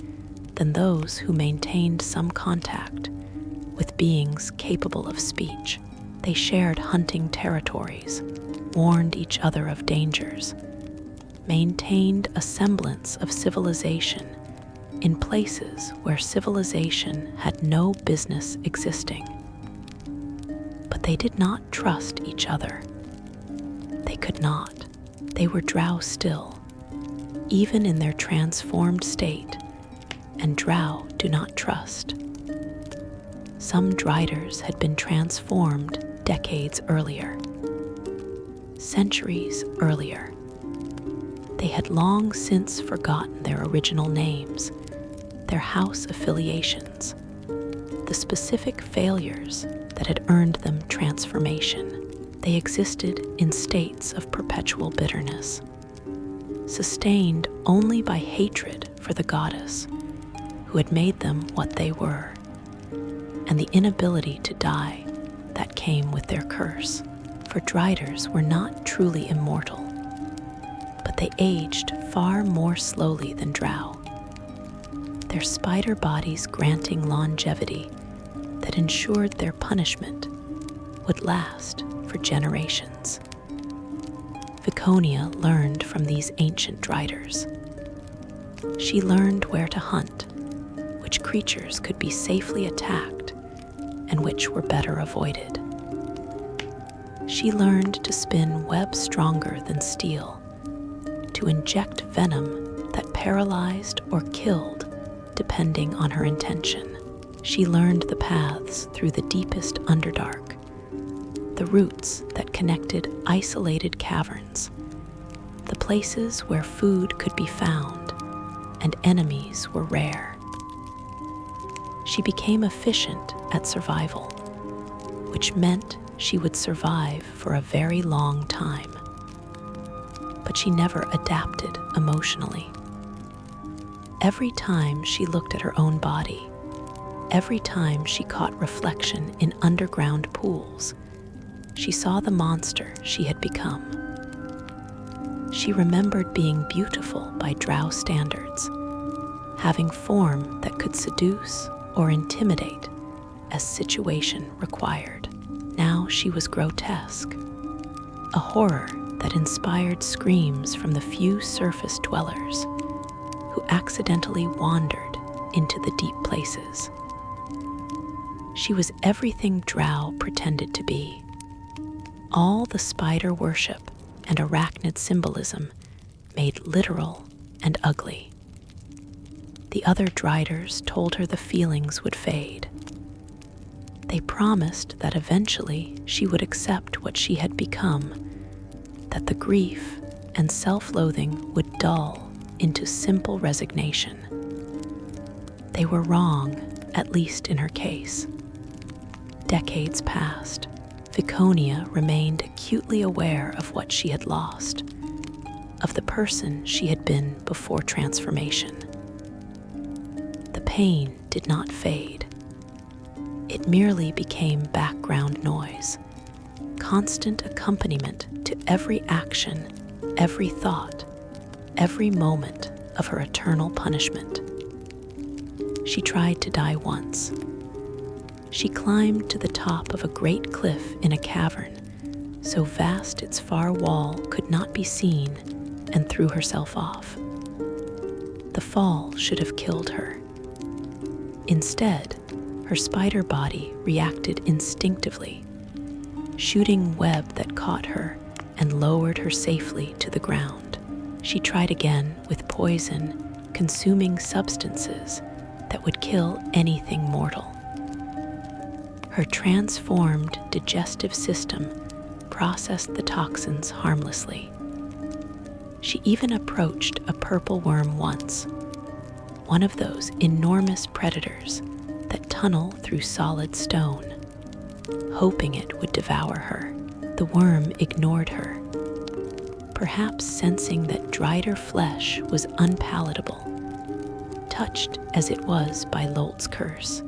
[SPEAKER 1] than those who maintained some contact with beings capable of speech. They shared hunting territories, warned each other of dangers, maintained a semblance of civilization in places where civilization had no business existing. But they did not trust each other. They could not. They were drow still, even in their transformed state, and drow do not trust. Some Driders had been transformed decades earlier, centuries earlier. They had long since forgotten their original names, their house affiliations, the specific failures that had earned them transformation. They existed in states of perpetual bitterness, sustained only by hatred for the goddess who had made them what they were, and the inability to die that came with their curse. For Driders were not truly immortal, but they aged far more slowly than drow, their spider bodies granting longevity that ensured their punishment would last for generations. Viconia learned from these ancient Driders. She learned where to hunt, which creatures could be safely attacked, and which were better avoided. She learned to spin webs stronger than steel, to inject venom that paralyzed or killed depending on her intention. She learned the paths through the deepest Underdark, the routes that connected isolated caverns, the places where food could be found and enemies were rare. She became efficient at survival, which meant she would survive for a very long time. But she never adapted emotionally. Every time she looked at her own body, every time she caught reflection in underground pools, she saw the monster she had become. She remembered being beautiful by drow standards, having form that could seduce or intimidate as situation required. Now she was grotesque, a horror that inspired screams from the few surface dwellers who accidentally wandered into the deep places. She was everything drow pretended to be. All the spider worship and arachnid symbolism made literal and ugly. The other Driders told her the feelings would fade. They promised that eventually she would accept what she had become, that the grief and self-loathing would dull into simple resignation. They were wrong, at least in her case. Decades passed. Viconia remained acutely aware of what she had lost, of the person she had been before transformation. The pain did not fade. It merely became background noise, constant accompaniment to every action, every thought, every moment of her eternal punishment. She tried to die once. She climbed to the top of a great cliff in a cavern, so vast its far wall could not be seen, and threw herself off. The fall should have killed her. Instead, her spider body reacted instinctively, shooting web that caught her and lowered her safely to the ground. She tried again with poison, consuming substances that would kill anything mortal. Her transformed digestive system processed the toxins harmlessly. She even approached a purple worm once, one of those enormous predators that tunnel through solid stone, hoping it would devour her. The worm ignored her, perhaps sensing that Drider flesh was unpalatable, touched as it was by Lolth's curse.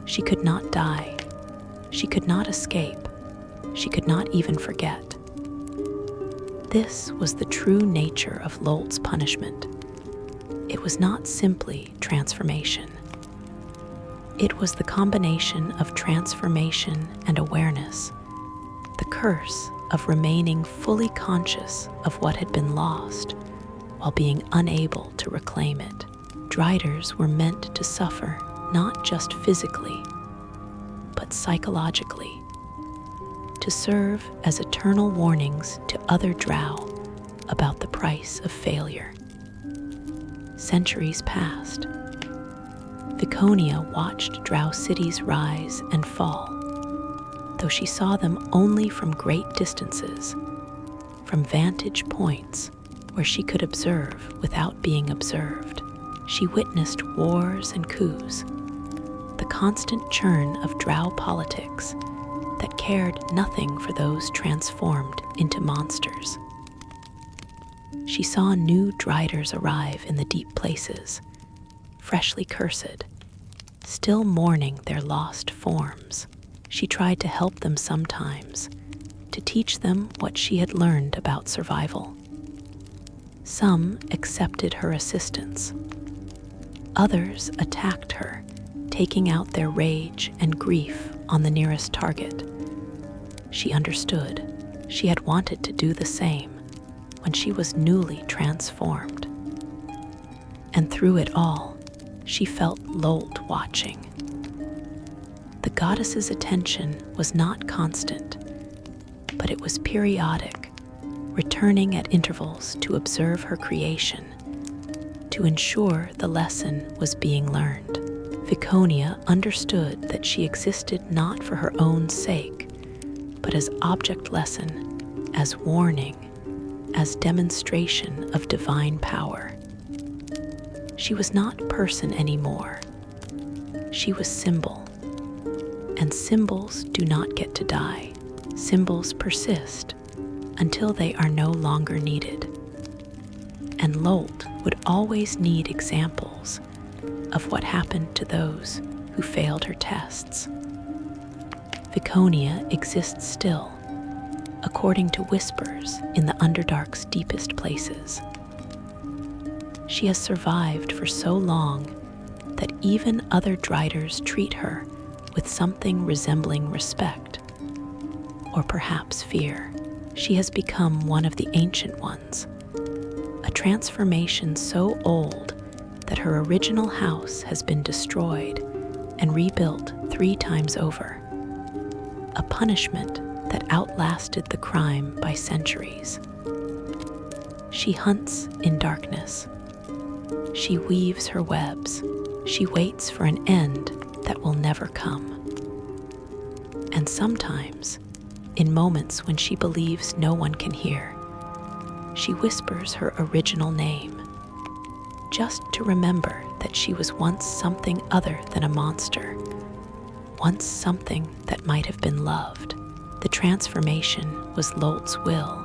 [SPEAKER 1] She could not die. She could not escape. She could not even forget. This was the true nature of Lolth's punishment. It was not simply transformation. It was the combination of transformation and awareness, the curse of remaining fully conscious of what had been lost while being unable to reclaim it. Driders were meant to suffer not just physically, but psychologically, to serve as eternal warnings to other drow about the price of failure. Centuries passed. Viconia watched drow cities rise and fall, though she saw them only from great distances, from vantage points where she could observe without being observed. She witnessed wars and coups, the constant churn of drow politics that cared nothing for those transformed into monsters. She saw new Driders arrive in the deep places, freshly cursed, still mourning their lost forms. She tried to help them sometimes, to teach them what she had learned about survival. Some accepted her assistance. Others attacked her, taking out their rage and grief on the nearest target. She understood. She had wanted to do the same when she was newly transformed. And through it all, she felt Lolth watching. The goddess's attention was not constant, but it was periodic, returning at intervals to observe her creation, to ensure the lesson was being learned. Viconia understood that she existed not for her own sake, but as object lesson, as warning, as demonstration of divine power. She was not person anymore. She was symbol. And symbols do not get to die. Symbols persist until they are no longer needed. And Lolth would always need examples of what happened to those who failed her tests. Viconia exists still, according to whispers in the Underdark's deepest places. She has survived for so long that even other Driders treat her with something resembling respect, or perhaps fear. She has become one of the Ancient Ones, a transformation so old that her original house has been destroyed and rebuilt 3 times over, a punishment that outlasted the crime by centuries. She hunts in darkness. She weaves her webs. She waits for an end that will never come. And sometimes, in moments when she believes no one can hear, she whispers her original name, just to remember that she was once something other than a monster, once something that might have been loved. The transformation was Lolth's will.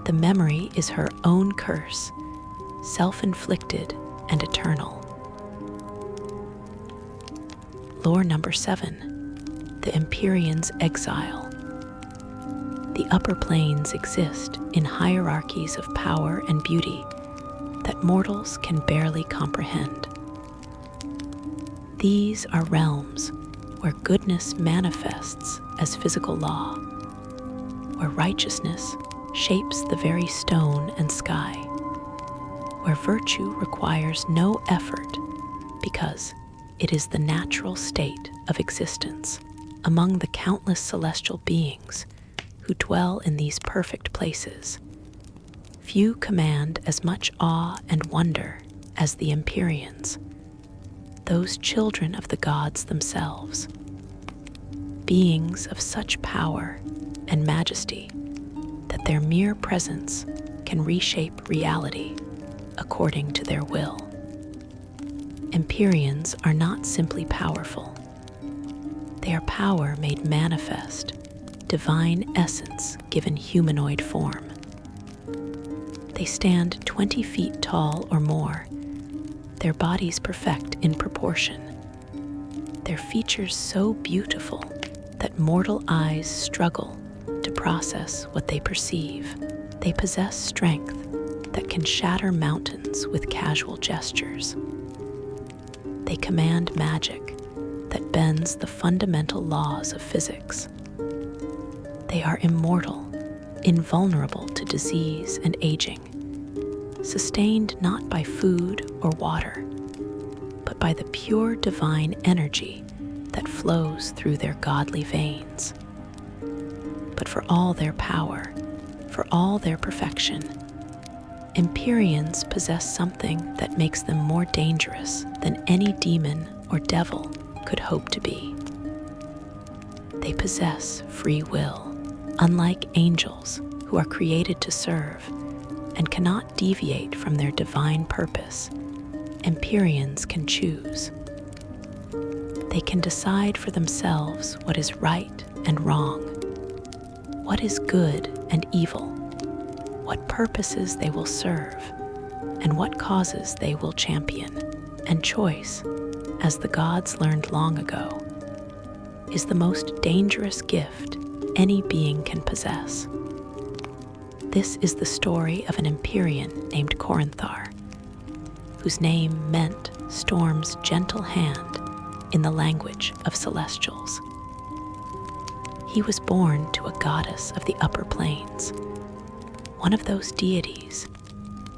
[SPEAKER 1] The memory is her own curse, self-inflicted and eternal. Lore number 7, the Empyrean's Exile. The upper planes exist in hierarchies of power and beauty that mortals can barely comprehend. These are realms where goodness manifests as physical law, where righteousness shapes the very stone and sky, where virtue requires no effort because it is the natural state of existence. Among the countless celestial beings who dwell in these perfect places, few command as much awe and wonder as the Empyreans, those children of the gods themselves, beings of such power and majesty that their mere presence can reshape reality according to their will. Empyreans are not simply powerful. They are power made manifest, divine essence given humanoid form. They stand 20 feet tall or more, their bodies perfect in proportion, their features so beautiful that mortal eyes struggle to process what they perceive. They possess strength that can shatter mountains with casual gestures. They command magic that bends the fundamental laws of physics. They are immortal, invulnerable to disease and aging, sustained not by food or water, but by the pure divine energy that flows through their godly veins. But for all their power, for all their perfection, Empyreans possess something that makes them more dangerous than any demon or devil could hope to be. They possess free will, unlike angels who are created to serve and cannot deviate from their divine purpose. Empyreans can choose. They can decide for themselves what is right and wrong, what is good and evil, what purposes they will serve, and what causes they will champion. And choice, as the gods learned long ago, is the most dangerous gift any being can possess. This is the story of an Empyrean named Corinthar, whose name meant Storm's gentle hand in the language of celestials. He was born to a goddess of the upper planes, one of those deities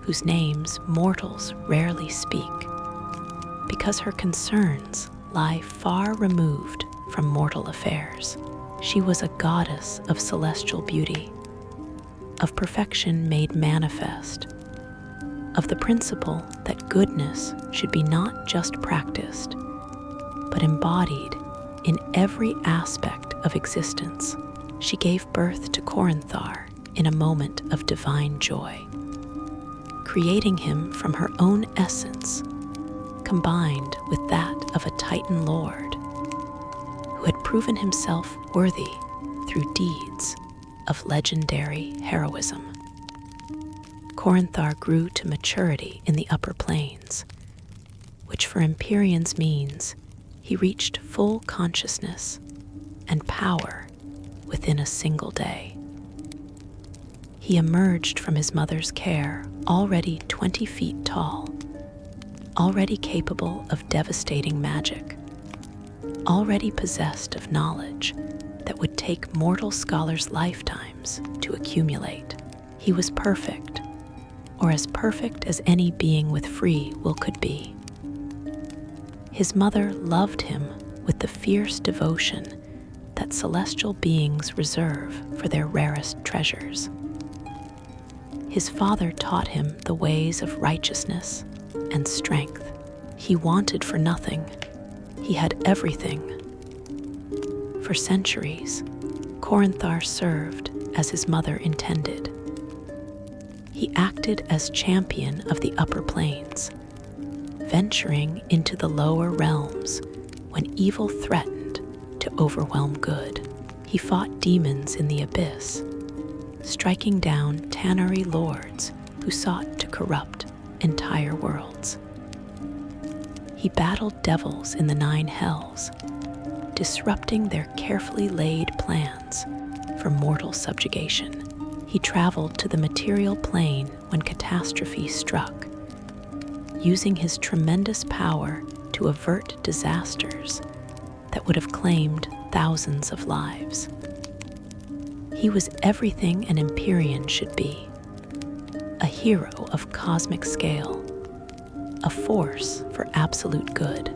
[SPEAKER 1] whose names mortals rarely speak, because her concerns lie far removed from mortal affairs. She was a goddess of celestial beauty, of perfection made manifest, of the principle that goodness should be not just practiced, but embodied in every aspect of existence. She gave birth to Corinthar in a moment of divine joy, creating him from her own essence, combined with that of a Titan lord, who had proven himself worthy through deeds of legendary heroism. Corinthar grew to maturity in the upper planes, which for Empyreans means he reached full consciousness and power within a single day. He emerged from his mother's care already 20 feet tall, already capable of devastating magic, already possessed of knowledge that would take mortal scholars' lifetimes to accumulate. He was perfect, or as perfect as any being with free will could be. His mother loved him with the fierce devotion that celestial beings reserve for their rarest treasures. His father taught him the ways of righteousness and strength. He wanted for nothing. He had everything. For centuries, Corinthar served as his mother intended. He acted as champion of the upper planes, venturing into the lower realms when evil threatened to overwhelm good. He fought demons in the abyss, striking down Tannery lords who sought to corrupt entire worlds. He battled devils in the 9 hells, disrupting their carefully laid plans for mortal subjugation. He traveled to the material plane when catastrophe struck, using his tremendous power to avert disasters that would have claimed thousands of lives. He was everything an Empyrean should be, a hero of cosmic scale, a force for absolute good.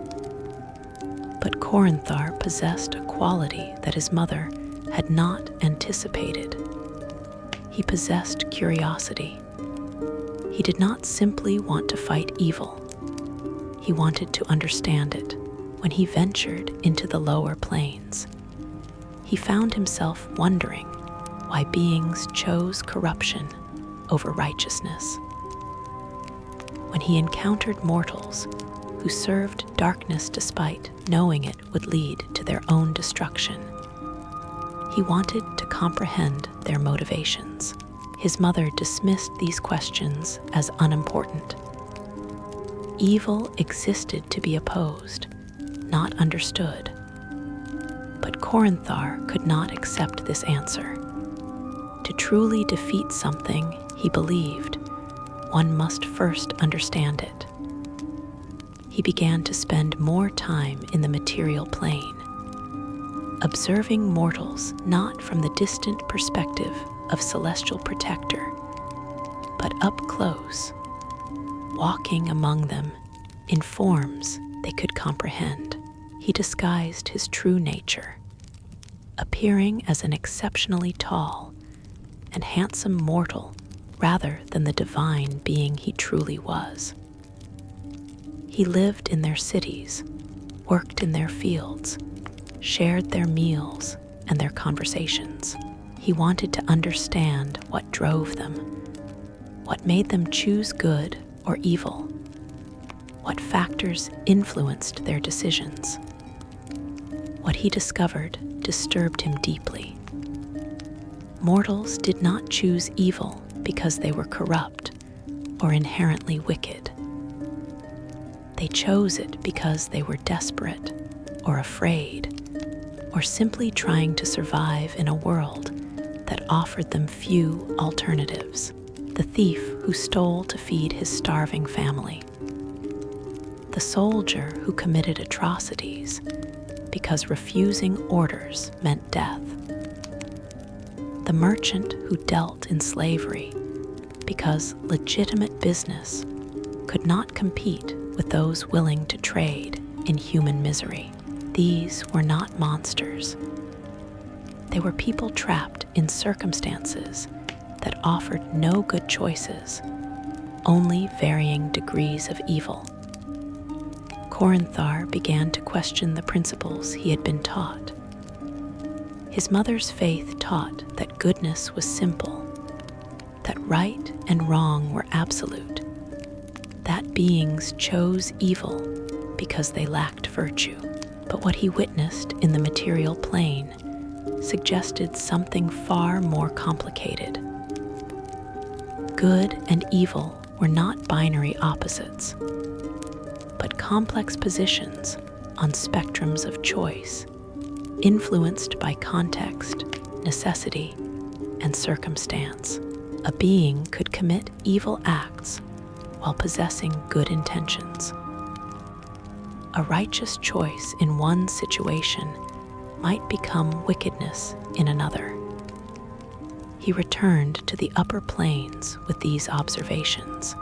[SPEAKER 1] But Corinthar possessed a quality that his mother had not anticipated. He possessed curiosity. He did not simply want to fight evil. He wanted to understand it. When he ventured into the lower planes, he found himself wondering why beings chose corruption over righteousness. When he encountered mortals who served darkness despite knowing it would lead to their own destruction, he wanted to comprehend their motivations. His mother dismissed these questions as unimportant. Evil existed to be opposed, not understood. But Corinthar could not accept this answer. To truly defeat something he believed, one must first understand it. He began to spend more time in the material plane, observing mortals not from the distant perspective of celestial protector, but up close, walking among them in forms they could comprehend. He disguised his true nature, appearing as an exceptionally tall and handsome mortal rather than the divine being he truly was. He lived in their cities, worked in their fields, shared their meals and their conversations. He wanted to understand what drove them, what made them choose good or evil, what factors influenced their decisions. What he discovered disturbed him deeply. Mortals did not choose evil because they were corrupt or inherently wicked. They chose it because they were desperate or afraid, or simply trying to survive in a world that offered them few alternatives. The thief who stole to feed his starving family. The soldier who committed atrocities because refusing orders meant death. The merchant who dealt in slavery because legitimate business could not compete with those willing to trade in human misery. These were not monsters. They were people trapped in circumstances that offered no good choices, only varying degrees of evil. Corinthar began to question the principles he had been taught. His mother's faith taught that goodness was simple, that right and wrong were absolute, that beings chose evil because they lacked virtue. But what he witnessed in the material plane suggested something far more complicated. Good and evil were not binary opposites, but complex positions on spectrums of choice, influenced by context, necessity, and circumstance. A being could commit evil acts while possessing good intentions. A righteous choice in one situation might become wickedness in another. He returned to the upper planes with these observations,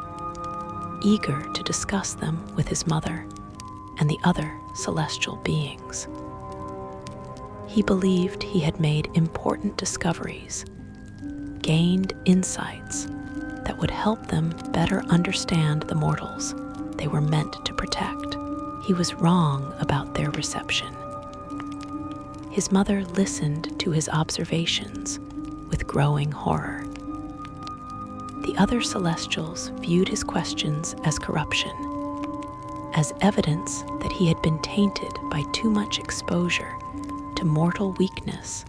[SPEAKER 1] eager to discuss them with his mother and the other celestial beings. He believed he had made important discoveries, gained insights that would help them better understand the mortals they were meant to protect. He was wrong about their reception. His mother listened to his observations with growing horror. The other Celestials viewed his questions as corruption, as evidence that he had been tainted by too much exposure to mortal weakness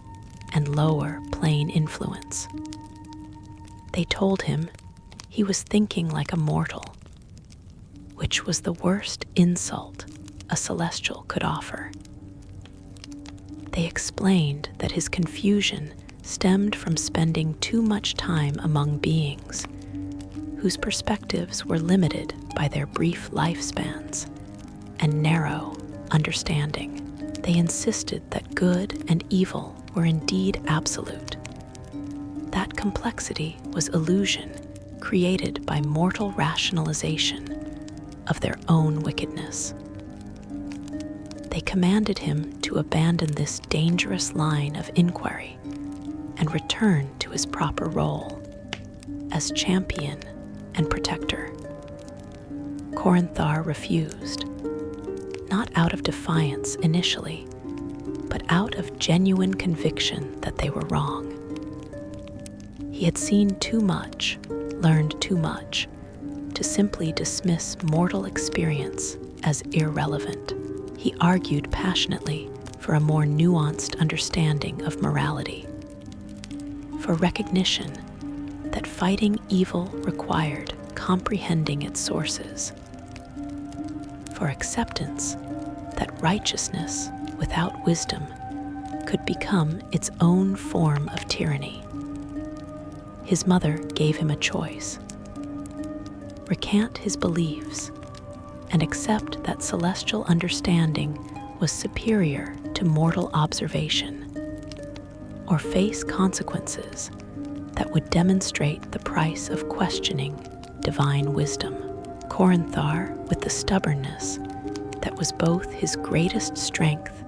[SPEAKER 1] and lower plane influence. They told him he was thinking like a mortal, which was the worst insult a Celestial could offer. They explained that his confusion stemmed from spending too much time among beings whose perspectives were limited by their brief lifespans and narrow understanding. They insisted that good and evil were indeed absolute. That complexity was illusion created by mortal rationalization of their own wickedness. They commanded him to abandon this dangerous line of inquiry and return to his proper role as champion and protector. Corinthar refused, not out of defiance initially, but out of genuine conviction that they were wrong. He had seen too much, learned too much, to simply dismiss mortal experience as irrelevant. He argued passionately for a more nuanced understanding of morality, for recognition that fighting evil required comprehending its sources, for acceptance that righteousness without wisdom could become its own form of tyranny. His mother gave him a choice: recant his beliefs and accept that celestial understanding was superior to mortal observation, or face consequences that would demonstrate the price of questioning divine wisdom. Corinthar, with the stubbornness that was both his greatest strength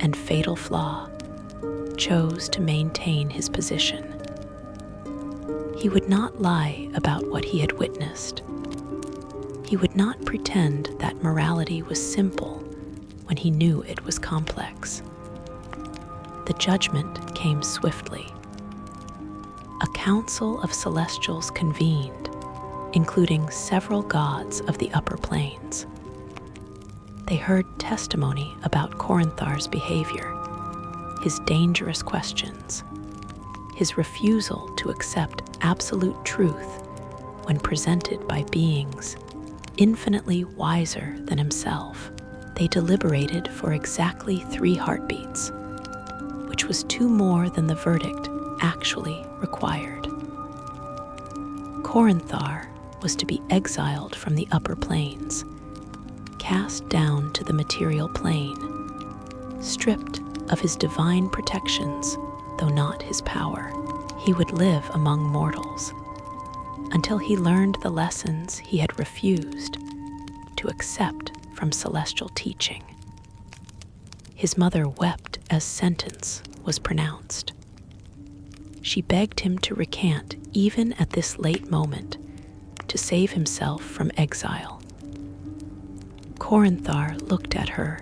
[SPEAKER 1] and fatal flaw, chose to maintain his position. He would not lie about what he had witnessed. He would not pretend that morality was simple when he knew it was complex. The judgment came swiftly. A council of Celestials convened, including several gods of the upper planes. They heard testimony about Corinthar's behavior, his dangerous questions, his refusal to accept absolute truth when presented by beings infinitely wiser than himself. They deliberated for exactly 3 heartbeats, which was 2 more than the verdict actually required. Corinthar was to be exiled from the upper planes, cast down to the material plane, stripped of his divine protections, though not his power. He would live among mortals until he learned the lessons he had refused to accept from celestial teaching. His mother wept as sentence was pronounced. She begged him to recant even at this late moment to save himself from exile. Corinthar looked at her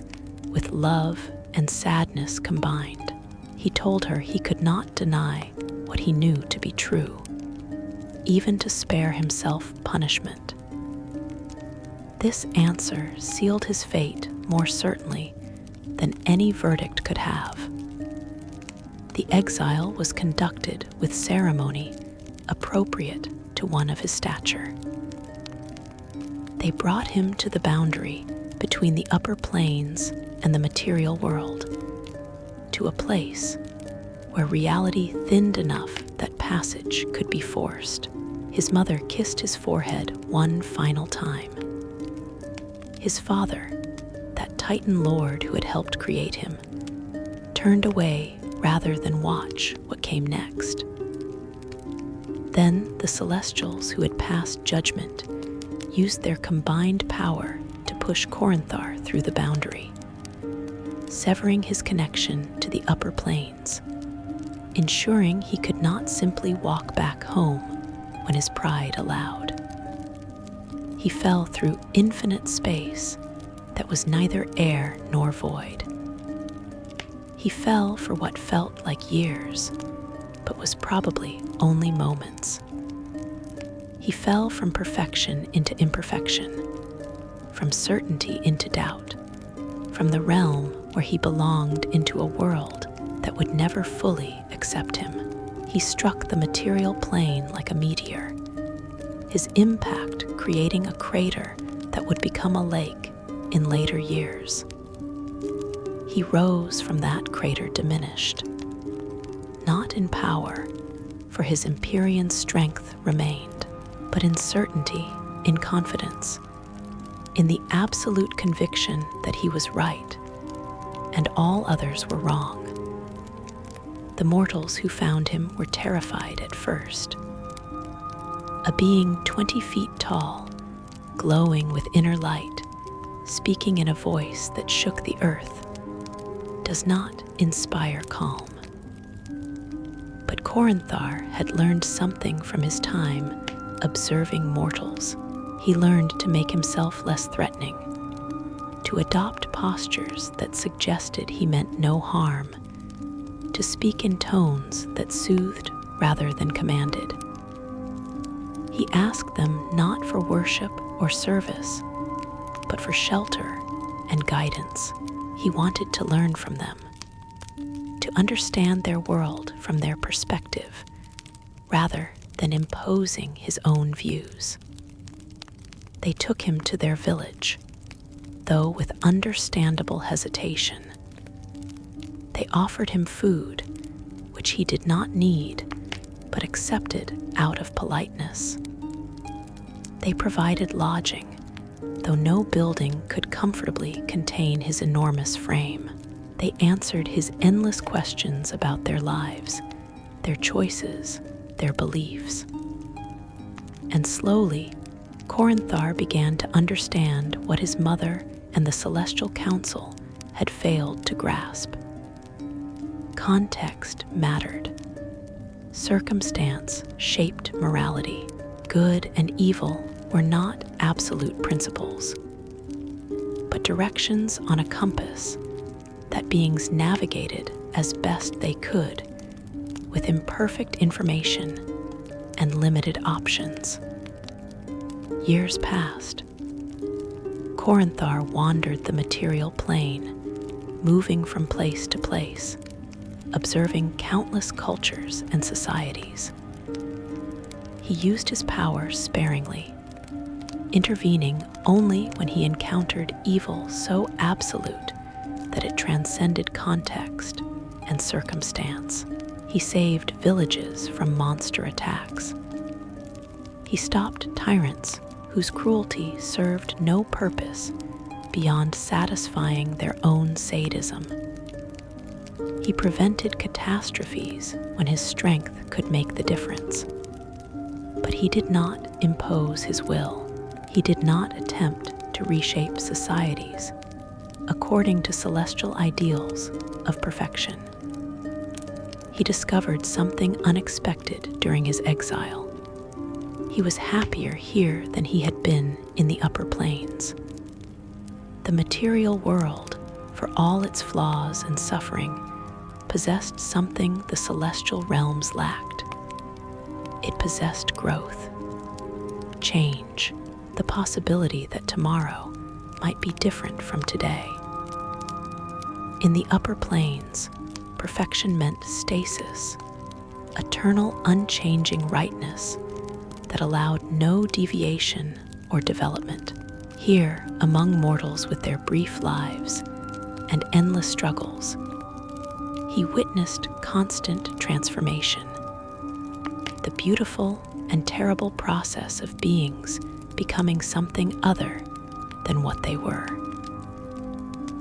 [SPEAKER 1] with love and sadness combined. He told her he could not deny what he knew to be true, even to spare himself punishment. This answer sealed his fate more certainly than any verdict could have. The exile was conducted with ceremony appropriate to one of his stature. They brought him to the boundary between the upper planes and the material world, to a place where reality thinned enough that passage could be forced. His mother kissed his forehead one final time. His father, that Titan Lord who had helped create him, turned away rather than watch what came next. Then the Celestials who had passed judgment used their combined power to push Corinthar through the boundary, severing his connection to the upper planes, ensuring he could not simply walk back home when his pride allowed. He fell through infinite space that was neither air nor void. He fell for what felt like years, but was probably only moments. He fell from perfection into imperfection, from certainty into doubt, from the realm where he belonged into a world that would never fully accept him. He struck the material plane like a meteor, his impact creating a crater that would become a lake in later years. He rose from that crater diminished, not in power, for his Empyrean strength remained, but in certainty, in confidence, in the absolute conviction that he was right and all others were wrong. The mortals who found him were terrified at first. A being 20 feet tall, glowing with inner light, speaking in a voice that shook the earth, does not inspire calm. But Corinthar had learned something from his time observing mortals. He learned to make himself less threatening, to adopt postures that suggested he meant no harm, to speak in tones that soothed rather than commanded. He asked them not for worship or service, but for shelter and guidance. He wanted to learn from them, to understand their world from their perspective, rather than imposing his own views. They took him to their village, though with understandable hesitation. They offered him food, which he did not need, but accepted out of politeness. They provided lodging, though no building could comfortably contain his enormous frame. They answered his endless questions about their lives, their choices, their beliefs. And slowly, Corinthar began to understand what his mother and the Celestial Council had failed to grasp. Context mattered. Circumstance shaped morality. Good and evil were not absolute principles, but directions on a compass that beings navigated as best they could, with imperfect information and limited options. Years passed. Corinthar wandered the material plane, moving from place to place, observing countless cultures and societies. He used his power sparingly, intervening only when he encountered evil so absolute that it transcended context and circumstance. He saved villages from monster attacks. He stopped tyrants whose cruelty served no purpose beyond satisfying their own sadism. He prevented catastrophes when his strength could make the difference. But he did not impose his will. He did not attempt to reshape societies according to celestial ideals of perfection. He discovered something unexpected during his exile. He was happier here than he had been in the upper planes. The material world, for all its flaws and suffering, possessed something the celestial realms lacked. It possessed growth, change, the possibility that tomorrow might be different from today. In the upper planes, perfection meant stasis, eternal unchanging rightness that allowed no deviation or development. Here, among mortals with their brief lives and endless struggles, he witnessed constant transformation, the beautiful and terrible process of beings becoming something other than what they were.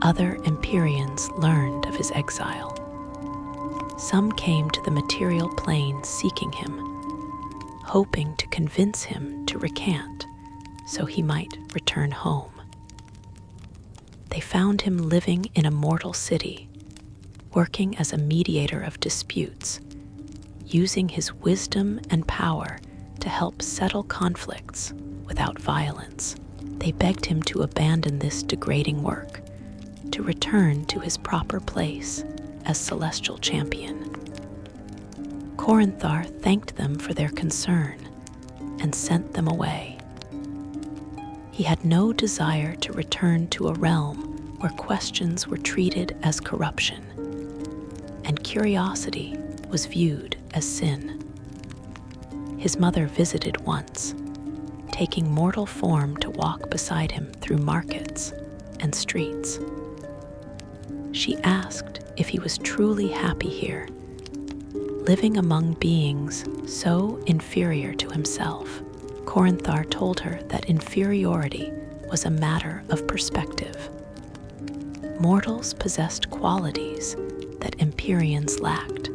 [SPEAKER 1] Other Empyreans learned of his exile. Some came to the material plane seeking him, hoping to convince him to recant so he might return home. They found him living in a mortal city, working as a mediator of disputes, using his wisdom and power to help settle conflicts without violence. They begged him to abandon this degrading work, to return to his proper place as celestial champion. Corinthar thanked them for their concern and sent them away. He had no desire to return to a realm where questions were treated as corruption, and curiosity was viewed as sin. His mother visited once, taking mortal form to walk beside him through markets and streets. She asked if he was truly happy here, living among beings so inferior to himself. Corinthar told her that inferiority was a matter of perspective. Mortals possessed qualities that Empyreans lacked.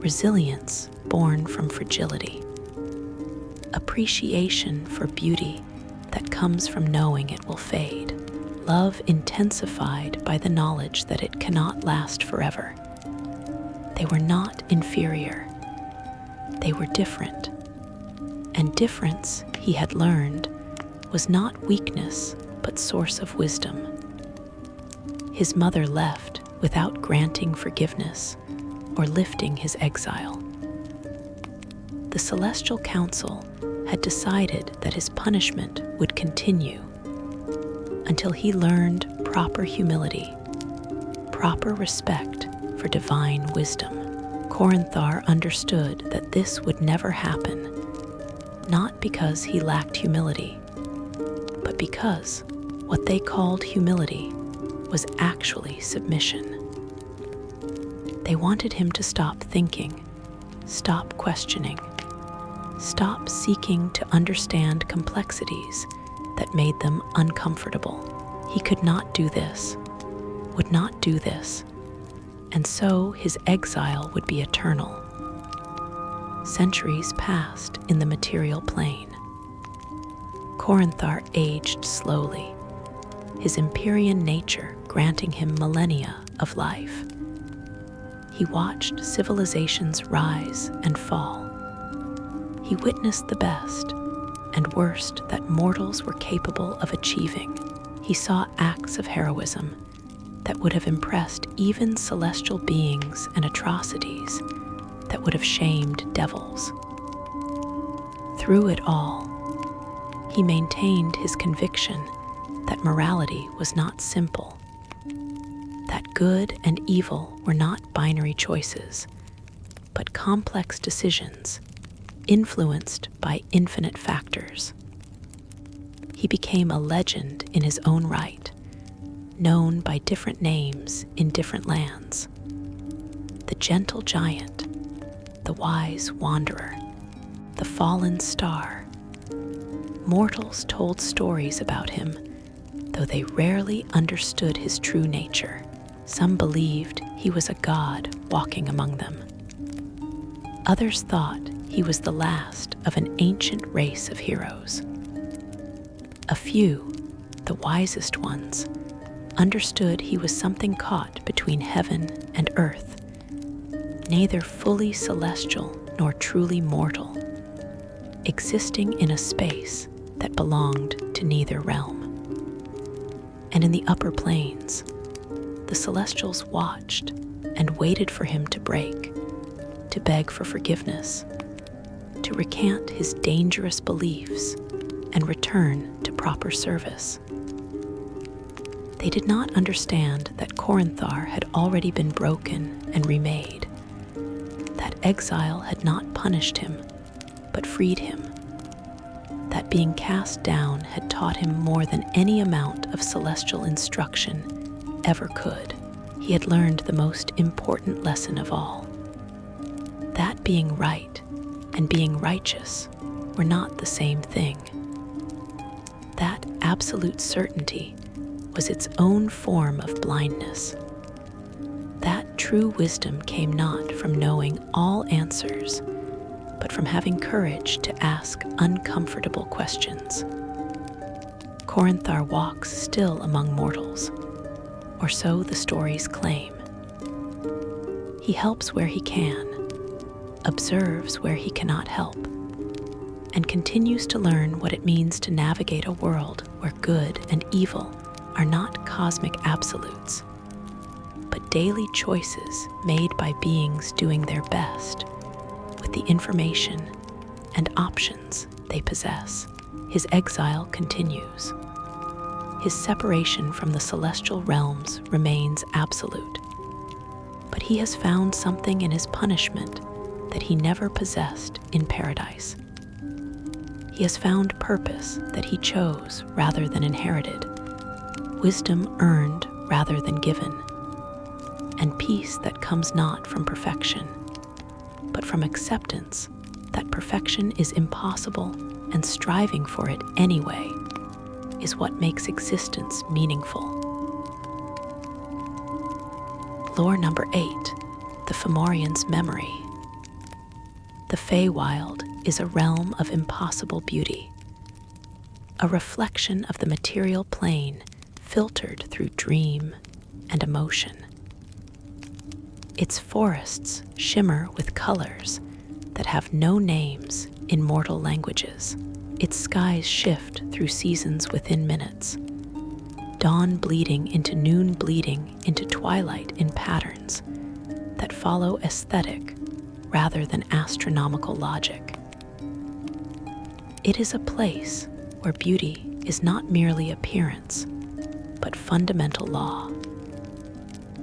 [SPEAKER 1] Resilience born from fragility. Appreciation for beauty that comes from knowing it will fade. Love intensified by the knowledge that it cannot last forever. They were not inferior. They were different. And difference, he had learned, was not weakness, but source of wisdom. His mother left without granting forgiveness or lifting his exile. The Celestial Council had decided that his punishment would continue until he learned proper humility, proper respect for divine wisdom. Corinthar understood that this would never happen, not because he lacked humility, but because what they called humility was actually submission. They wanted him to stop thinking, stop questioning, stop seeking to understand complexities that made them uncomfortable. He could not do this, would not do this, and so his exile would be eternal. Centuries passed in the material plane. Corinthar aged slowly, his Empyrean nature granting him millennia of life. He watched civilizations rise and fall. He witnessed the best and worst that mortals were capable of achieving. He saw acts of heroism that would have impressed even celestial beings and atrocities that would have shamed devils. Through it all, he maintained his conviction that morality was not simple, that good and evil were not binary choices, but complex decisions influenced by infinite factors. He became a legend in his own right, known by different names in different lands. The gentle giant, the wise wanderer, the fallen star. Mortals told stories about him, though they rarely understood his true nature. Some believed he was a god walking among them. Others thought he was the last of an ancient race of heroes. A few, the wisest ones, understood he was something caught between heaven and earth, neither fully celestial nor truly mortal, existing in a space that belonged to neither realm. And in the upper planes, the Celestials watched and waited for him to break, to beg for forgiveness, to recant his dangerous beliefs and return to proper service. They did not understand that Corinthar had already been broken and remade, that exile had not punished him, but freed him, that being cast down had taught him more than any amount of celestial instruction ever could. He had learned the most important lesson of all, that being right and being righteous were not the same thing. That absolute certainty was its own form of blindness. That true wisdom came not from knowing all answers, but from having courage to ask uncomfortable questions. Corinthar walks still among mortals, or so the stories claim. He helps where he can, observes where he cannot help, and continues to learn what it means to navigate a world where good and evil are not cosmic absolutes, but daily choices made by beings doing their best with the information and options they possess. His exile continues. His separation from the celestial realms remains absolute, but he has found something in his punishment that he never possessed in paradise. He has found purpose that he chose rather than inherited, wisdom earned rather than given, and peace that comes not from perfection, but from acceptance that perfection is impossible and striving for it anyway is what makes existence meaningful. Lore number 8, the Fomorian's memory. The Feywild is a realm of impossible beauty, a reflection of the material plane filtered through dream and emotion. Its forests shimmer with colors that have no names in mortal languages. Its skies shift through seasons within minutes, dawn bleeding into noon, bleeding into twilight in patterns that follow aesthetic rather than astronomical logic. It is a place where beauty is not merely appearance, but fundamental law,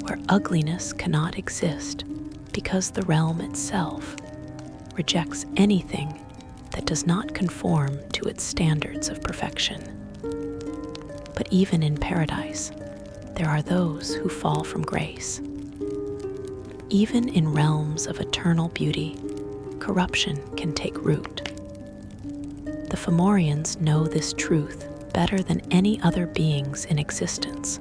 [SPEAKER 1] where ugliness cannot exist because the realm itself rejects anything that does not conform to its standards of perfection. But even in paradise, there are those who fall from grace. Even in realms of eternal beauty, corruption can take root. The Fomorians know this truth better than any other beings in existence,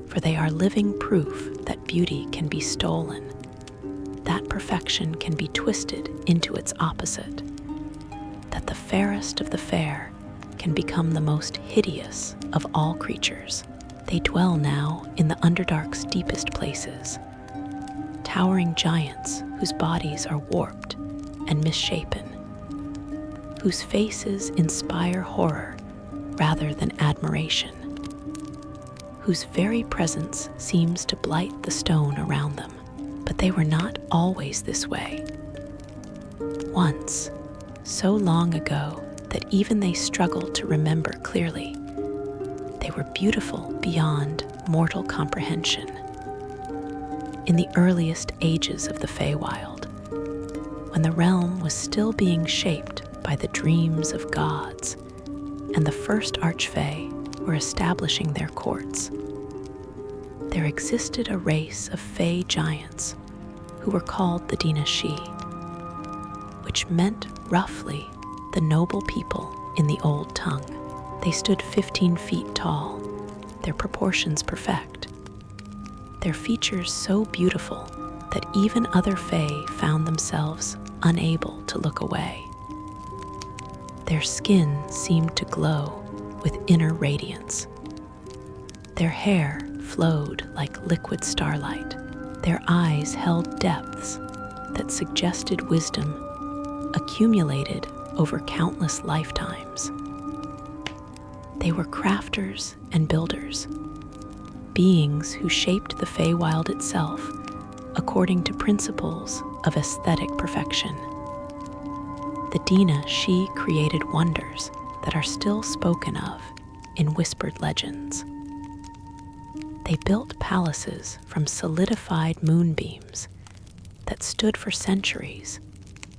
[SPEAKER 1] for they are living proof that beauty can be stolen, that perfection can be twisted into its opposite, that the fairest of the fair can become the most hideous of all creatures. They dwell now in the Underdark's deepest places, towering giants whose bodies are warped and misshapen, whose faces inspire horror rather than admiration, whose very presence seems to blight the stone around them. But they were not always this way. Once, so long ago that even they struggled to remember clearly, they were beautiful beyond mortal comprehension. In the earliest ages of the Feywild, when the realm was still being shaped by the dreams of gods, and the first Archfey were establishing their courts, there existed a race of Fey giants who were called the Dinashi, which meant roughly the noble people in the old tongue. They stood 15 feet tall, their proportions perfect, their features so beautiful that even other Fey found themselves unable to look away. Their skin seemed to glow with inner radiance. Their hair flowed like liquid starlight. Their eyes held depths that suggested wisdom accumulated over countless lifetimes. They were crafters and builders, beings who shaped the Feywild itself according to principles of aesthetic perfection. The Dina she created wonders that are still spoken of in whispered legends. They built palaces from solidified moonbeams that stood for centuries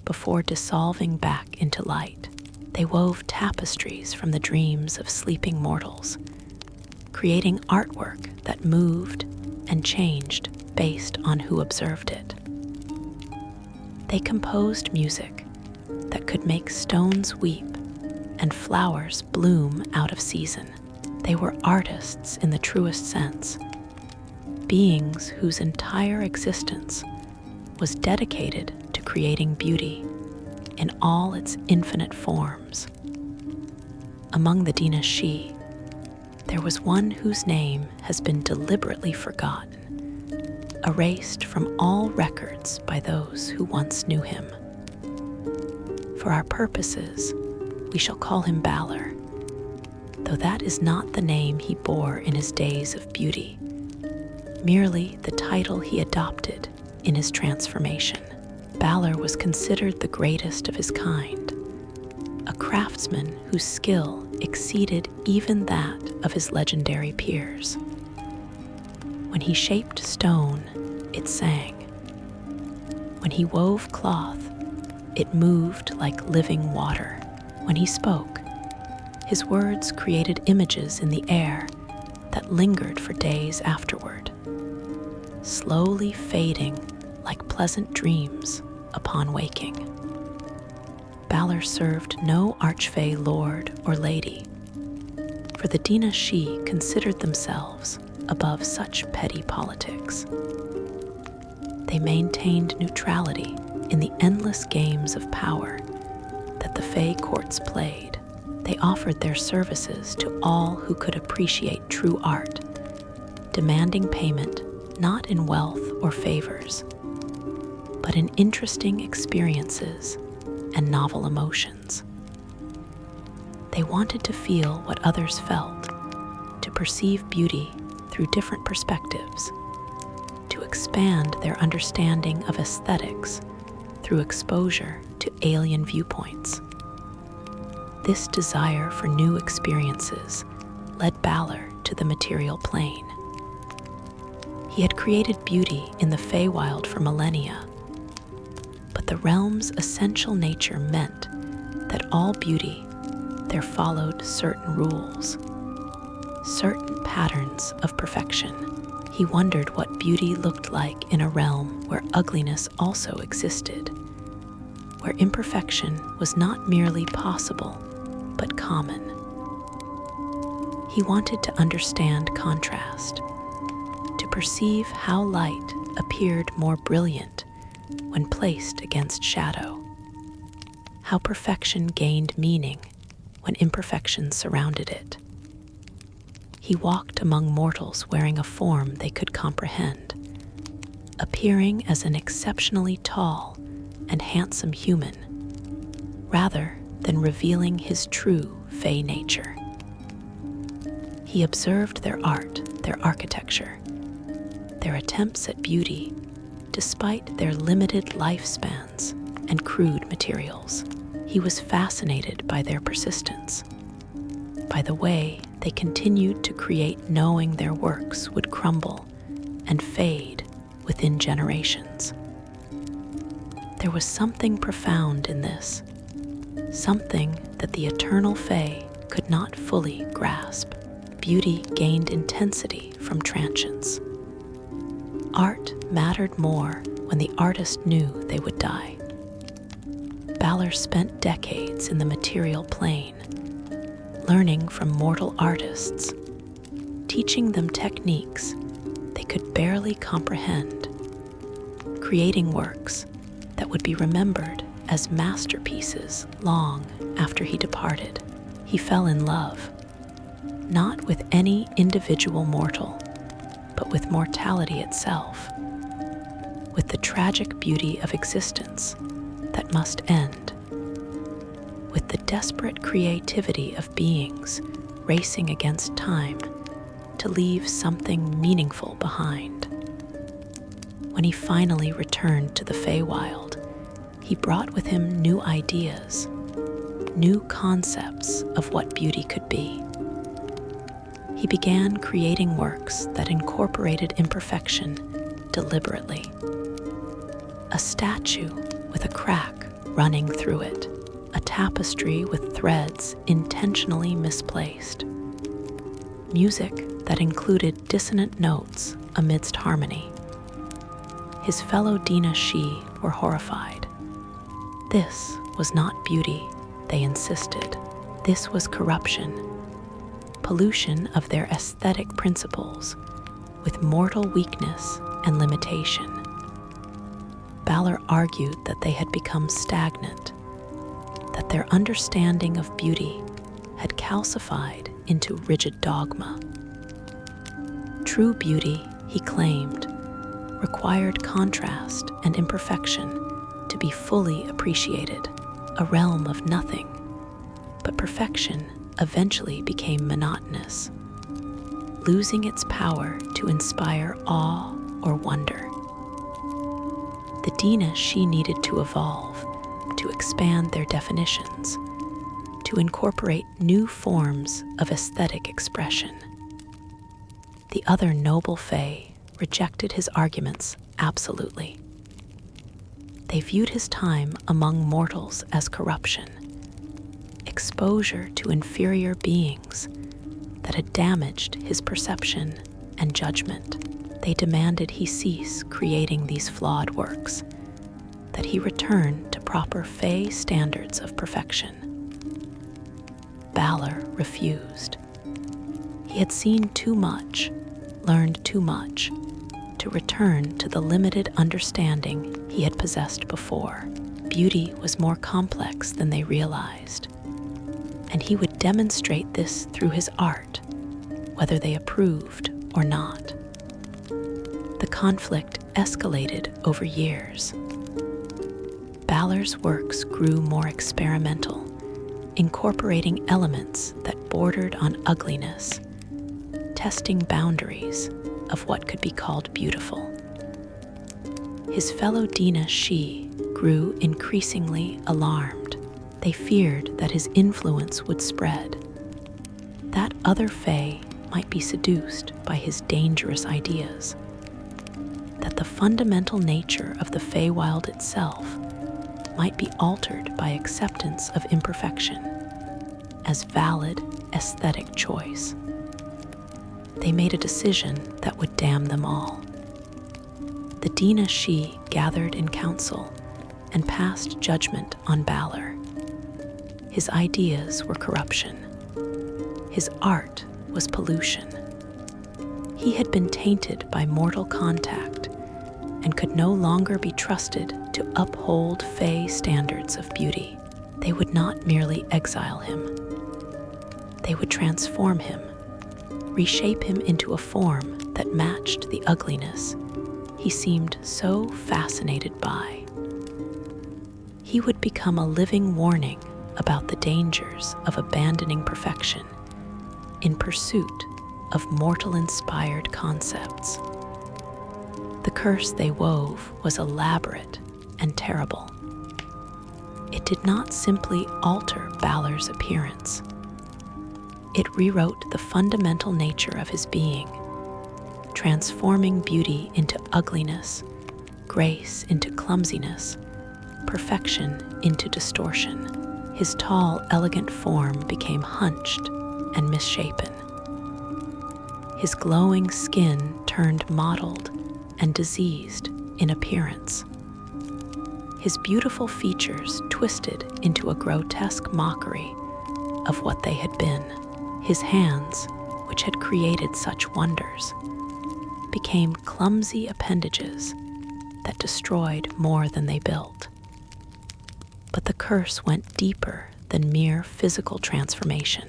[SPEAKER 1] before dissolving back into light. They wove tapestries from the dreams of sleeping mortals, creating artwork that moved and changed based on who observed it. They composed music that could make stones weep and flowers bloom out of season. They were artists in the truest sense, beings whose entire existence was dedicated to creating beauty in all its infinite forms. Among the Dinashi, there was one whose name has been deliberately forgotten, erased from all records by those who once knew him. For our purposes, we shall call him Balor, though that is not the name he bore in his days of beauty, merely the title he adopted in his transformation. Balor was considered the greatest of his kind, a craftsman whose skill exceeded even that of his legendary peers. When he shaped stone, it sang. When he wove cloth, it moved like living water. When he spoke, his words created images in the air that lingered for days afterward, slowly fading like pleasant dreams upon waking. Balor served no archfey lord or lady, for the Dina Shi considered themselves above such petty politics. They maintained neutrality in the endless games of power that the Fey courts played. They offered their services to all who could appreciate true art, demanding payment not in wealth or favors, but in interesting experiences and novel emotions. They wanted to feel what others felt, to perceive beauty through different perspectives, to expand their understanding of aesthetics through exposure to alien viewpoints. This desire for new experiences led Balor to the material plane. He had created beauty in the Feywild for millennia, but the realm's essential nature meant that all beauty there followed certain rules, certain patterns of perfection. He wondered what beauty looked like in a realm where ugliness also existed, where imperfection was not merely possible, but common. He wanted to understand contrast, to perceive how light appeared more brilliant when placed against shadow, how perfection gained meaning when imperfection surrounded it. He walked among mortals wearing a form they could comprehend, appearing as an exceptionally tall and handsome human, rather than revealing his true Fey nature. He observed their art, their architecture, their attempts at beauty, despite their limited lifespans and crude materials. He was fascinated by their persistence, by the way they continued to create knowing their works would crumble and fade within generations. There was something profound in this, something that the eternal Fae could not fully grasp. Beauty gained intensity from transience. Art mattered more when the artist knew they would die. Balor spent decades in the material plane, learning from mortal artists, teaching them techniques they could barely comprehend, creating works that would be remembered as masterpieces long after he departed. He fell in love, not with any individual mortal, but with mortality itself, with the tragic beauty of existence that must end, with the desperate creativity of beings racing against time to leave something meaningful behind. When he finally returned to the Feywild, he brought with him new ideas, new concepts of what beauty could be. He began creating works that incorporated imperfection deliberately. A statue with a crack running through it, a tapestry with threads intentionally misplaced, music that included dissonant notes amidst harmony. His fellow Dina Shi were horrified. This was not beauty, they insisted. This was corruption, pollution of their aesthetic principles with mortal weakness and limitation. Balor argued that they had become stagnant, that their understanding of beauty had calcified into rigid dogma. True beauty, he claimed, required contrast and imperfection to be fully appreciated, a realm of nothing. But perfection eventually became monotonous, losing its power to inspire awe or wonder. The Dina she needed to evolve, to expand their definitions, to incorporate new forms of aesthetic expression. The other noble Fae rejected his arguments absolutely. They viewed his time among mortals as corruption, exposure to inferior beings that had damaged his perception and judgment. They demanded he cease creating these flawed works, that he return to proper Fae standards of perfection. Balor refused. He had seen too much, learned too much, to return to the limited understanding he had possessed before. Beauty was more complex than they realized, and he would demonstrate this through his art, whether they approved or not. The conflict escalated over years. Balor's works grew more experimental, incorporating elements that bordered on ugliness, testing boundaries of what could be called beautiful. His fellow Dina she grew increasingly alarmed. They feared that his influence would spread, that other Fae might be seduced by his dangerous ideas, that the fundamental nature of the Feywild itself might be altered by acceptance of imperfection as valid aesthetic choice. They made a decision that would damn them all. The Dina she gathered in council and passed judgment on Balor. His ideas were corruption. His art was pollution. He had been tainted by mortal contact and could no longer be trusted to uphold Fae standards of beauty. They would not merely exile him. They would transform him, reshape him into a form that matched the ugliness he seemed so fascinated by. He would become a living warning about the dangers of abandoning perfection in pursuit of mortal-inspired concepts. The curse they wove was elaborate and terrible. It did not simply alter Balor's appearance. It rewrote the fundamental nature of his being, transforming beauty into ugliness, grace into clumsiness, perfection into distortion. His tall, elegant form became hunched and misshapen. His glowing skin turned mottled and diseased in appearance. His beautiful features twisted into a grotesque mockery of what they had been. His hands, which had created such wonders, became clumsy appendages that destroyed more than they built. But the curse went deeper than mere physical transformation.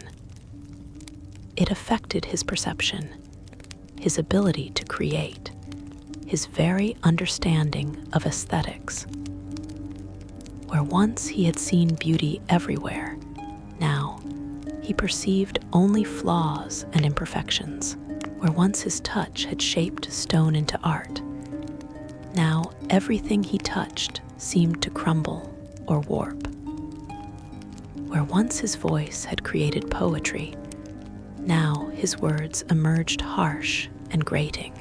[SPEAKER 1] It affected his perception, his ability to create, his very understanding of aesthetics. Where once he had seen beauty everywhere, now he perceived only flaws and imperfections. Where once his touch had shaped stone into art, now everything he touched seemed to crumble or warp. Where once his voice had created poetry, now his words emerged harsh and grating.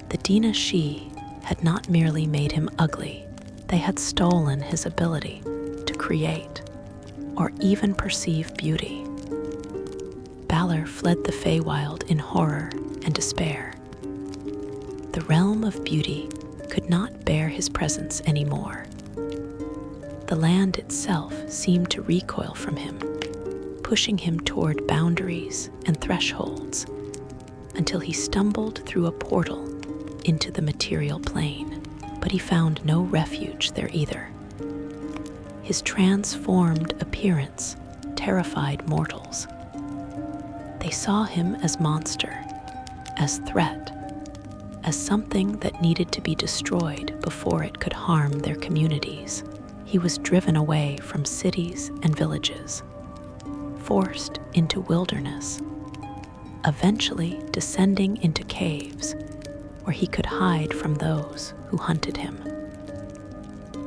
[SPEAKER 1] The Dina she had not merely made him ugly, they had stolen his ability to create or even perceive beauty. Balor fled the Feywild in horror and despair. The realm of beauty could not bear his presence anymore. The land itself seemed to recoil from him, pushing him toward boundaries and thresholds until he stumbled through a portal into the material plane. But he found no refuge there either. His transformed appearance terrified mortals. They saw him as monster, as threat, as something that needed to be destroyed before it could harm their communities. He was driven away from cities and villages, forced into wilderness, eventually descending into caves where he could hide from those who hunted him.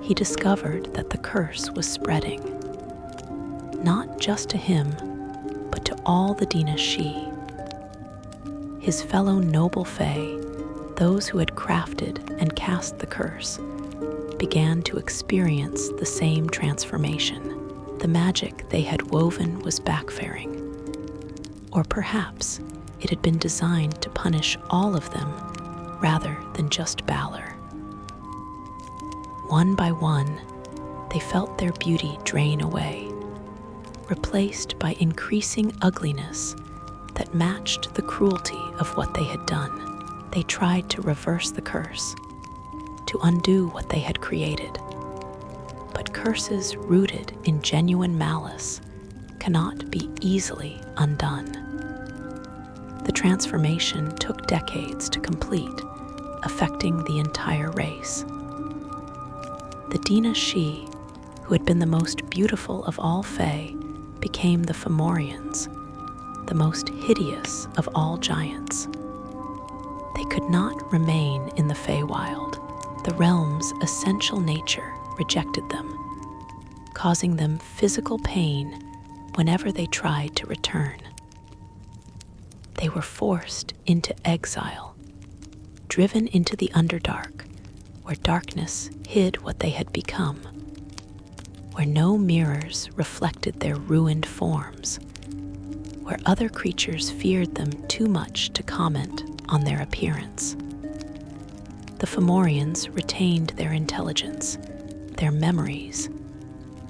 [SPEAKER 1] He discovered that the curse was spreading, not just to him, but to all the Dina-Shi. His fellow noble fae, those who had crafted and cast the curse, began to experience the same transformation. The magic they had woven was backfiring. Or perhaps it had been designed to punish all of them rather than just Balor. One by one, they felt their beauty drain away, replaced by increasing ugliness that matched the cruelty of what they had done. They tried to reverse the curse, to undo what they had created. But curses rooted in genuine malice cannot be easily undone. The transformation took decades to complete, affecting the entire race. The Dina-Shi, who had been the most beautiful of all fae, became the Fomorians, the most hideous of all giants. They could not remain in the Feywild. The realm's essential nature rejected them, causing them physical pain whenever they tried to return. They were forced into exile, driven into the Underdark, where darkness hid what they had become, where no mirrors reflected their ruined forms, where other creatures feared them too much to comment on their appearance. The Fomorians retained their intelligence, their memories,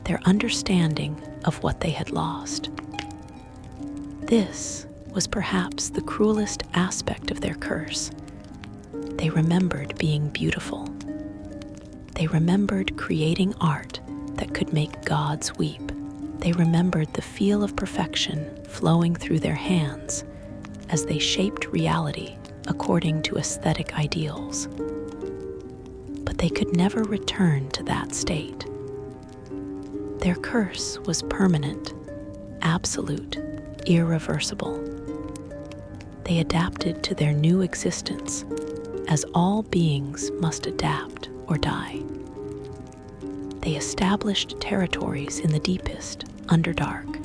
[SPEAKER 1] their understanding of what they had lost. This was perhaps the cruelest aspect of their curse. They remembered being beautiful. They remembered creating art that could make gods weep. They remembered the feel of perfection flowing through their hands as they shaped reality according to aesthetic ideals. But they could never return to that state. Their curse was permanent, absolute, irreversible. They adapted to their new existence, as all beings must adapt or die. They established territories in the deepest Underdark,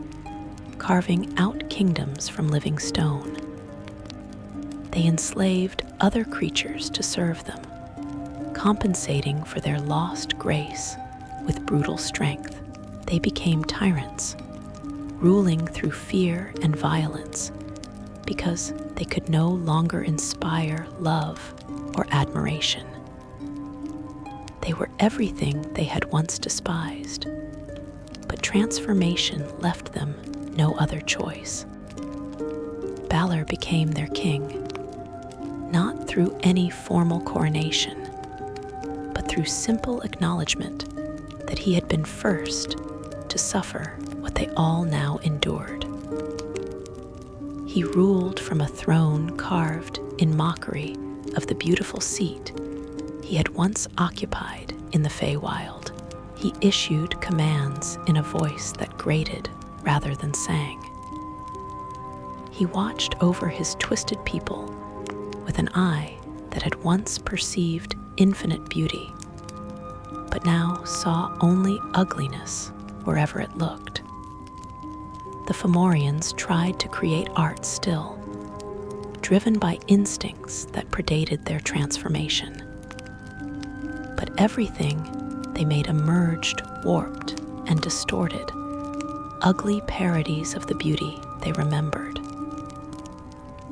[SPEAKER 1] carving out kingdoms from living stone. They enslaved other creatures to serve them, compensating for their lost grace with brutal strength. They became tyrants, ruling through fear and violence, because they could no longer inspire love or admiration. They were everything they had once despised, but transformation left them no other choice. Balor became their king, not through any formal coronation, but through simple acknowledgement that he had been first to suffer what they all now endured. He ruled from a throne carved in mockery of the beautiful seat he had once occupied in the Feywild. He issued commands in a voice that grated rather than sang. He watched over his twisted people with an eye that had once perceived infinite beauty, but now saw only ugliness wherever it looked. The Fomorians tried to create art still, driven by instincts that predated their transformation. But everything they made emerged warped and distorted, ugly parodies of the beauty they remembered.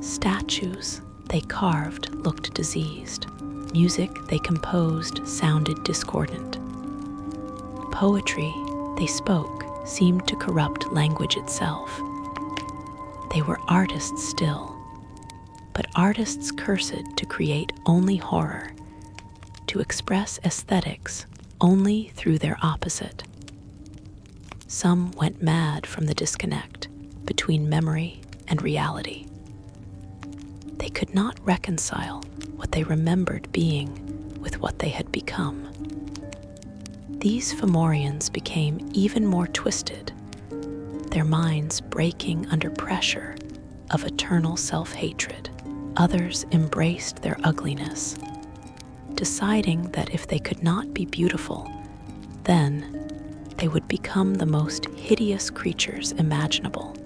[SPEAKER 1] Statues they carved looked diseased. Music they composed sounded discordant. Poetry they spoke seemed to corrupt language itself. They were artists still, but artists cursed to create only horror, to express aesthetics only through their opposite. Some went mad from the disconnect between memory and reality. They could not reconcile what they remembered being with what they had become. These Fomorians became even more twisted, their minds breaking under pressure of eternal self-hatred. Others embraced their ugliness, deciding that if they could not be beautiful, then they would become the most hideous creatures imaginable,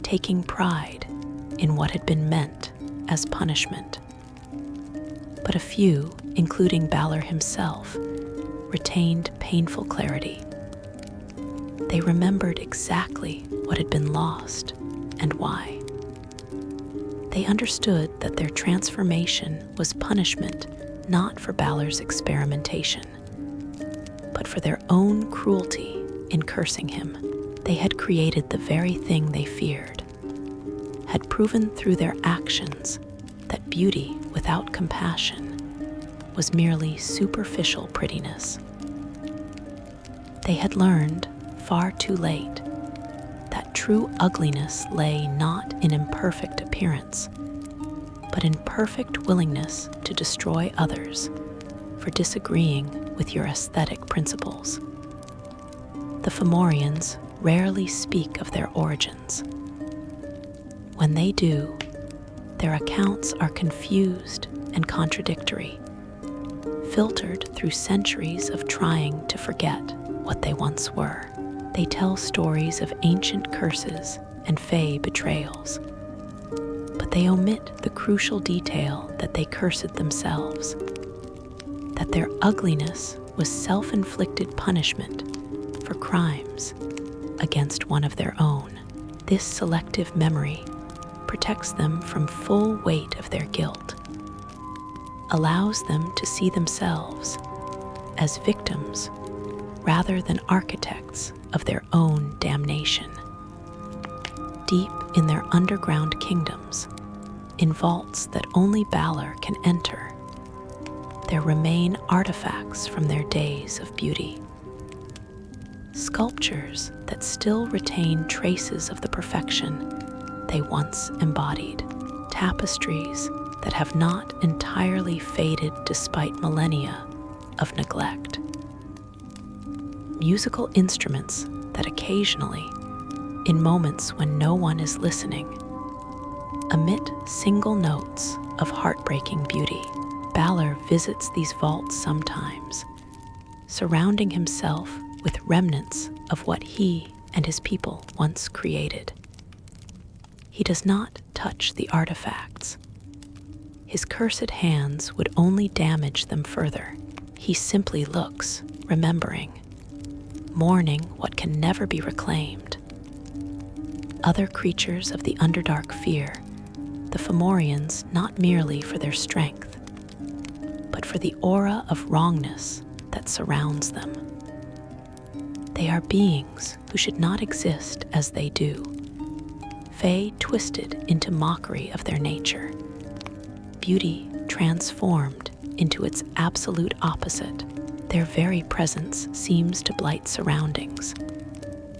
[SPEAKER 1] taking pride in what had been meant as punishment. But a few, including Balor himself, retained painful clarity. They remembered exactly what had been lost and why. They understood that their transformation was punishment not for Balor's experimentation, but for their own cruelty in cursing him. They had created the very thing they feared, had proven through their actions that beauty without compassion was merely superficial prettiness. They had learned, far too late, that true ugliness lay not in imperfect appearance, but in perfect willingness to destroy others for disagreeing with your aesthetic principles. The Fomorians rarely speak of their origins. When they do, their accounts are confused and contradictory, filtered through centuries of trying to forget what they once were. They tell stories of ancient curses and fey betrayals, but they omit the crucial detail that they cursed themselves, that their ugliness was self-inflicted punishment for crimes against one of their own. This selective memory protects them from full weight of their guilt, allows them to see themselves as victims rather than architects of their own damnation. Deep in their underground kingdoms, in vaults that only Balor can enter, there remain artifacts from their days of beauty. Sculptures that still retain traces of the perfection they once embodied. Tapestries that have not entirely faded despite millennia of neglect. Musical instruments that occasionally, in moments when no one is listening, emit single notes of heartbreaking beauty. Balor visits these vaults sometimes, surrounding himself with remnants of what he and his people once created. He does not touch the artifacts. His cursed hands would only damage them further. He simply looks, remembering, mourning what can never be reclaimed. Other creatures of the Underdark fear the Fomorians not merely for their strength, but for the aura of wrongness that surrounds them. They are beings who should not exist as they do, fey twisted into mockery of their nature, beauty transformed into its absolute opposite. Their very presence seems to blight surroundings,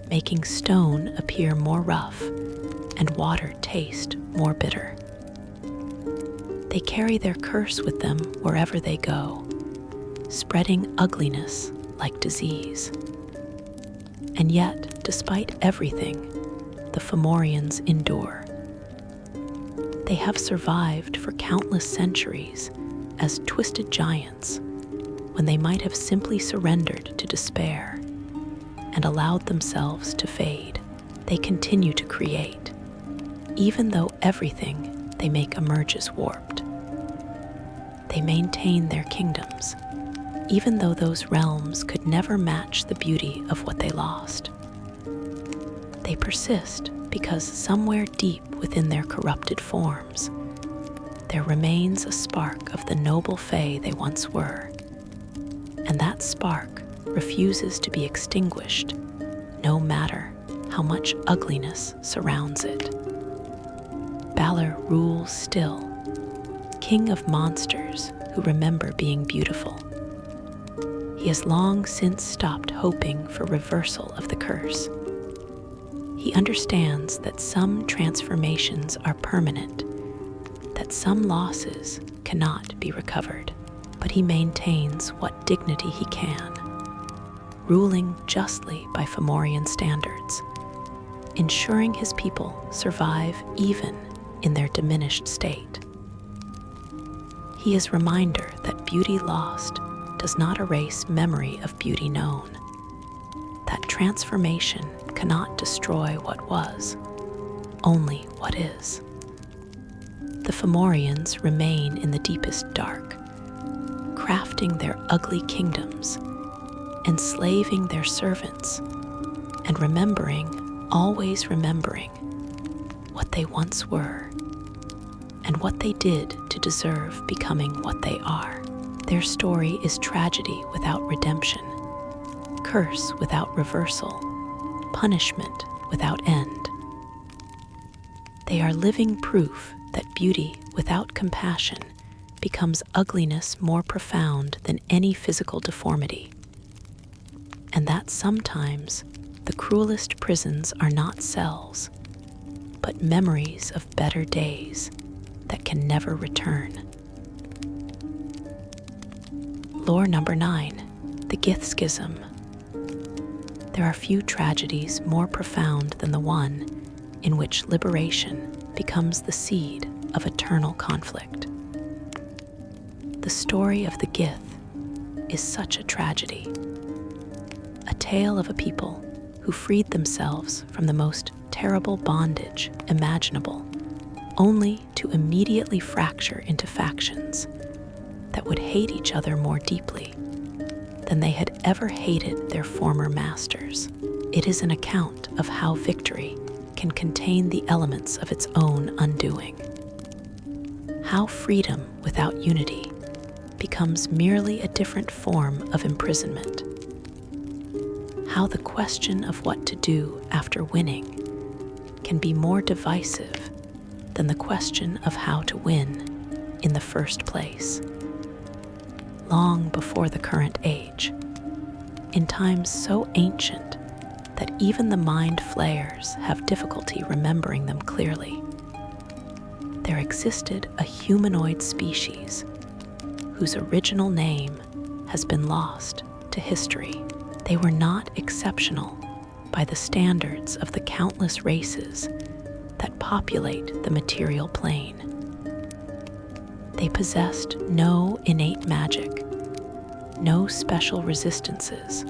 [SPEAKER 1] making stone appear more rough and water taste more bitter. They carry their curse with them wherever they go, spreading ugliness like disease. And yet, despite everything, the Fomorians endure. They have survived for countless centuries as twisted giants when they might have simply surrendered to despair and allowed themselves to fade. They continue to create, even though everything they make emerges warped. They maintain their kingdoms, even though those realms could never match the beauty of what they lost. They persist because somewhere deep within their corrupted forms, there remains a spark of the noble fae they once were, and that spark refuses to be extinguished, no matter how much ugliness surrounds it. Balor rules still, king of monsters who remember being beautiful. He has long since stopped hoping for reversal of the curse. He understands that some transformations are permanent, that some losses cannot be recovered, but he maintains what dignity he can, ruling justly by Fomorian standards, ensuring his people survive even in their diminished state. He is a reminder that beauty lost does not erase memory of beauty known, that transformation cannot destroy what was, only what is. The Fomorians remain in the deepest dark, crafting their ugly kingdoms, enslaving their servants, and remembering, always remembering, what they once were, and what they did to deserve becoming what they are. Their story is tragedy without redemption, curse without reversal, punishment without end. They are living proof that beauty without compassion becomes ugliness more profound than any physical deformity, and that sometimes the cruelest prisons are not cells, but memories of better days that can never return. Lore number 9, the Gith Schism. There are few tragedies more profound than the one in which liberation becomes the seed of eternal conflict. The story of the Gith is such a tragedy, a tale of a people who freed themselves from the most terrible bondage imaginable, only to immediately fracture into factions that would hate each other more deeply than they had ever hated their former masters. It is an account of how victory can contain the elements of its own undoing, how freedom without unity becomes merely a different form of imprisonment, how the question of what to do after winning can be more divisive than the question of how to win in the first place. Long before the current age, in times so ancient that even the mind flayers have difficulty remembering them clearly, there existed a humanoid species whose original name has been lost to history. They were not exceptional by the standards of the countless races that populate the material plane. They possessed no innate magic, no special resistances,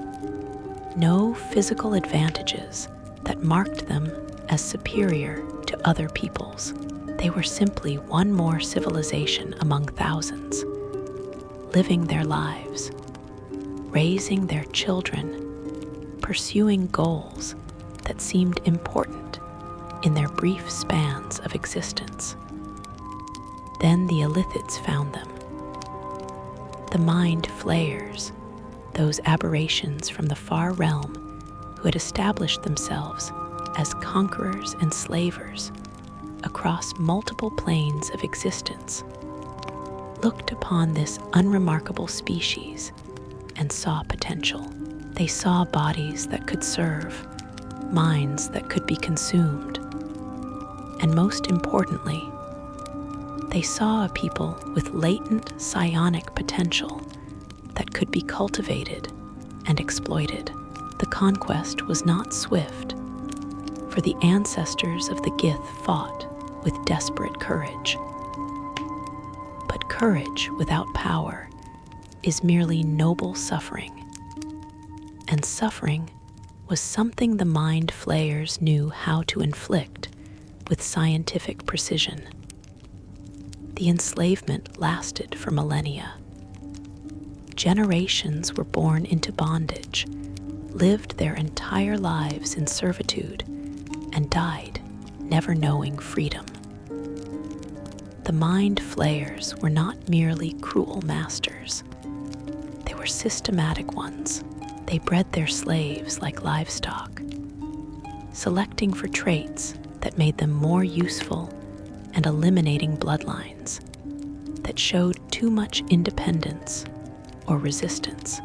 [SPEAKER 1] no physical advantages that marked them as superior to other peoples. They were simply one more civilization among thousands, living their lives, raising their children, pursuing goals that seemed important in their brief spans of existence. Then the Illithids found them. The mind flayers, those aberrations from the far realm who had established themselves as conquerors and slavers across multiple planes of existence, looked upon this unremarkable species and saw potential. They saw bodies that could serve, minds that could be consumed, and most importantly, they saw a people with latent psionic potential that could be cultivated and exploited. The conquest was not swift, for the ancestors of the Gith fought with desperate courage. But courage without power is merely noble suffering, and suffering was something the mind flayers knew how to inflict with scientific precision. The enslavement lasted for millennia. Generations were born into bondage, lived their entire lives in servitude, and died never knowing freedom. The mind flayers were not merely cruel masters. They were systematic ones. They bred their slaves like livestock, selecting for traits that made them more useful and eliminating bloodlines that showed too much independence or resistance.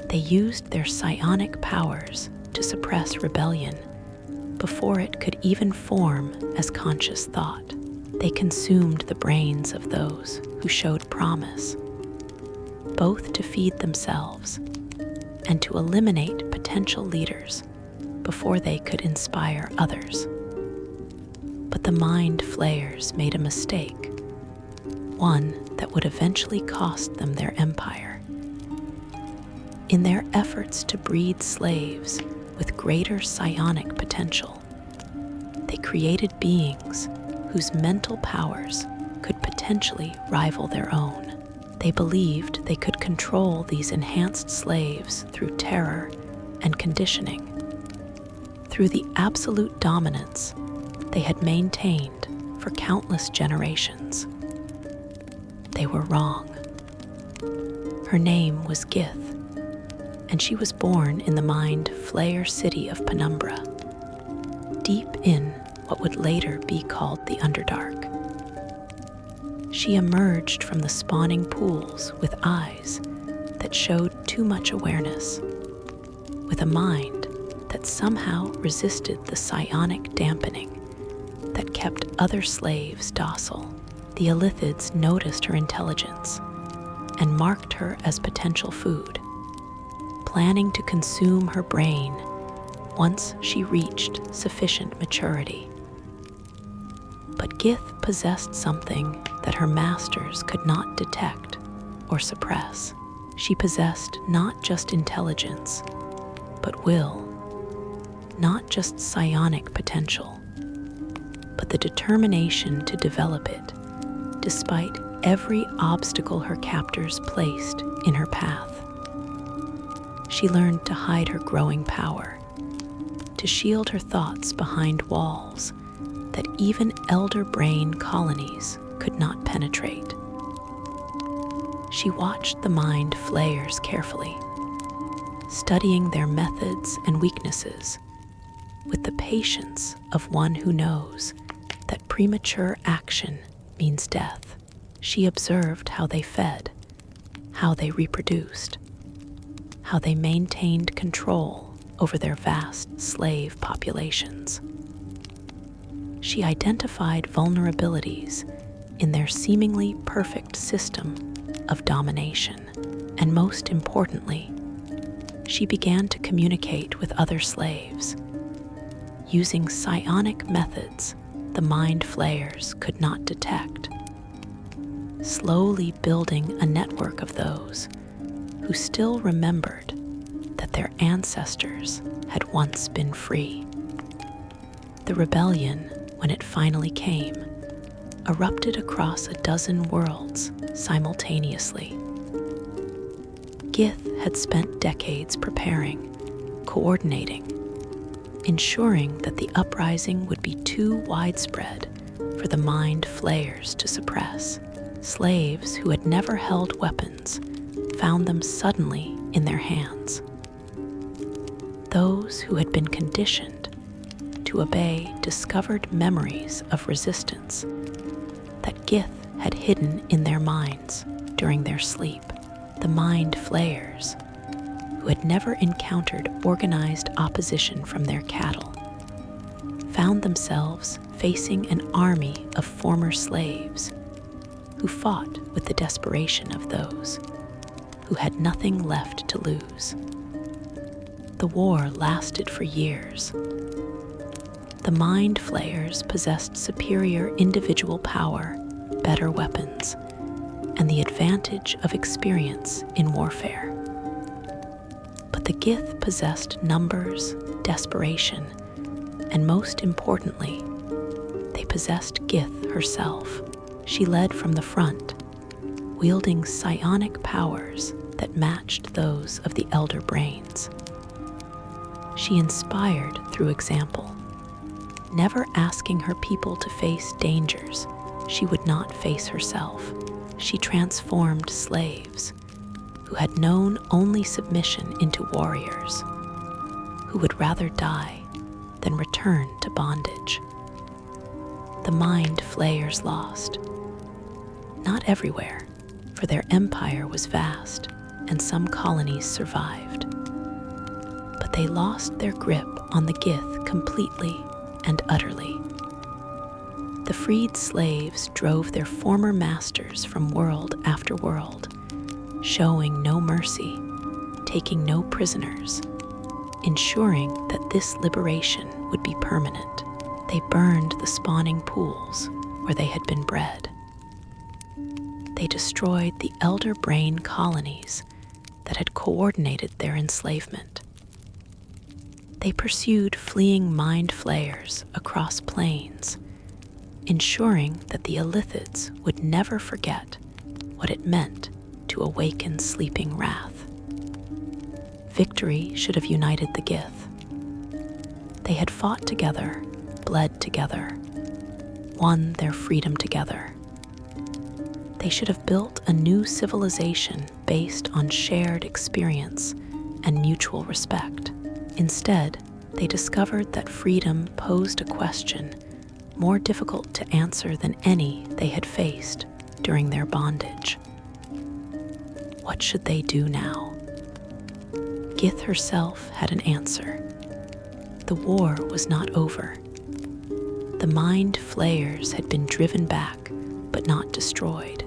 [SPEAKER 1] They used their psionic powers to suppress rebellion before it could even form as conscious thought. They consumed the brains of those who showed promise, both to feed themselves and to eliminate potential leaders before they could inspire others. But the mind flayers made a mistake, one that would eventually cost them their empire. In their efforts to breed slaves with greater psionic potential, they created beings whose mental powers could potentially rival their own. They believed they could control these enhanced slaves through terror and conditioning. Through the absolute dominance they had maintained for countless generations. They were wrong. Her name was Gith, and she was born in the mind flayer city of Penumbra, deep in what would later be called the Underdark. She emerged from the spawning pools with eyes that showed too much awareness, with a mind that somehow resisted the psionic dampening that kept other slaves docile. The Illithids noticed her intelligence and marked her as potential food, planning to consume her brain once she reached sufficient maturity. But Gith possessed something that her masters could not detect or suppress. She possessed not just intelligence, but will, not just psionic potential, but the determination to develop it, despite every obstacle her captors placed in her path. She learned to hide her growing power, to shield her thoughts behind walls that even elder brain colonies could not penetrate. She watched the mind flayers carefully, studying their methods and weaknesses with the patience of one who knows that premature action means death. She observed how they fed, how they reproduced, how they maintained control over their vast slave populations. She identified vulnerabilities in their seemingly perfect system of domination, and most importantly, she began to communicate with other slaves, using psionic methods the mind flayers could not detect, slowly building a network of those who still remembered that their ancestors had once been free. The rebellion, when it finally came, erupted across a dozen worlds simultaneously. Gith had spent decades preparing, coordinating, ensuring that the uprising would be too widespread for the mind flayers to suppress. Slaves who had never held weapons found them suddenly in their hands. Those who had been conditioned to obey discovered memories of resistance that Gith had hidden in their minds during their sleep. The mind flayers, who had never encountered organized opposition from their cattle, found themselves facing an army of former slaves who fought with the desperation of those who had nothing left to lose. The war lasted for years. The mind flayers possessed superior individual power, better weapons, and the advantage of experience in warfare. But the Gith possessed numbers, desperation, and most importantly, they possessed Gith herself. She led from the front, wielding psionic powers that matched those of the elder brains. She inspired through example, never asking her people to face dangers she would not face herself. She transformed slaves who had known only submission into warriors, who would rather die than return to bondage. The mind flayers lost. Not everywhere, for their empire was vast and some colonies survived. But they lost their grip on the Gith completely and utterly. The freed slaves drove their former masters from world after world, showing no mercy, taking no prisoners, ensuring that this liberation would be permanent. They burned the spawning pools where they had been bred. They destroyed the elder brain colonies that had coordinated their enslavement. They pursued fleeing mind flayers across plains, ensuring that the Illithids would never forget what it meant to awaken sleeping wrath. Victory should have united the Gith. They had fought together, bled together, won their freedom together. They should have built a new civilization based on shared experience and mutual respect. Instead, they discovered that freedom posed a question more difficult to answer than any they had faced during their bondage. What should they do now? Gith herself had an answer. The war was not over. The mind flayers had been driven back, but not destroyed.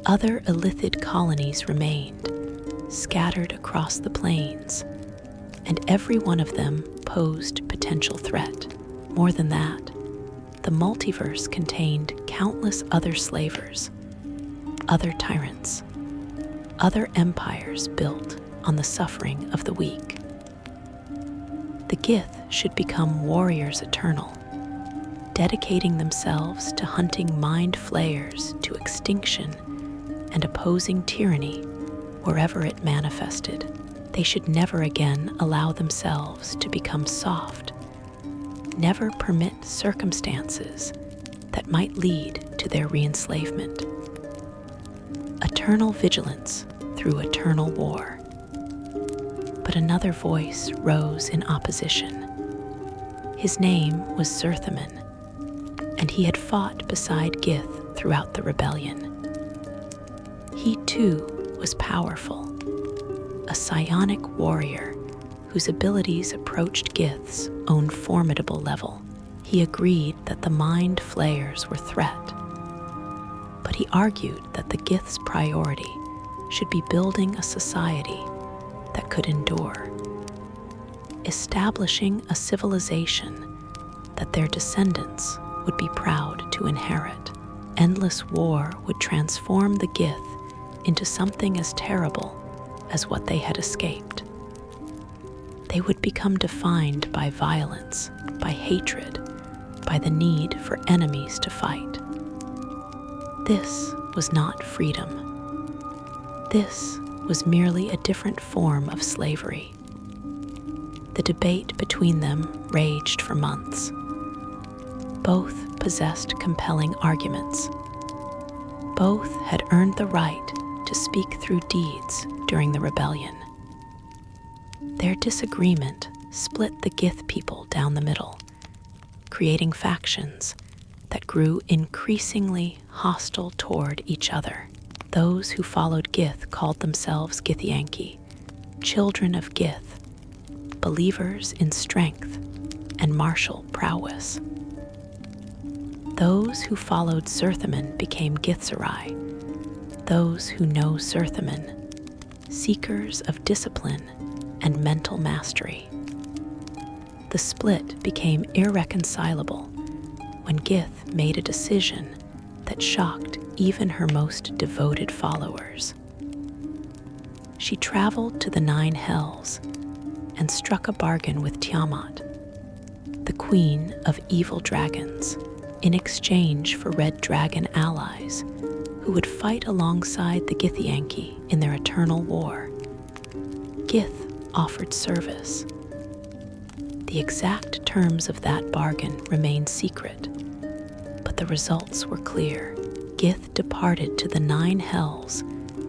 [SPEAKER 1] Other Illithid colonies remained, scattered across the plains, and every one of them posed potential threat. More than that, the multiverse contained countless other slavers, other tyrants, other empires built on the suffering of the weak. The Gith should become warriors eternal, dedicating themselves to hunting mind flayers to extinction and opposing tyranny wherever it manifested. They should never again allow themselves to become soft, never permit circumstances that might lead to their re-enslavement. Eternal vigilance through eternal war. But another voice rose in opposition. His name was Serpent, and he had fought beside Gith throughout the rebellion. He too was powerful, a psionic warrior whose abilities approached Gith's own formidable level. He agreed that the mind flayers were a threat, but he argued that the Gith's priority should be building a society that could endure, establishing a civilization that their descendants would be proud to inherit. Endless war would transform the Gith into something as terrible as what they had escaped. They would become defined by violence, by hatred, by the need for enemies to fight. This was not freedom. This was merely a different form of slavery. The debate between them raged for months. Both possessed compelling arguments. Both had earned the right to speak through deeds during the rebellion. Their disagreement split the Gith people down the middle, creating factions that grew increasingly hostile toward each other. Those who followed Gith called themselves Githyanki, children of Gith, believers in strength and martial prowess. Those who followed Serpent became Githzerai, those who know Serpent, seekers of discipline and mental mastery. The split became irreconcilable when Gith made a decision that shocked even her most devoted followers. She traveled to the 9 Hells and struck a bargain with Tiamat, the queen of evil dragons, in exchange for red dragon allies who would fight alongside the Githyanki in their eternal war. Gith offered service. The exact terms of that bargain remained secret, but the results were clear. Gith departed to the 9 Hells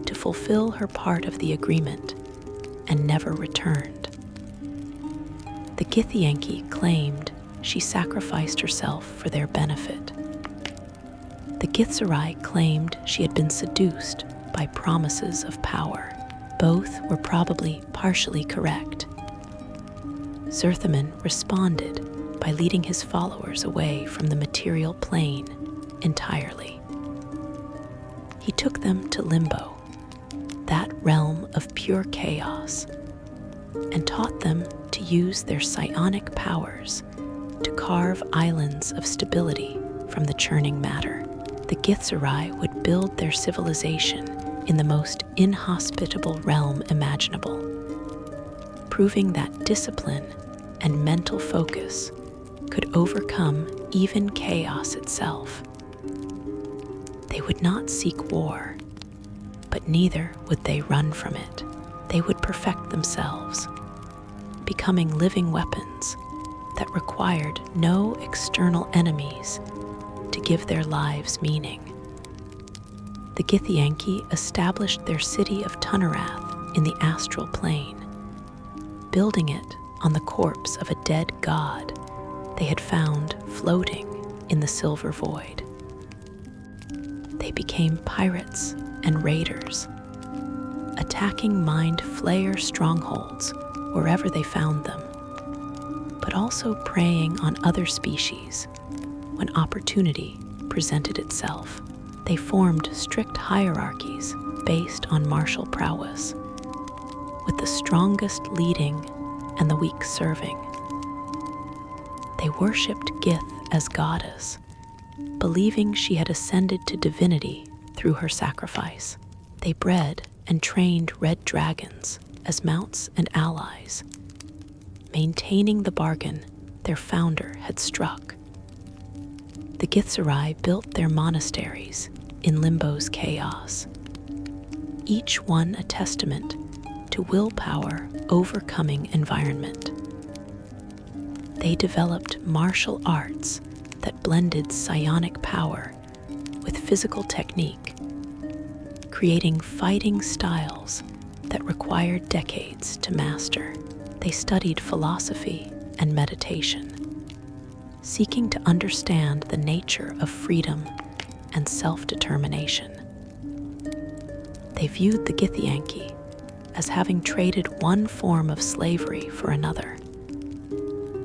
[SPEAKER 1] to fulfill her part of the agreement and never returned. The Githyanki claimed she sacrificed herself for their benefit. The Githzerai claimed she had been seduced by promises of power. Both were probably partially correct. Serpent responded by leading his followers away from the material plane entirely. He took them to Limbo, that realm of pure chaos, and taught them to use their psionic powers to carve islands of stability from the churning matter. The Githzerai would build their civilization in the most inhospitable realm imaginable, proving that discipline and mental focus could overcome even chaos itself. They would not seek war, but neither would they run from it. They would perfect themselves, becoming living weapons that required no external enemies to give their lives meaning. The Githyanki established their city of Tunnerath in the astral plane, building it on the corpse of a dead god they had found floating in the silver void. They became pirates and raiders, attacking mind flayer strongholds wherever they found them, but also preying on other species when opportunity presented itself. They formed strict hierarchies based on martial prowess, with the strongest leading and the weak serving. They worshipped Gith as goddess, believing she had ascended to divinity through her sacrifice. They bred and trained red dragons as mounts and allies, maintaining the bargain their founder had struck. The Githzerai built their monasteries in Limbo's chaos, each one a testament to willpower overcoming environment. They developed martial arts that blended psionic power with physical technique, creating fighting styles that required decades to master. They studied philosophy and meditation, seeking to understand the nature of freedom and self-determination. They viewed the Githyanki as having traded one form of slavery for another,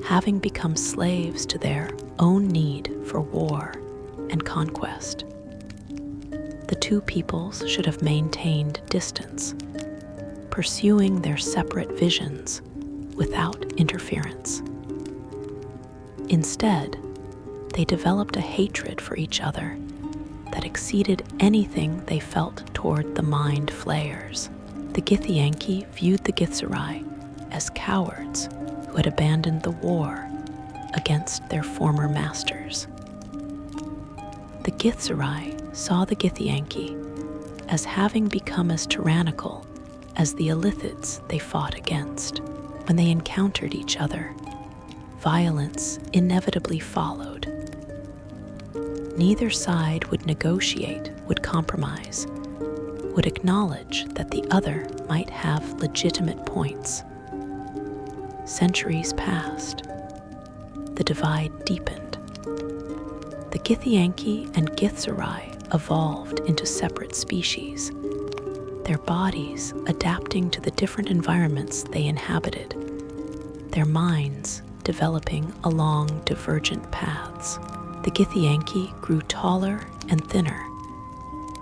[SPEAKER 1] having become slaves to their own need for war and conquest. The two peoples should have maintained distance, pursuing their separate visions without interference. Instead, they developed a hatred for each other that exceeded anything they felt toward the mind flayers. The Githyanki viewed the Githzerai as cowards who had abandoned the war against their former masters. The Githzerai saw the Githyanki as having become as tyrannical as the Illithids they fought against. When they encountered each other, violence inevitably followed. Neither side would negotiate, would compromise, would acknowledge that the other might have legitimate points. Centuries passed. The divide deepened. The Githyanki and Githzerai evolved into separate species, their bodies adapting to the different environments they inhabited, their minds developing along divergent paths. The Githyanki grew taller and thinner,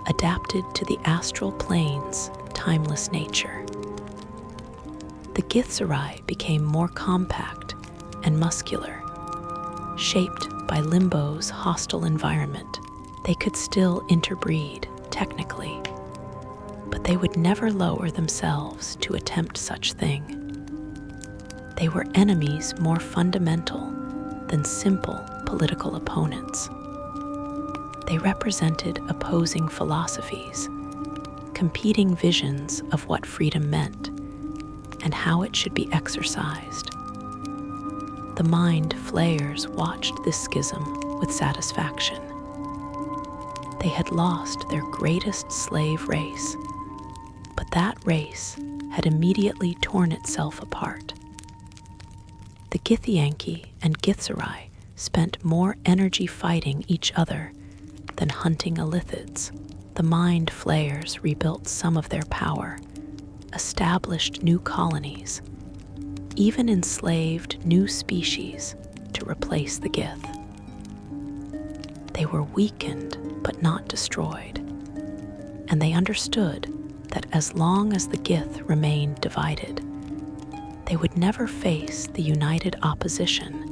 [SPEAKER 1] adapted to the astral plane's timeless nature. The Githzerai became more compact and muscular, shaped by Limbo's hostile environment. They could still interbreed, technically, but they would never lower themselves to attempt such thing. They were enemies more fundamental than simple political opponents. They represented opposing philosophies, competing visions of what freedom meant and how it should be exercised. The mind flayers watched this schism with satisfaction. They had lost their greatest slave race, but that race had immediately torn itself apart. The Githyanki and Githzerai spent more energy fighting each other than hunting Illithids. The mind flayers rebuilt some of their power, established new colonies, even enslaved new species to to replace the Gith. They were weakened but not destroyed, and they understood that as long as the Gith remained divided, they would never face the united opposition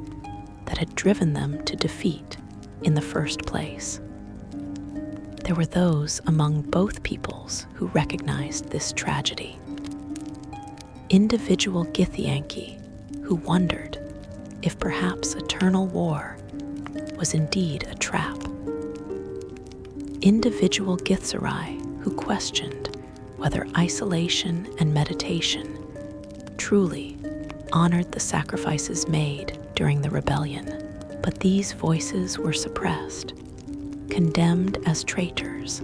[SPEAKER 1] that had driven them to defeat in the first place. There were those among both peoples who recognized this tragedy. Individual Githyanki who wondered if perhaps eternal war was indeed a trap. Individual Githzerai who questioned whether isolation and meditation truly honored the sacrifices made during the rebellion. But these voices were suppressed, condemned as traitors,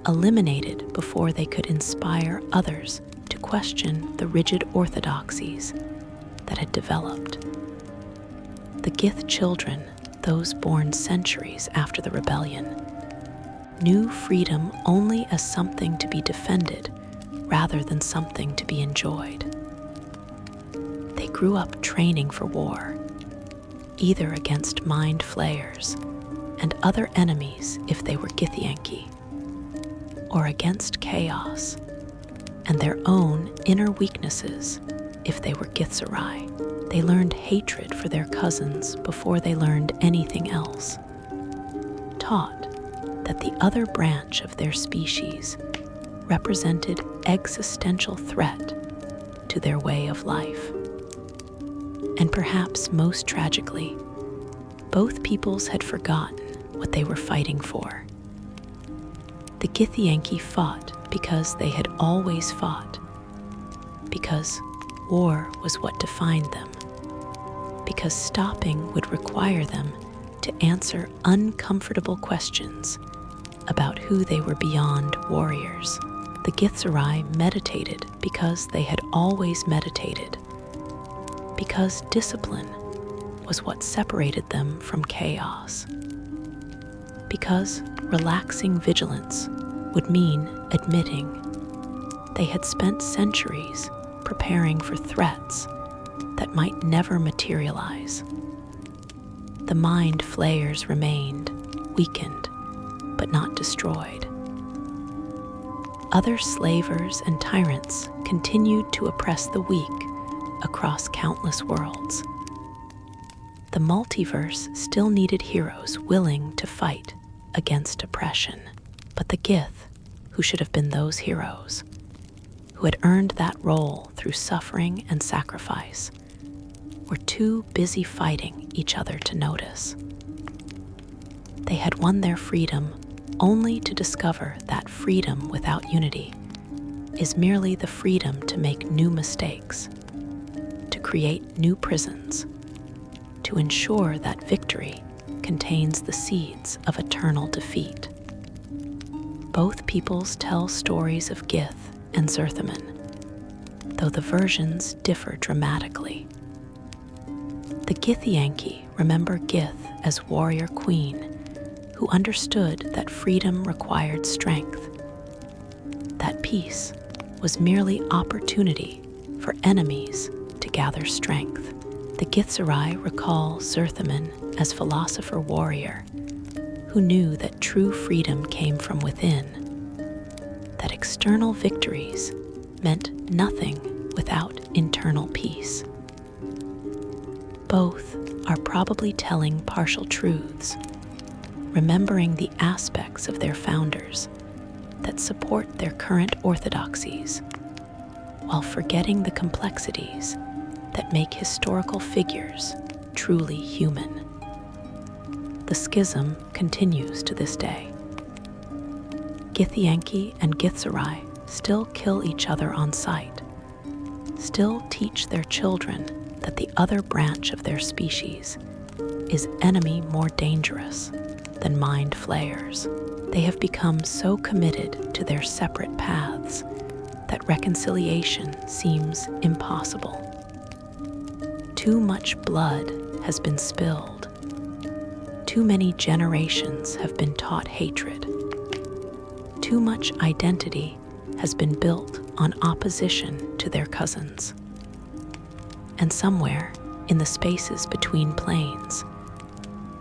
[SPEAKER 1] eliminated before they could inspire others to question the rigid orthodoxies that had developed. The Gith children, those born centuries after the rebellion, knew freedom only as something to be defended rather than something to be enjoyed. They grew up training for war, either against mind flayers and other enemies if they were Githyanki, or against chaos and their own inner weaknesses if they were Githzerai. They learned hatred for their cousins before they learned anything else, taught that the other branch of their species represented existential threat to their way of life. And perhaps most tragically, both peoples had forgotten what they were fighting for. The Githyanki fought because they had always fought, because war was what defined them, because stopping would require them to answer uncomfortable questions about who they were beyond warriors. The Githzerai meditated because they had always meditated, because discipline was what separated them from chaos, because relaxing vigilance would mean admitting they had spent centuries preparing for threats that might never materialize. The mind flayers remained, weakened, but not destroyed. Other slavers and tyrants continued to oppress the weak across countless worlds. The multiverse still needed heroes willing to fight against oppression, but the Gith, who should have been those heroes, who had earned that role through suffering and sacrifice, were too busy fighting each other to notice. They had won their freedom only to discover that freedom without unity is merely the freedom to make new mistakes, to create new prisons, to ensure that victory contains the seeds of eternal defeat. Both peoples tell stories of Gith and Zerthaman, though the versions differ dramatically. The Githyanki remember Gith as warrior queen who understood that freedom required strength, that peace was merely opportunity for enemies to gather strength. The Githzerai recall Zerthaman as philosopher warrior who knew that true freedom came from within, that external victories meant nothing without internal peace. Both are probably telling partial truths, remembering the aspects of their founders that support their current orthodoxies, while forgetting the complexities that make historical figures truly human. The schism continues to this day. Githyanki and Githzerai still kill each other on sight, still teach their children that the other branch of their species is enemy more dangerous than mind flayers. They have become so committed to their separate paths that reconciliation seems impossible. Too much blood has been spilled. Too many generations have been taught hatred. Too much identity has been built on opposition to their cousins. And somewhere in the spaces between planes,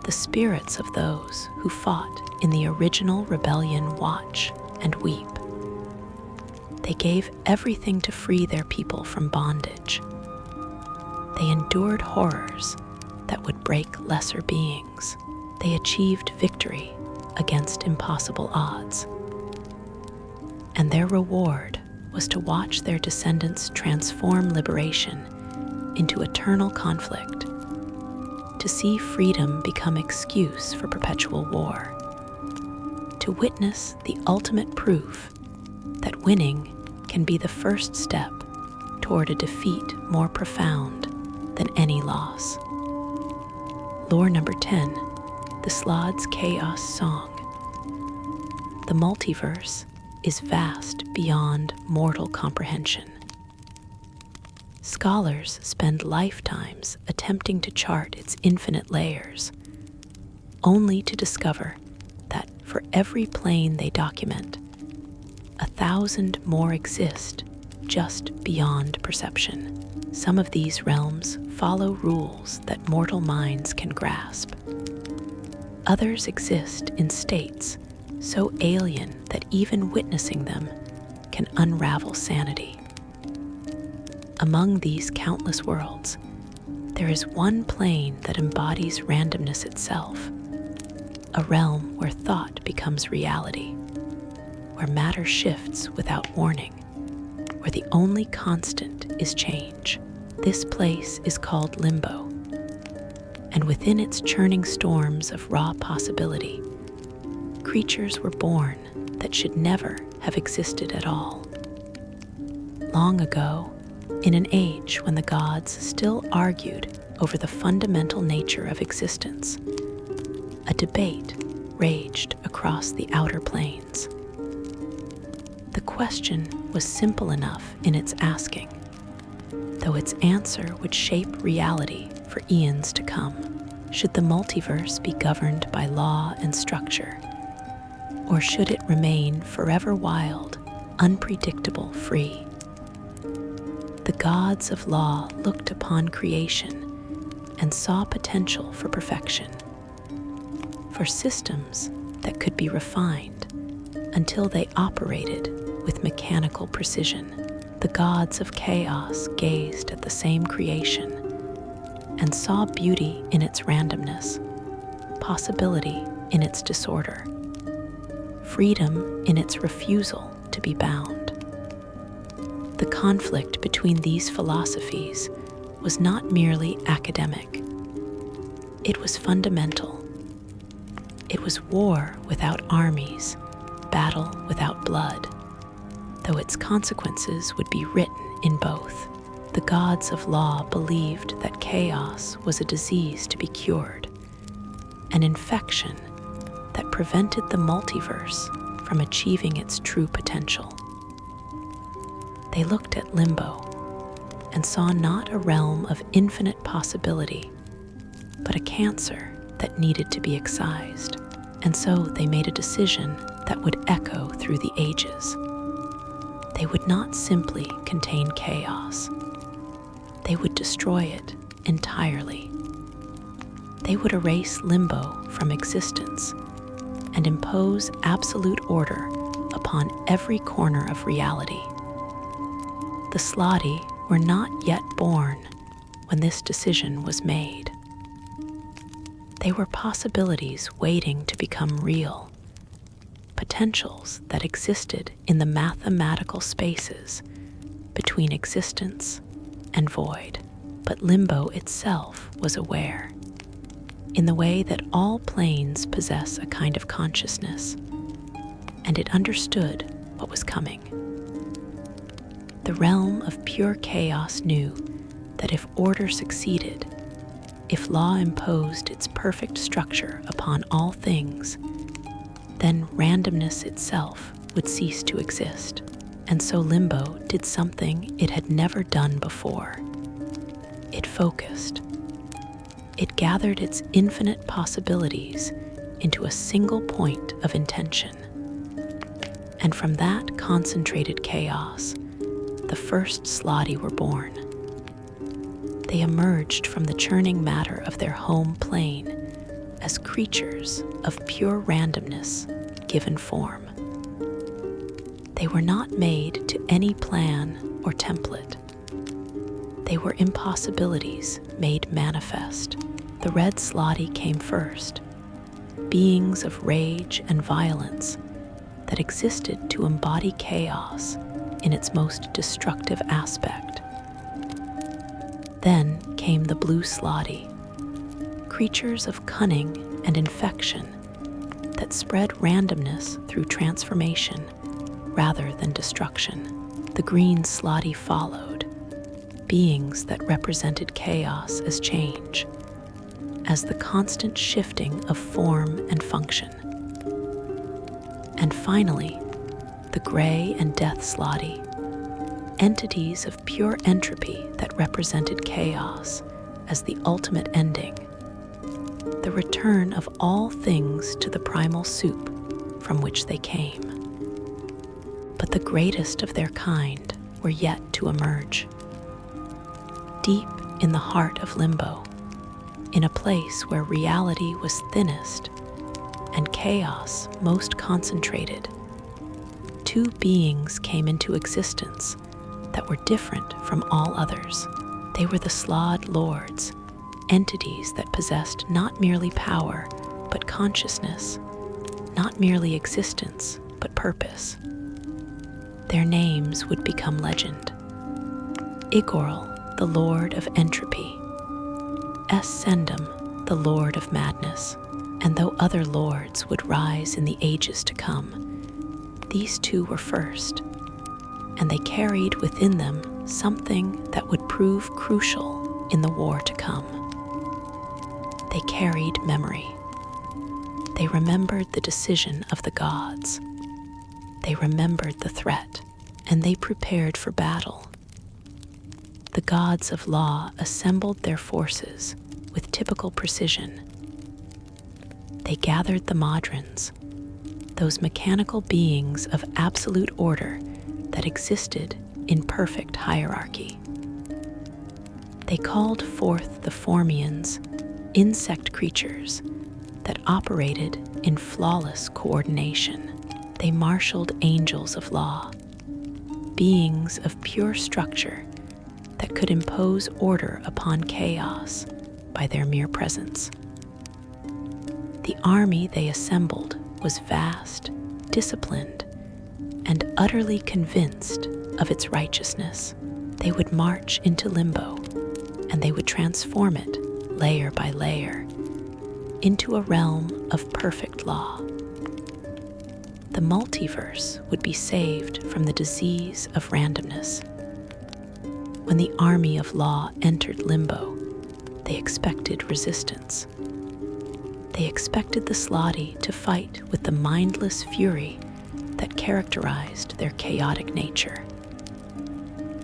[SPEAKER 1] the spirits of those who fought in the original rebellion watch and weep. They gave everything to free their people from bondage. They endured horrors that would break lesser beings. They achieved victory against impossible odds. And their reward was to watch their descendants transform liberation into eternal conflict, to see freedom become excuse for perpetual war, to witness the ultimate proof that winning can be the first step toward a defeat more profound than any loss. Lore number 10, the Slaad's Chaos Song. The multiverse is vast beyond mortal comprehension. Scholars spend lifetimes attempting to chart its infinite layers, only to discover that for every plane they document, 1,000 more exist just beyond perception. Some of these realms follow rules that mortal minds can grasp. Others exist in states so alien that even witnessing them can unravel sanity. Among these countless worlds, there is one plane that embodies randomness itself, a realm where thought becomes reality, where matter shifts without warning, where the only constant is change. This place is called Limbo, and within its churning storms of raw possibility, creatures were born that should never have existed at all. Long ago, in an age when the gods still argued over the fundamental nature of existence, a debate raged across the outer planes. The question was simple enough in its asking, though its answer would shape reality for eons to come. Should the multiverse be governed by law and structure, or should it remain forever wild, unpredictable, free? The gods of law looked upon creation and saw potential for perfection, for systems that could be refined until they operated with mechanical precision. The gods of chaos gazed at the same creation and saw beauty in its randomness, possibility in its disorder, freedom in its refusal to be bound. The conflict between these philosophies was not merely academic. It was fundamental. It was war without armies, battle without blood, though its consequences would be written in both. The gods of law believed that chaos was a disease to be cured, an infection that prevented the multiverse from achieving its true potential. They looked at Limbo and saw not a realm of infinite possibility, but a cancer that needed to be excised. And so they made a decision that would echo through the ages. They would not simply contain chaos. They would destroy it entirely. They would erase Limbo from existence and impose absolute order upon every corner of reality. The Slaadi were not yet born when this decision was made. They were possibilities waiting to become real, potentials that existed in the mathematical spaces between existence and void. But Limbo itself was aware, in the way that all planes possess a kind of consciousness, and it understood what was coming. The realm of pure chaos knew that if order succeeded, if law imposed its perfect structure upon all things, then randomness itself would cease to exist. And so Limbo did something it had never done before. It focused. It gathered its infinite possibilities into a single point of intention. And from that concentrated chaos, the first Slaadi were born. They emerged from the churning matter of their home plane as creatures of pure randomness given form. They were not made to any plan or template. They were impossibilities made manifest. The red Slaadi came first, beings of rage and violence that existed to embody chaos in its most destructive aspect. Then came the blue Slaadi, creatures of cunning and infection that spread randomness through transformation rather than destruction. The green Slaadi followed, beings that represented chaos as change, as the constant shifting of form and function. And finally, the gray and death Slaadi, entities of pure entropy that represented chaos as the ultimate ending, the return of all things to the primal soup from which they came. But the greatest of their kind were yet to emerge. Deep in the heart of limbo, in a place where reality was thinnest and chaos most concentrated, two beings came into existence that were different from all others. They were the Slaad lords, entities that possessed not merely power, but consciousness, not merely existence, but purpose. Their names would become legend. Igorl, the Lord of Entropy, Sendum, the Lord of Madness, and though other lords would rise in the ages to come, these two were first, and they carried within them something that would prove crucial in the war to come. They carried memory. They remembered the decision of the gods. They remembered the threat, and they prepared for battle. The gods of law assembled their forces with typical precision. They gathered the Modrons, those mechanical beings of absolute order that existed in perfect hierarchy. They called forth the Fomorians, insect creatures that operated in flawless coordination. They marshaled angels of law, beings of pure structure that could impose order upon chaos by their mere presence. The army they assembled was vast, disciplined, and utterly convinced of its righteousness. They would march into limbo, and they would transform it, layer by layer, into a realm of perfect law. The multiverse would be saved from the disease of randomness. When the army of law entered limbo, they expected resistance. They expected the Slaadi to fight with the mindless fury that characterized their chaotic nature.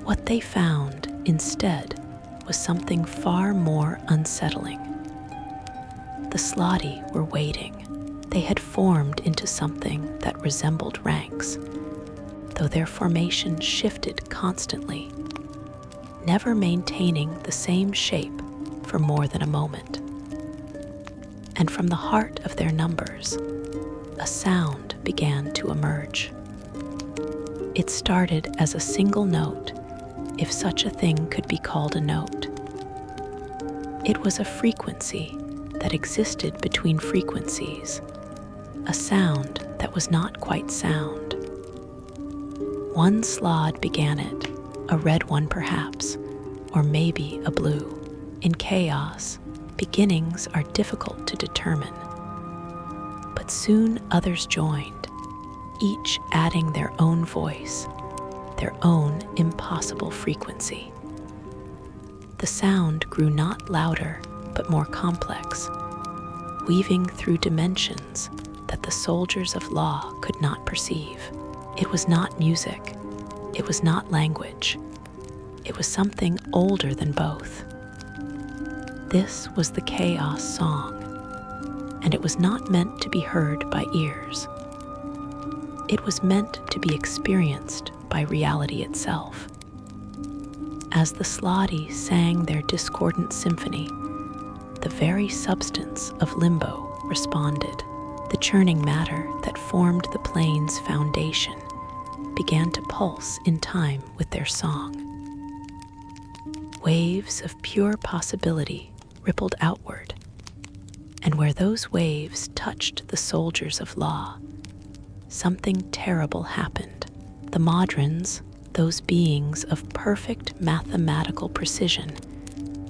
[SPEAKER 1] What they found, instead, was something far more unsettling. The Slaadi were waiting. They had formed into something that resembled ranks, though their formation shifted constantly, never maintaining the same shape for more than a moment. And from the heart of their numbers, a sound began to emerge. It started as a single note, if such a thing could be called a note. It was a frequency that existed between frequencies, a sound that was not quite sound. One Slaad began it, a red one perhaps, or maybe a blue. In chaos, beginnings are difficult to determine. But soon others joined, each adding their own voice, their own impossible frequency. The sound grew not louder, but more complex, weaving through dimensions that the soldiers of law could not perceive. It was not music. It was not language. It was something older than both. This was the chaos song, and it was not meant to be heard by ears. It was meant to be experienced by reality itself. As the Slaadi sang their discordant symphony, the very substance of limbo responded. The churning matter that formed the plane's foundation began to pulse in time with their song. Waves of pure possibility rippled outward, and where those waves touched the soldiers of law, something terrible happened. The Modrons, those beings of perfect mathematical precision,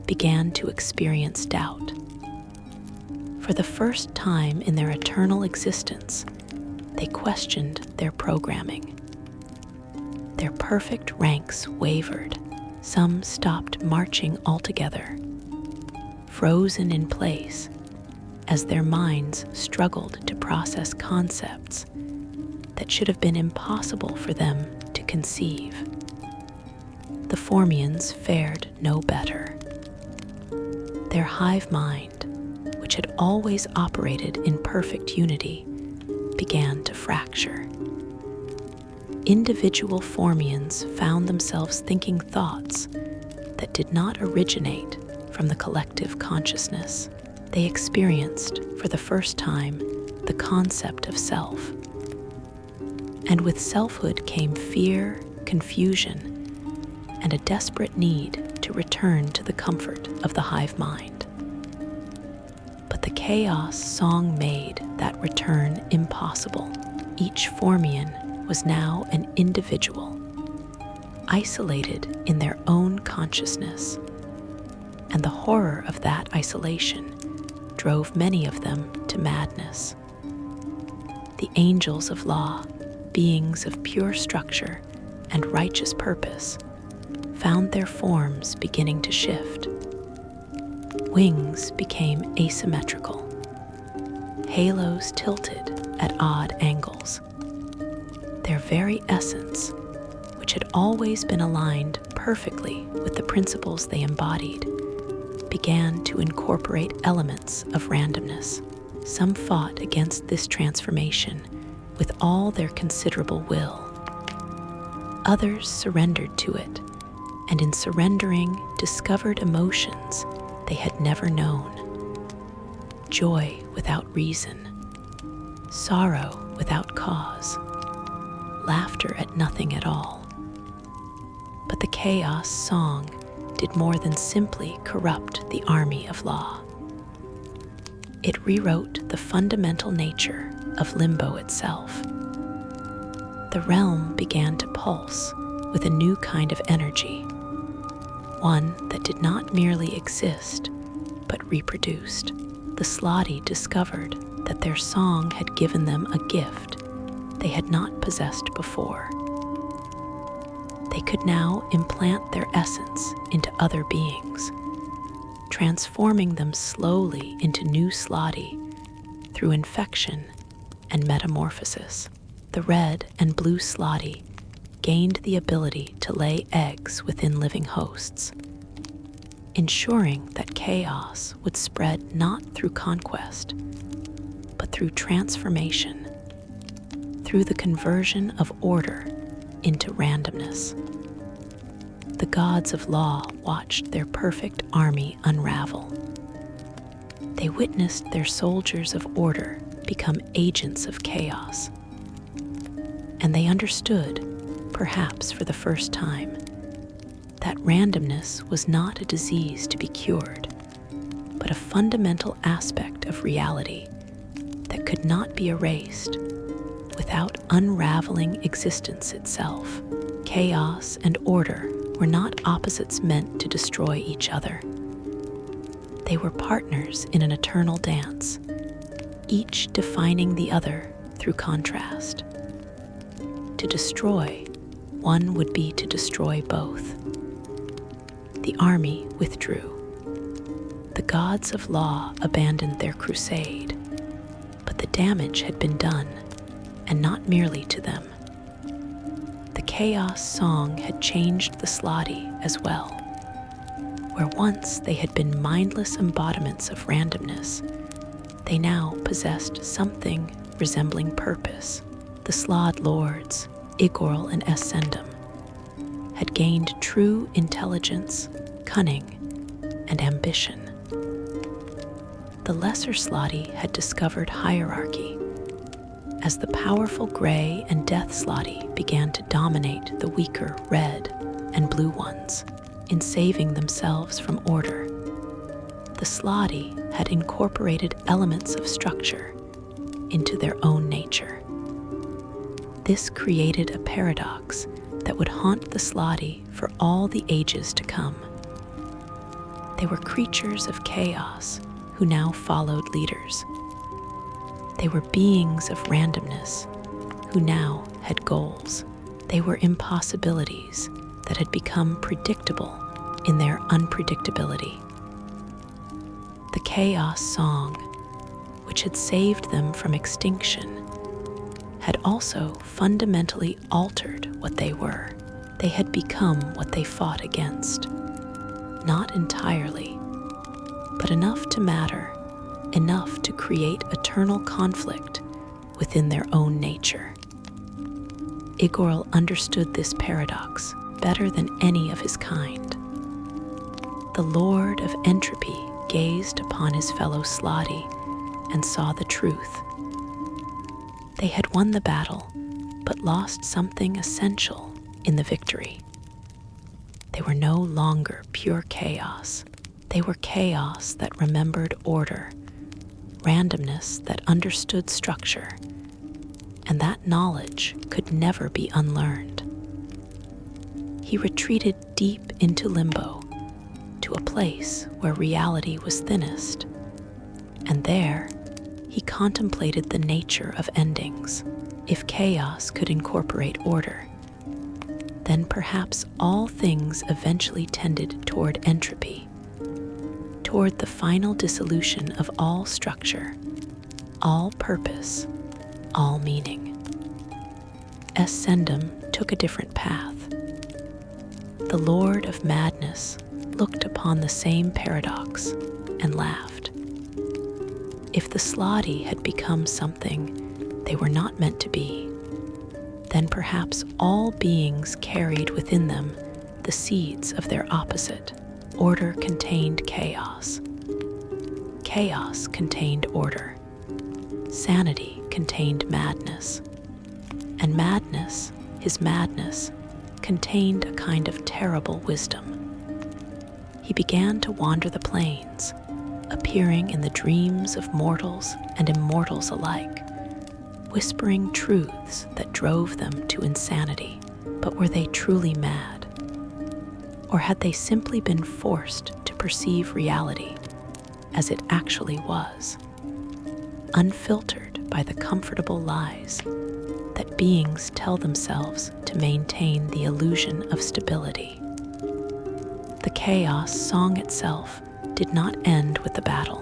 [SPEAKER 1] began to experience doubt. For the first time in their eternal existence, they questioned their programming. Their perfect ranks wavered. Some stopped marching altogether, frozen in place as their minds struggled to process concepts that should have been impossible for them to conceive. The Fomorians fared no better. Their hive mind, which had always operated in perfect unity, began to fracture. Individual Fomorians found themselves thinking thoughts that did not originate from the collective consciousness. They experienced, for the first time, the concept of self. And with selfhood came fear, confusion, and a desperate need to return to the comfort of the hive mind. But the chaos song made that return impossible. Each Fomorian was now an individual, isolated in their own consciousness, and the horror of that isolation drove many of them to madness. The angels of law, beings of pure structure and righteous purpose, found their forms beginning to shift. Wings became asymmetrical. Halos tilted at odd angles. Their very essence, which had always been aligned perfectly with the principles they embodied, began to incorporate elements of randomness. Some fought against this transformation with all their considerable will. Others surrendered to it, and in surrendering discovered emotions they had never known. Joy without reason, sorrow without cause, laughter at nothing at all. But the chaos song did more than simply corrupt the army of law. It rewrote the fundamental nature of limbo itself. The realm began to pulse with a new kind of energy, one that did not merely exist, but reproduced. The Slaadi discovered that their song had given them a gift they had not possessed before. They could now implant their essence into other beings, transforming them slowly into new Slaadi through infection and metamorphosis. The red and blue Slaadi gained the ability to lay eggs within living hosts, ensuring that chaos would spread not through conquest, but through transformation, through the conversion of order into randomness. The gods of law watched their perfect army unravel. They witnessed their soldiers of order become agents of chaos. And they understood, perhaps for the first time, that randomness was not a disease to be cured, but a fundamental aspect of reality that could not be erased without unraveling existence itself. Chaos and order were not opposites meant to destroy each other. They were partners in an eternal dance, each defining the other through contrast. To destroy, one would be to destroy both. The army withdrew. The gods of law abandoned their crusade, but the damage had been done, and not merely to them. The chaos song had changed the Slaadi as well. Where once they had been mindless embodiments of randomness, they now possessed something resembling purpose. The Slaad lords, Igorl and Ascendum, had gained true intelligence, cunning, and ambition. The lesser Slaadi had discovered hierarchy, as the powerful Grey and Death Slaadi began to dominate the weaker Red and Blue ones in saving themselves from order. The Slaadi had incorporated elements of structure into their own nature. This created a paradox that would haunt the Slaadi for all the ages to come. They were creatures of chaos who now followed leaders. They were beings of randomness who now had goals. They were impossibilities that had become predictable in their unpredictability. The Chaos Song, which had saved them from extinction, had also fundamentally altered what they were. They had become what they fought against. Not entirely, but enough to matter, enough to create eternal conflict within their own nature. Igorl understood this paradox better than any of his kind. The Lord of Entropy gazed upon his fellow Slaadi and saw the truth. They had won the battle, but lost something essential in the victory. They were no longer pure chaos. They were chaos that remembered order, randomness that understood structure, and that knowledge could never be unlearned. He retreated deep into limbo, to a place where reality was thinnest, and there he contemplated the nature of endings. If chaos could incorporate order, then perhaps all things eventually tended toward entropy, toward the final dissolution of all structure, all purpose, all meaning. Ascendum took a different path. The Lord of Madness looked upon the same paradox and laughed. If the Slaadi had become something they were not meant to be, then perhaps all beings carried within them the seeds of their opposite. Order contained chaos. Chaos contained order. Sanity contained madness. And madness, his madness, contained a kind of terrible wisdom. He began to wander the plains, appearing in the dreams of mortals and immortals alike, whispering truths that drove them to insanity. But were they truly mad? Or had they simply been forced to perceive reality as it actually was, unfiltered by the comfortable lies that beings tell themselves to maintain the illusion of stability? The Chaos Song itself did not end with the battle.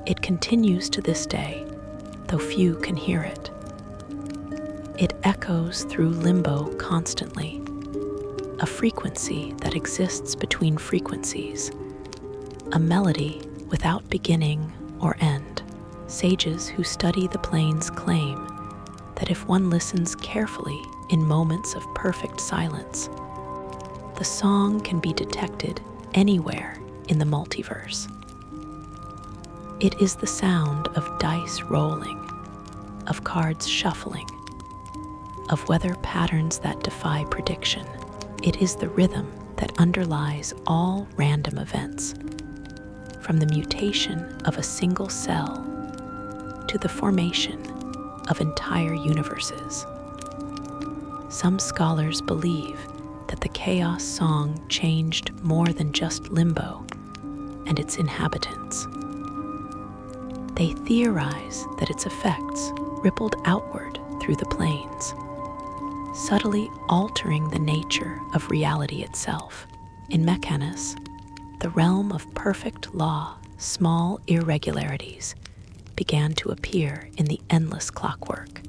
[SPEAKER 1] It continues to this day, though few can hear it. It echoes through limbo constantly, a frequency that exists between frequencies, a melody without beginning or end. Sages who study the plains claim that if one listens carefully in moments of perfect silence, the song can be detected anywhere in the multiverse. It is the sound of dice rolling, of cards shuffling, of weather patterns that defy prediction. It is the rhythm that underlies all random events, from the mutation of a single cell to the formation of entire universes. Some scholars believe that the Chaos Song changed more than just limbo and its inhabitants. They theorize that its effects rippled outward through the plains, subtly altering the nature of reality itself. In Mechanus, the realm of perfect law, small irregularities began to appear in the endless clockwork.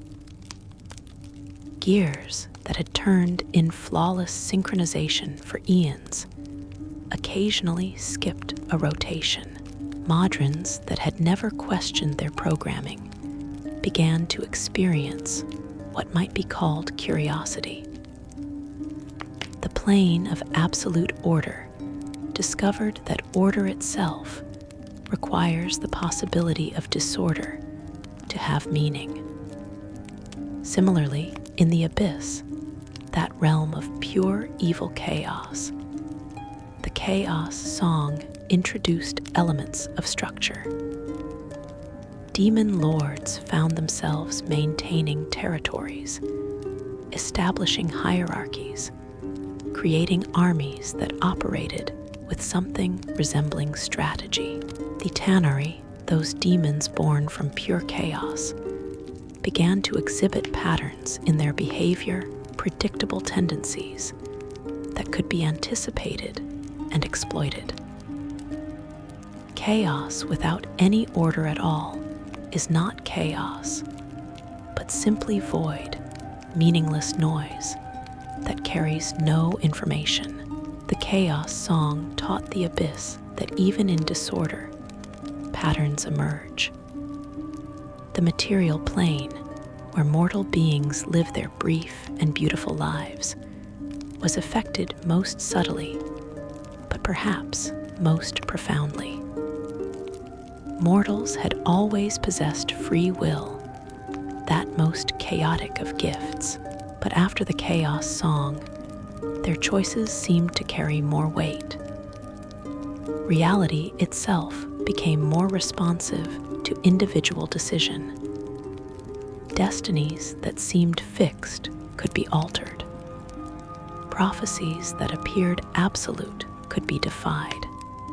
[SPEAKER 1] Gears that had turned in flawless synchronization for eons occasionally skipped a rotation. Modrons that had never questioned their programming began to experience what might be called curiosity. the plane of absolute order discovered that order itself requires the possibility of disorder to have meaning. Similarly, in the abyss, that realm of pure evil chaos, the chaos song introduced elements of structure. Demon lords found themselves maintaining territories, establishing hierarchies, creating armies that operated with something resembling strategy. The Tanari, those demons born from pure chaos, began to exhibit patterns in their behavior, predictable tendencies that could be anticipated and exploited. Chaos without any order at all is not chaos, but simply void, meaningless noise that carries no information. The chaos song taught the abyss that even in disorder, patterns emerge. The material plane, where mortal beings live their brief and beautiful lives, was affected most subtly, but perhaps most profoundly. Mortals had always possessed free will, that most chaotic of gifts, but after the chaos song, their choices seemed to carry more weight. Reality itself became more responsive to individual decision. Destinies that seemed fixed could be altered. Prophecies that appeared absolute could be defied.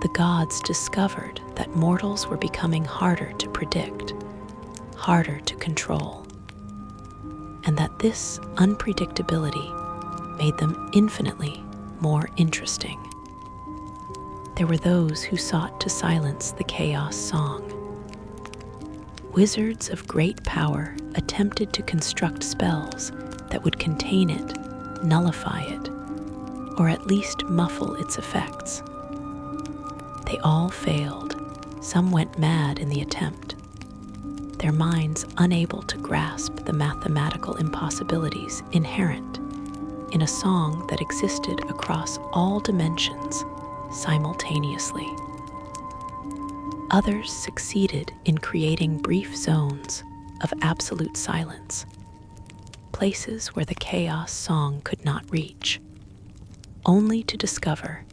[SPEAKER 1] The gods discovered that mortals were becoming harder to predict, harder to control, and that this unpredictability made them infinitely more interesting. There were those who sought to silence the chaos song. Wizards of great power attempted to construct spells that would contain it, nullify it, or at least muffle its effects. They all failed. Some went mad in the attempt, their minds unable to grasp the mathematical impossibilities inherent in a song that existed across all dimensions simultaneously. Others succeeded in creating brief zones of absolute silence, places where the chaos song could not reach, only to discover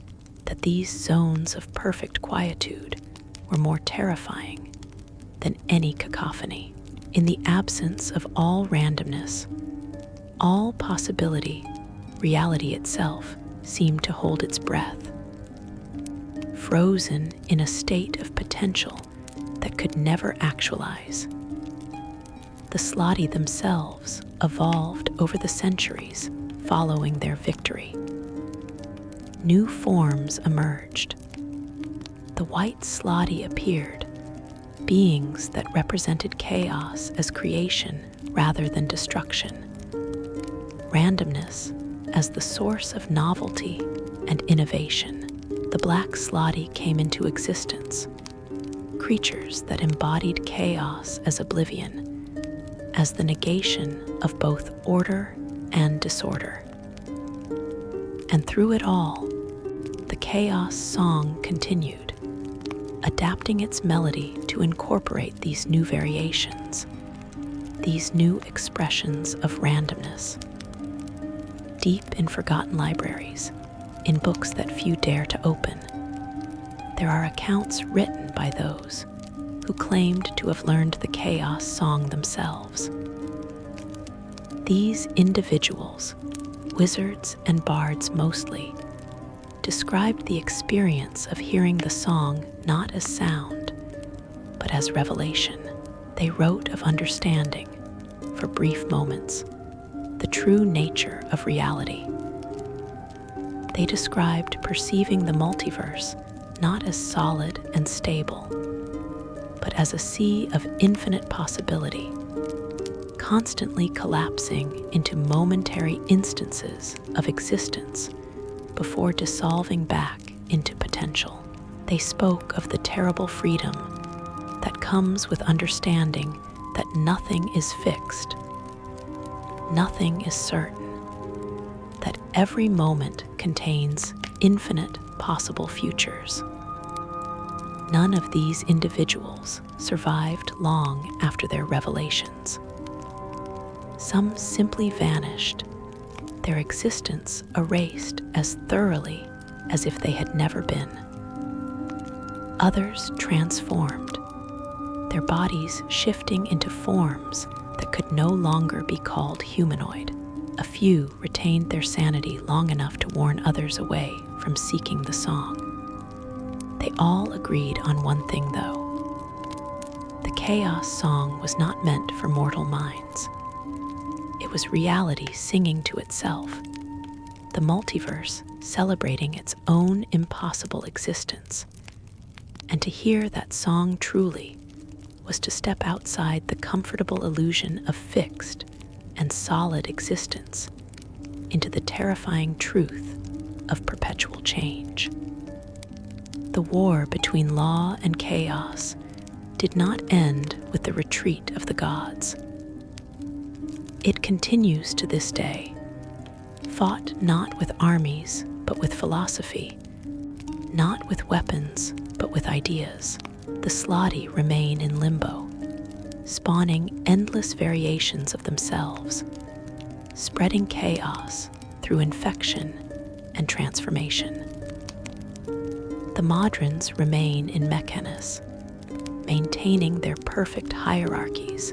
[SPEAKER 1] that these zones of perfect quietude were more terrifying than any cacophony. In the absence of all randomness, all possibility, reality itself seemed to hold its breath, frozen in a state of potential that could never actualize. The Slaadi themselves evolved over the centuries following their victory. New forms emerged. The white Slaadi appeared, beings that represented chaos as creation rather than destruction, randomness as the source of novelty and innovation. The black Slaadi came into existence, creatures that embodied chaos as oblivion, as the negation of both order and disorder. And through it all, the chaos song continued, adapting its melody to incorporate these new variations, these new expressions of randomness. Deep in forgotten libraries, in books that few dare to open, there are accounts written by those who claimed to have learned the chaos song themselves. These individuals, wizards and bards mostly, described the experience of hearing the song not as sound, but as revelation. They wrote of understanding, for brief moments, the true nature of reality. They described perceiving the multiverse not as solid and stable, but as a sea of infinite possibility, constantly collapsing into momentary instances of existence before dissolving back into potential. They spoke of the terrible freedom that comes with understanding that nothing is fixed, nothing is certain, that every moment contains infinite possible futures. None of these individuals survived long after their revelations. Some simply vanished, their existence erased as thoroughly as if they had never been. Others transformed, their bodies shifting into forms that could no longer be called humanoid. A few retained their sanity long enough to warn others away from seeking the song. They all agreed on one thing, though. The chaos song was not meant for mortal minds. It was reality singing to itself, the multiverse celebrating its own impossible existence. And to hear that song truly was to step outside the comfortable illusion of fixed and solid existence into the terrifying truth of perpetual change. The war between law and chaos did not end with the retreat of the gods. It continues to this day, fought not with armies, but with philosophy, not with weapons, but with ideas. The Slaadi remain in limbo, spawning endless variations of themselves, spreading chaos through infection and transformation. The Modrons remain in Mechanus, maintaining their perfect hierarchies,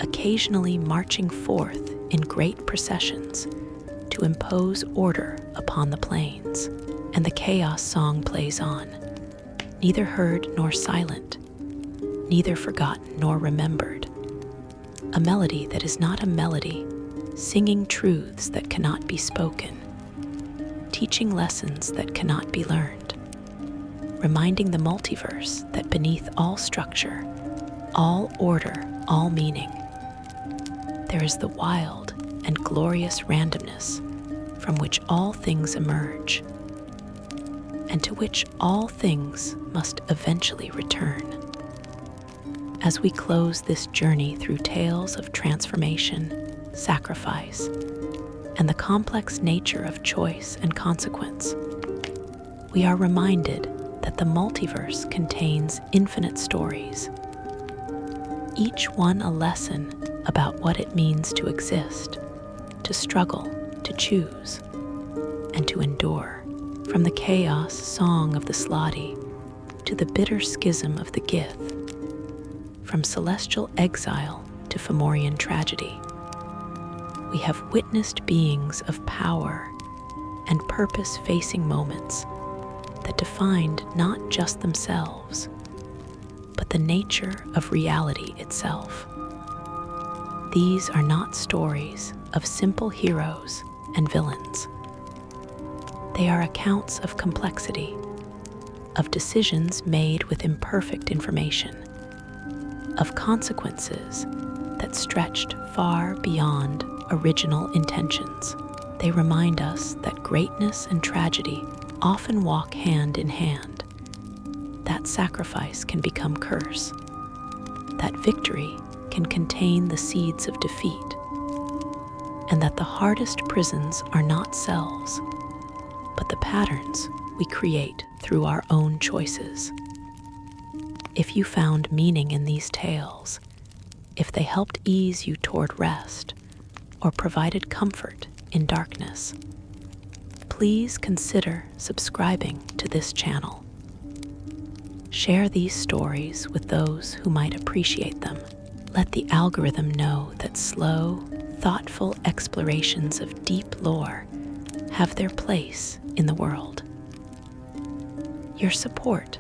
[SPEAKER 1] occasionally marching forth in great processions to impose order upon the plains. And the chaos song plays on, neither heard nor silent, neither forgotten nor remembered. A melody that is not a melody, singing truths that cannot be spoken, teaching lessons that cannot be learned, reminding the multiverse that beneath all structure, all order, all meaning, there is the wild and glorious randomness from which all things emerge, and to which all things must eventually return. As we close this journey through tales of transformation, sacrifice, and the complex nature of choice and consequence, we are reminded that the multiverse contains infinite stories, each one a lesson about what it means to exist, to struggle, to choose, and to endure. From the chaos song of the Slaadi to the bitter schism of the Gith, from celestial exile to Fomorian tragedy, we have witnessed beings of power and purpose facing moments that defined not just themselves, but the nature of reality itself. These are not stories of simple heroes and villains. They are accounts of complexity, of decisions made with imperfect information, of consequences that stretched far beyond original intentions. They remind us that greatness and tragedy often walk hand in hand, that sacrifice can become curse, that victory can contain the seeds of defeat, and that the hardest prisons are not cells, but the patterns we create through our own choices. If you found meaning in these tales, if they helped ease you toward rest or provided comfort in darkness, please consider subscribing to this channel. Share these stories with those who might appreciate them. Let the algorithm know that slow, thoughtful explorations of deep lore have their place in the world. Your support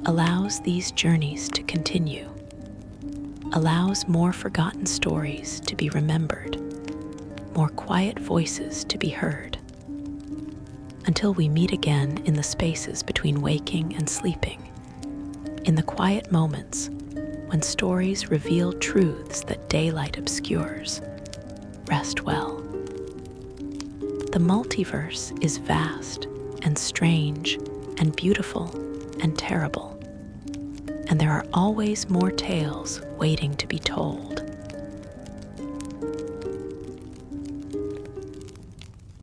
[SPEAKER 1] allows these journeys to continue, allows more forgotten stories to be remembered, more quiet voices to be heard. Until we meet again in the spaces between waking and sleeping, in the quiet moments when stories reveal truths that daylight obscures, rest well. The multiverse is vast and strange and beautiful and terrible, and there are always more tales waiting to be told.